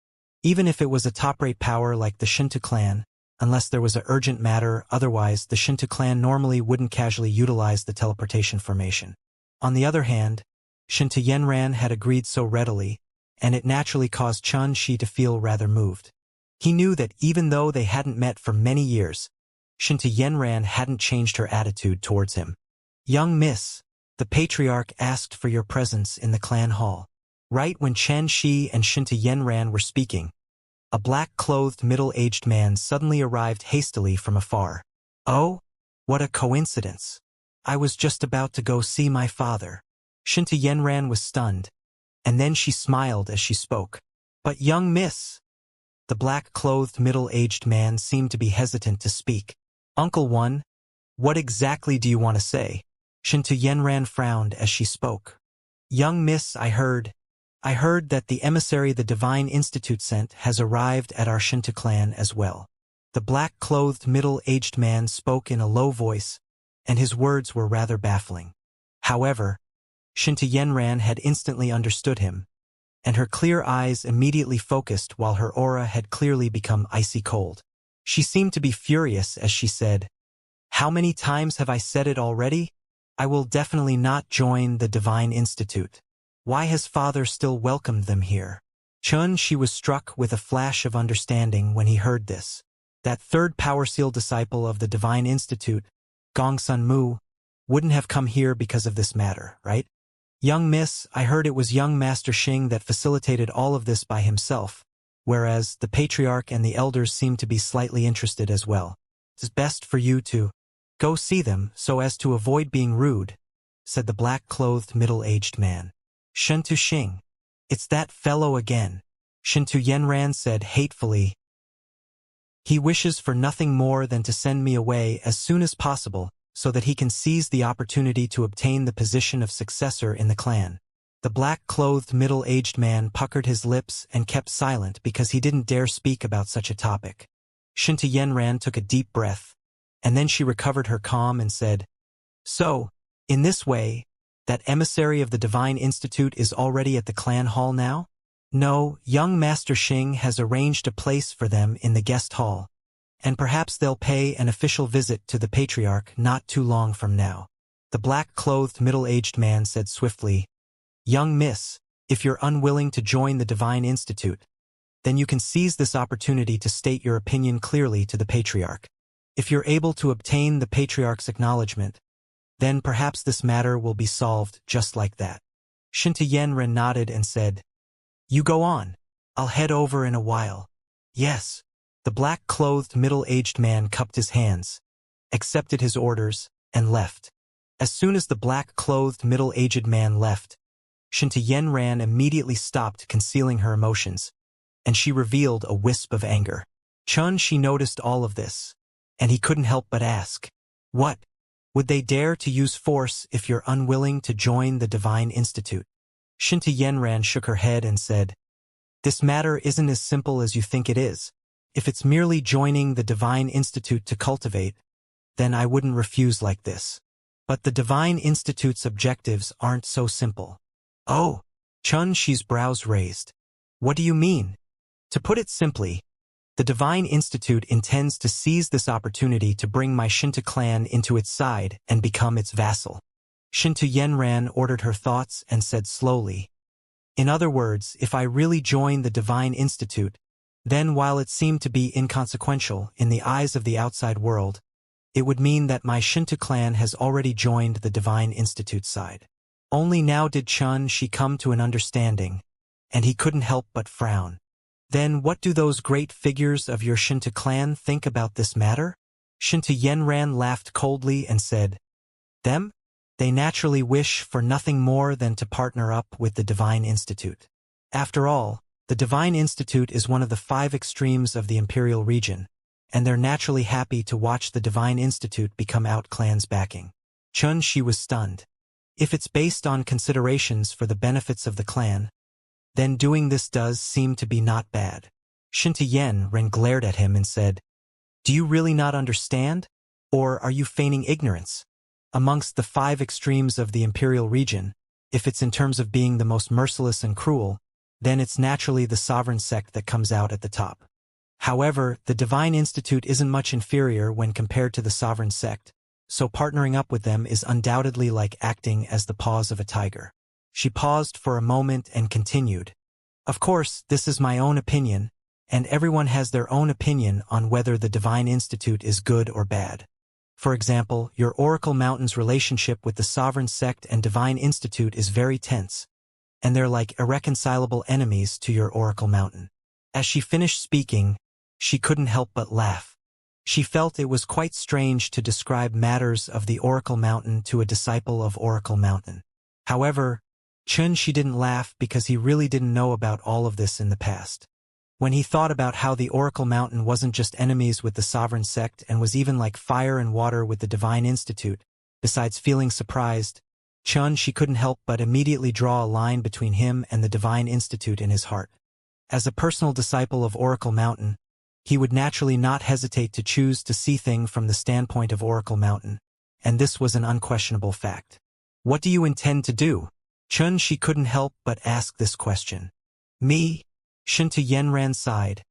Even if it was a top-rate power like the Shinto clan, unless there was an urgent matter, otherwise the Shinto clan normally wouldn't casually utilize the teleportation formation. On the other hand, Shinto Yenran had agreed so readily, and it naturally caused Xianxia to feel rather moved. He knew that even though they hadn't met for many years, Shinto Yenran hadn't changed her attitude towards him. "Young miss, the patriarch asked for your presence in the clan hall." Right when Xianxia and Shinto Yenran were speaking, a black-clothed middle-aged man suddenly arrived hastily from afar. "Oh, what a coincidence. I was just about to go see my father." Shinto Yenran was stunned, and then she smiled as she spoke. "But young miss..." The black-clothed middle-aged man seemed to be hesitant to speak. "Uncle One, what exactly do you want to say?" Shinto Yenran frowned as she spoke. "Young miss, I heard that the emissary the Divine Institute sent has arrived at our Shinto clan as well." The black-clothed middle-aged man spoke in a low voice, and his words were rather baffling. However, Shinto Yenran had instantly understood him, and her clear eyes immediately focused while her aura had clearly become icy cold. She seemed to be furious as she said, "How many times have I said it already? I will definitely not join the Divine Institute. Why has father still welcomed them here?" She was struck with a flash of understanding when he heard this. That third Power Seal disciple of the Divine Institute, Gongsun Mu, wouldn't have come here because of this matter, right? "Young miss, I heard it was young Master Xing that facilitated all of this by himself, whereas the patriarch and the elders seem to be slightly interested as well. It's best for you to go see them so as to avoid being rude," said the black-clothed middle-aged man. "Shinto Xing. It's that fellow again," Shinto Yenran said hatefully. "He wishes for nothing more than to send me away as soon as possible so that he can seize the opportunity to obtain the position of successor in the clan." The black-clothed middle-aged man puckered his lips and kept silent because he didn't dare speak about such a topic. Shinto Yenran took a deep breath, and then she recovered her calm and said, "So, in this way, that emissary of the Divine Institute is already at the clan hall now?" "No, young Master Xing has arranged a place for them in the guest hall, and perhaps they'll pay an official visit to the patriarch not too long from now," the black-clothed middle-aged man said swiftly. "Young miss, if you're unwilling to join the Divine Institute, then you can seize this opportunity to state your opinion clearly to the patriarch. If you're able to obtain the patriarch's acknowledgement, then perhaps this matter will be solved just like that." Shinto Yenran nodded and said, "You go on. I'll head over in a while." "Yes." The black-clothed middle-aged man cupped his hands, accepted his orders, and left. As soon as the black-clothed middle-aged man left, Shinto Yenran immediately stopped concealing her emotions, and she revealed a wisp of anger. She noticed all of this, and he couldn't help but ask, "What? Would they dare to use force if you're unwilling to join the Divine Institute?" Shinto Yenran shook her head and said, "This matter isn't as simple as you think it is. If it's merely joining the Divine Institute to cultivate, then I wouldn't refuse like this. But the Divine Institute's objectives aren't so simple." "Oh," Xi's brows raised. "What do you mean?" "To put it simply, the Divine Institute intends to seize this opportunity to bring my Shinto clan into its side and become its vassal." Shintu Yenran ordered her thoughts and said slowly. In other words, if I really join the Divine Institute, then while it seemed to be inconsequential in the eyes of the outside world, it would mean that my Shinto clan has already joined the Divine Institute side. Only now did Shi come to an understanding, and he couldn't help but frown. Then what do those great figures of your Shinto clan think about this matter? Shinto Yenran laughed coldly and said, Them? They naturally wish for nothing more than to partner up with the Divine Institute. After all, the Divine Institute is one of the 5 extremes of the Imperial region, and they're naturally happy to watch the Divine Institute become out clan's backing. Shi was stunned. If it's based on considerations for the benefits of the clan, then doing this does seem to be not bad. Shinto Yenran glared at him and said, Do you really not understand? Or are you feigning ignorance? Amongst the 5 extremes of the Imperial region, if it's in terms of being the most merciless and cruel, then it's naturally the sovereign sect that comes out at the top. However, the Divine Institute isn't much inferior when compared to the sovereign sect, so partnering up with them is undoubtedly like acting as the paws of a tiger. She paused for a moment and continued. Of course, this is my own opinion, and everyone has their own opinion on whether the Divine Institute is good or bad. For example, your Oracle Mountain's relationship with the Sovereign Sect and Divine Institute is very tense, and they're like irreconcilable enemies to your Oracle Mountain. As she finished speaking, she couldn't help but laugh. She felt it was quite strange to describe matters of the Oracle Mountain to a disciple of Oracle Mountain. However, she didn't laugh because he really didn't know about all of this in the past. When he thought about how the Oracle Mountain wasn't just enemies with the Sovereign Sect and was even like fire and water with the Divine Institute, besides feeling surprised, she couldn't help but immediately draw a line between him and the Divine Institute in his heart. As a personal disciple of Oracle Mountain, he would naturally not hesitate to choose to see things from the standpoint of Oracle Mountain, and this was an unquestionable fact. What do you intend to do? She couldn't help but ask this question. Me? Shinto Yenran sighed,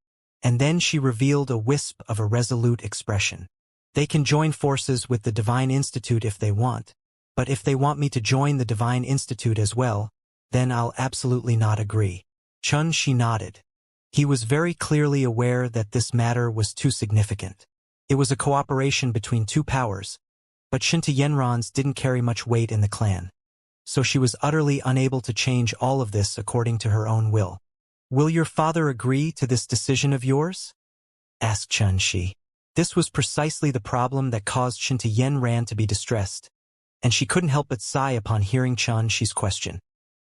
and then she revealed a wisp of a resolute expression. They can join forces with the Divine Institute if they want, but if they want me to join the Divine Institute as well, then I'll absolutely not agree. She nodded. He was very clearly aware that this matter was too significant. It was a cooperation between 2 powers, but Shinto Yenran's didn't carry much weight in the clan, so she was utterly unable to change all of this according to her own will. Will your father agree to this decision of yours? Asked Shi. This was precisely the problem that caused Shinto Yenran to be distressed, and she couldn't help but sigh upon hearing Shi's question.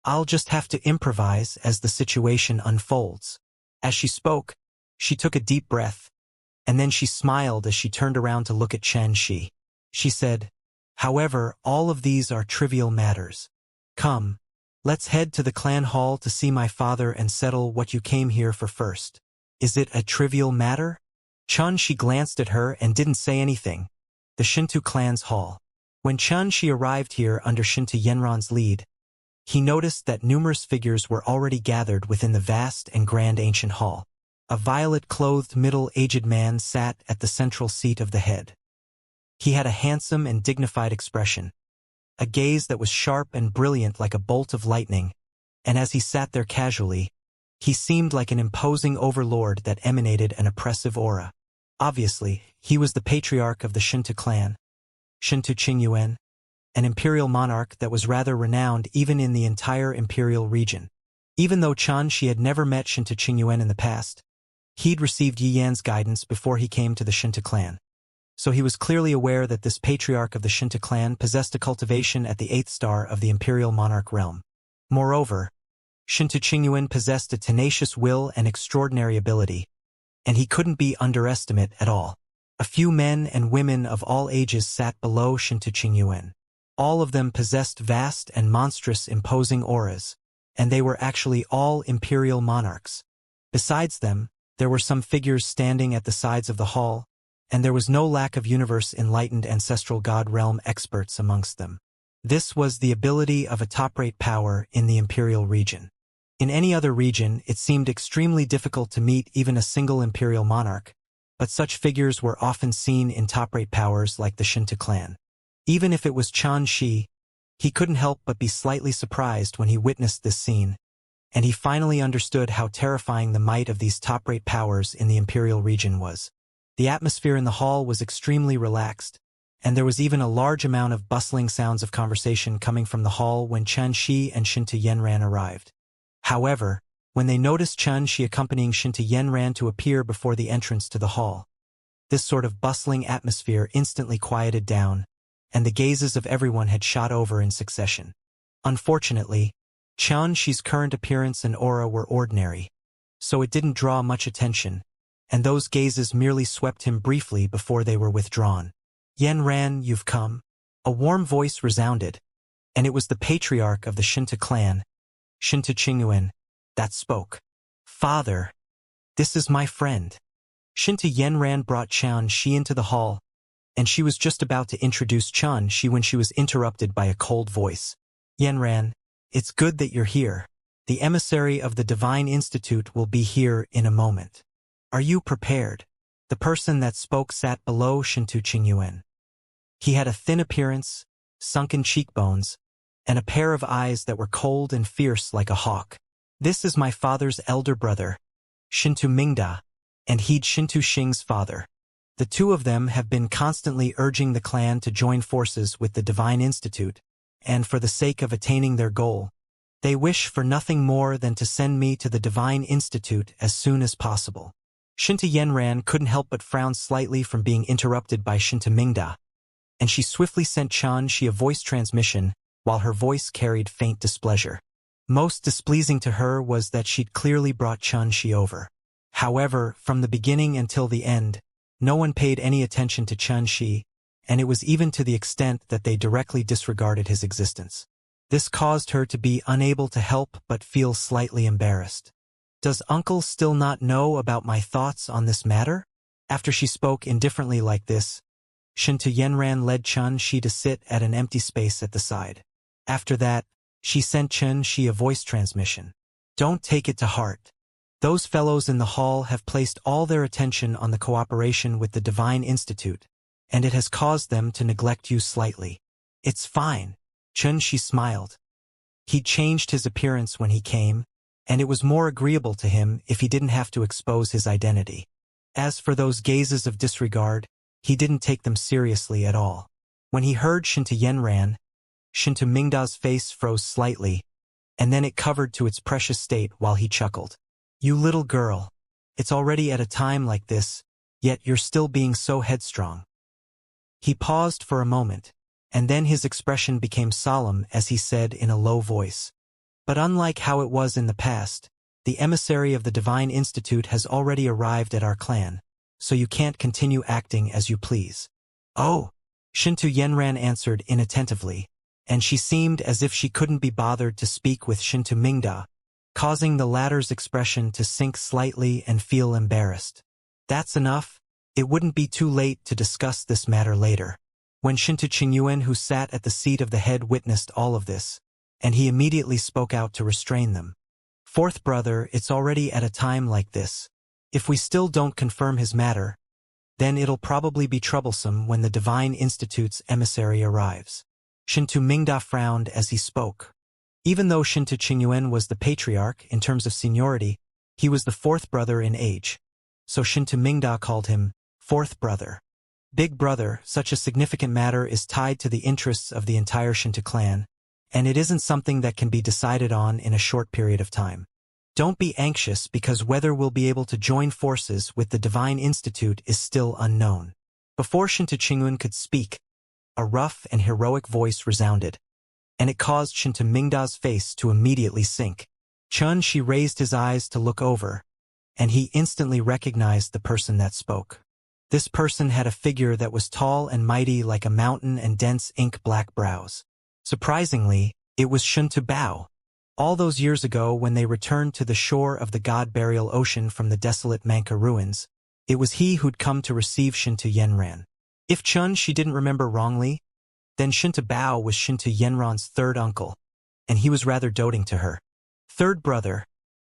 I'll just have to improvise as the situation unfolds. As she spoke, she took a deep breath, and then she smiled as she turned around to look at Shi. She said, However, all of these are trivial matters. Come, let's head to the clan hall to see my father and settle what you came here for first. Is it a trivial matter? Shi glanced at her and didn't say anything. The Shinto clan's hall. When Shi arrived here under Shinto Yenran's lead, he noticed that numerous figures were already gathered within the vast and grand ancient hall. A violet-clothed middle-aged man sat at the central seat of the head. He had a handsome and dignified expression, a gaze that was sharp and brilliant like a bolt of lightning, and as he sat there casually, he seemed like an imposing overlord that emanated an oppressive aura. Obviously, he was the patriarch of the Shinto clan, Shinto Qingyuan, an imperial monarch that was rather renowned even in the entire imperial region. Even though Shi had never met Shinto Qingyuan in the past, he'd received Yi Yan's guidance before he came to the Shinto clan. So he was clearly aware that this patriarch of the Shinto clan possessed a cultivation at the 8th star of the imperial monarch realm. Moreover, Shinto Qingyuan possessed a tenacious will and extraordinary ability, and he couldn't be underestimated at all. A few men and women of all ages sat below Shinto Qingyuan. All of them possessed vast and monstrous imposing auras, and they were actually all imperial monarchs. Besides them, there were some figures standing at the sides of the hall, and there was no lack of universe-enlightened ancestral god realm experts amongst them. This was the ability of a top-rate power in the imperial region. In any other region, it seemed extremely difficult to meet even a single imperial monarch, but such figures were often seen in top-rate powers like the Shinto clan. Even if it was Shi, He couldn't help but be slightly surprised when he witnessed this scene, and he finally understood how terrifying the might of these top-rate powers in the Imperial region was. The atmosphere in the hall was extremely relaxed, and there was even a large amount of bustling sounds of conversation coming from the hall when Xianxia and Xintu Yanran arrived. However, when they noticed Xianxia accompanying Xintu Yanran to appear before the entrance to the hall, this sort of bustling atmosphere instantly quieted down, and the gazes of everyone had shot over in succession. Unfortunately, Xianxia's current appearance and aura were ordinary, so it didn't draw much attention, and those gazes merely swept him briefly before they were withdrawn. "Yanran, you've come." A warm voice resounded, and it was the patriarch of the Xintu clan, Xintu Qingyuan, that spoke. "Father, this is my friend." Xintu Yanran brought Xianxia into the hall, and she was just about to introduce Xianxia when she was interrupted by a cold voice. "Yanran, it's good that you're here. The emissary of the Divine Institute will be here in a moment. Are you prepared?" The person that spoke sat below Xintu Qingyuan. He had a thin appearance, sunken cheekbones, and a pair of eyes that were cold and fierce like a hawk. "This is my father's elder brother, Xintu Mingda, and he's Xintu Xing's father. The two of them have been constantly urging the clan to join forces with the Divine Institute, and for the sake of attaining their goal, they wish for nothing more than to send me to the Divine Institute as soon as possible." Xintu Yanran couldn't help but frown slightly from being interrupted by Xintu Mingda, and she swiftly sent Xianxia a voice transmission while her voice carried faint displeasure. Most displeasing to her was that she'd clearly brought Xianxia over. However, from the beginning until the end, no one paid any attention to Xianxia, and it was even to the extent that they directly disregarded his existence. This caused her to be unable to help but feel slightly embarrassed. "Does Uncle still not know about my thoughts on this matter?" After she spoke indifferently like this, Xintu Yanran led Xianxia to sit at an empty space at the side. After that, she sent Xianxia a voice transmission. "Don't take it to heart. Those fellows in the hall have placed all their attention on the cooperation with the Divine Institute, and it has caused them to neglect you slightly. It's fine." Xianxia smiled. He'd changed his appearance when he came, and it was more agreeable to him if he didn't have to expose his identity. As for those gazes of disregard, he didn't take them seriously at all. When he heard Xintu Yanran, Xintu Mingda's face froze slightly, and then it covered to its precious state while he chuckled. "You little girl, it's already at a time like this, yet you're still being so headstrong." He paused for a moment, and then his expression became solemn as he said in a low voice, "But unlike how it was in the past, the emissary of the Divine Institute has already arrived at our clan, so you can't continue acting as you please." "Oh," Xintu Yanran answered inattentively, and she seemed as if she couldn't be bothered to speak with Xintu Mingda, causing the latter's expression to sink slightly and feel embarrassed. "That's enough. It wouldn't be too late to discuss this matter later." When Xintu Qingyuan, who sat at the seat of the head, witnessed all of this, and he immediately spoke out to restrain them. "Fourth brother, it's already at a time like this. If we still don't confirm his matter, then it'll probably be troublesome when the Divine Institute's emissary arrives." Xintu Mingda frowned as he spoke. Even though Xintu Qingyuan was the patriarch in terms of seniority, he was the fourth brother in age, so Xintu Mingda called him fourth brother. "Big brother, such a significant matter is tied to the interests of the entire Xintu clan, and it isn't something that can be decided on in a short period of time. Don't be anxious because whether we'll be able to join forces with the Divine Institute is still unknown." Before Xintu Qingyuan could speak, a rough and heroic voice resounded, and it caused Xintu Mingda's face to immediately sink. Xianxia raised his eyes to look over, and he instantly recognized the person that spoke. This person had a figure that was tall and mighty like a mountain and dense ink-black brows. Surprisingly, it was Xintu Bao. All those years ago when they returned to the shore of the God-burial ocean from the desolate Manka ruins, it was he who'd come to receive Xintu Yanran. If Xianxia didn't remember wrongly, then Xintu Bao was Xintu Yanran's third uncle, and he was rather doting to her. "Third brother,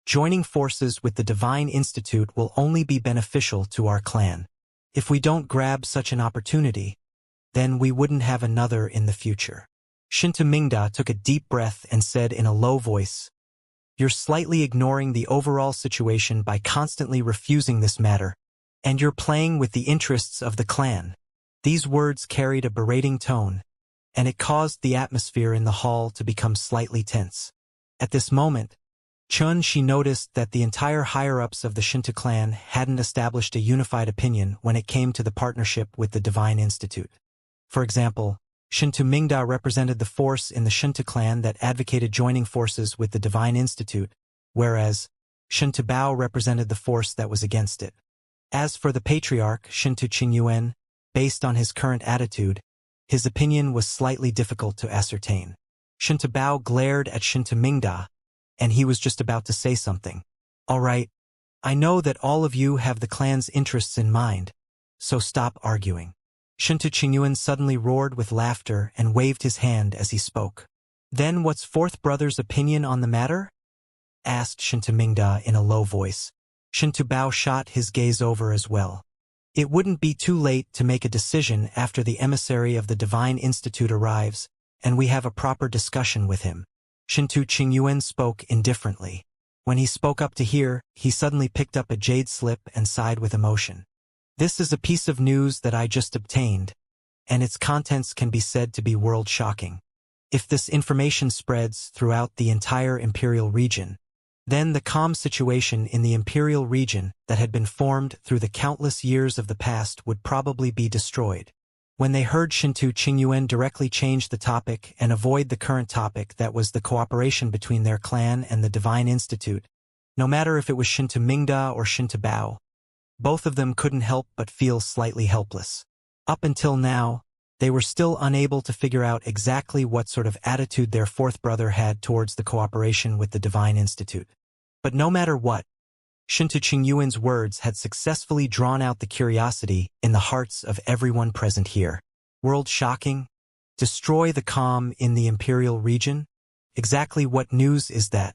joining forces with the Divine Institute will only be beneficial to our clan. If we don't grab such an opportunity, then we wouldn't have another in the future." Shinta Mingda took a deep breath and said in a low voice, "You're slightly ignoring the overall situation by constantly refusing this matter, and you're playing with the interests of the clan." These words carried a berating tone, and it caused the atmosphere in the hall to become slightly tense. At this moment, she noticed that the entire higher-ups of the Shinta clan hadn't established a unified opinion when it came to the partnership with the Divine Institute. For example, Shinta Mingda represented the force in the Shinta clan that advocated joining forces with the Divine Institute, whereas Shinta Bao represented the force that was against it. As for the patriarch, Shinta Qingyuan, based on his current attitude, his opinion was slightly difficult to ascertain. Shinta Bao glared at Shinta Mingda, and he was just about to say something. "All right, I know that all of you have the clan's interests in mind, so stop arguing." Shinta Qingyuan suddenly roared with laughter and waved his hand as he spoke. "Then what's fourth brother's opinion on the matter?" asked Shinta Mingda in a low voice. Shinta Bao shot his gaze over as well. It wouldn't be too late to make a decision after the emissary of the Divine Institute arrives, and we have a proper discussion with him. Shinta Qingyuan spoke indifferently. When he spoke up to hear, he suddenly picked up a jade slip and sighed with emotion. "This is a piece of news that I just obtained, and its contents can be said to be world-shocking. If this information spreads throughout the entire Imperial region, then the calm situation in the Imperial region that had been formed through the countless years of the past would probably be destroyed." When they heard Shinta Qingyuan directly change the topic and avoid the current topic that was the cooperation between their clan and the Divine Institute, no matter if it was Shinta Mingda or Shinta Bao, both of them couldn't help but feel slightly helpless. Up until now, they were still unable to figure out exactly what sort of attitude their fourth brother had towards the cooperation with the Divine Institute. But no matter what, Shinta Qingyuan's words had successfully drawn out the curiosity in the hearts of everyone present here. World-shocking? Destroy the calm in the Imperial region? Exactly what news is that?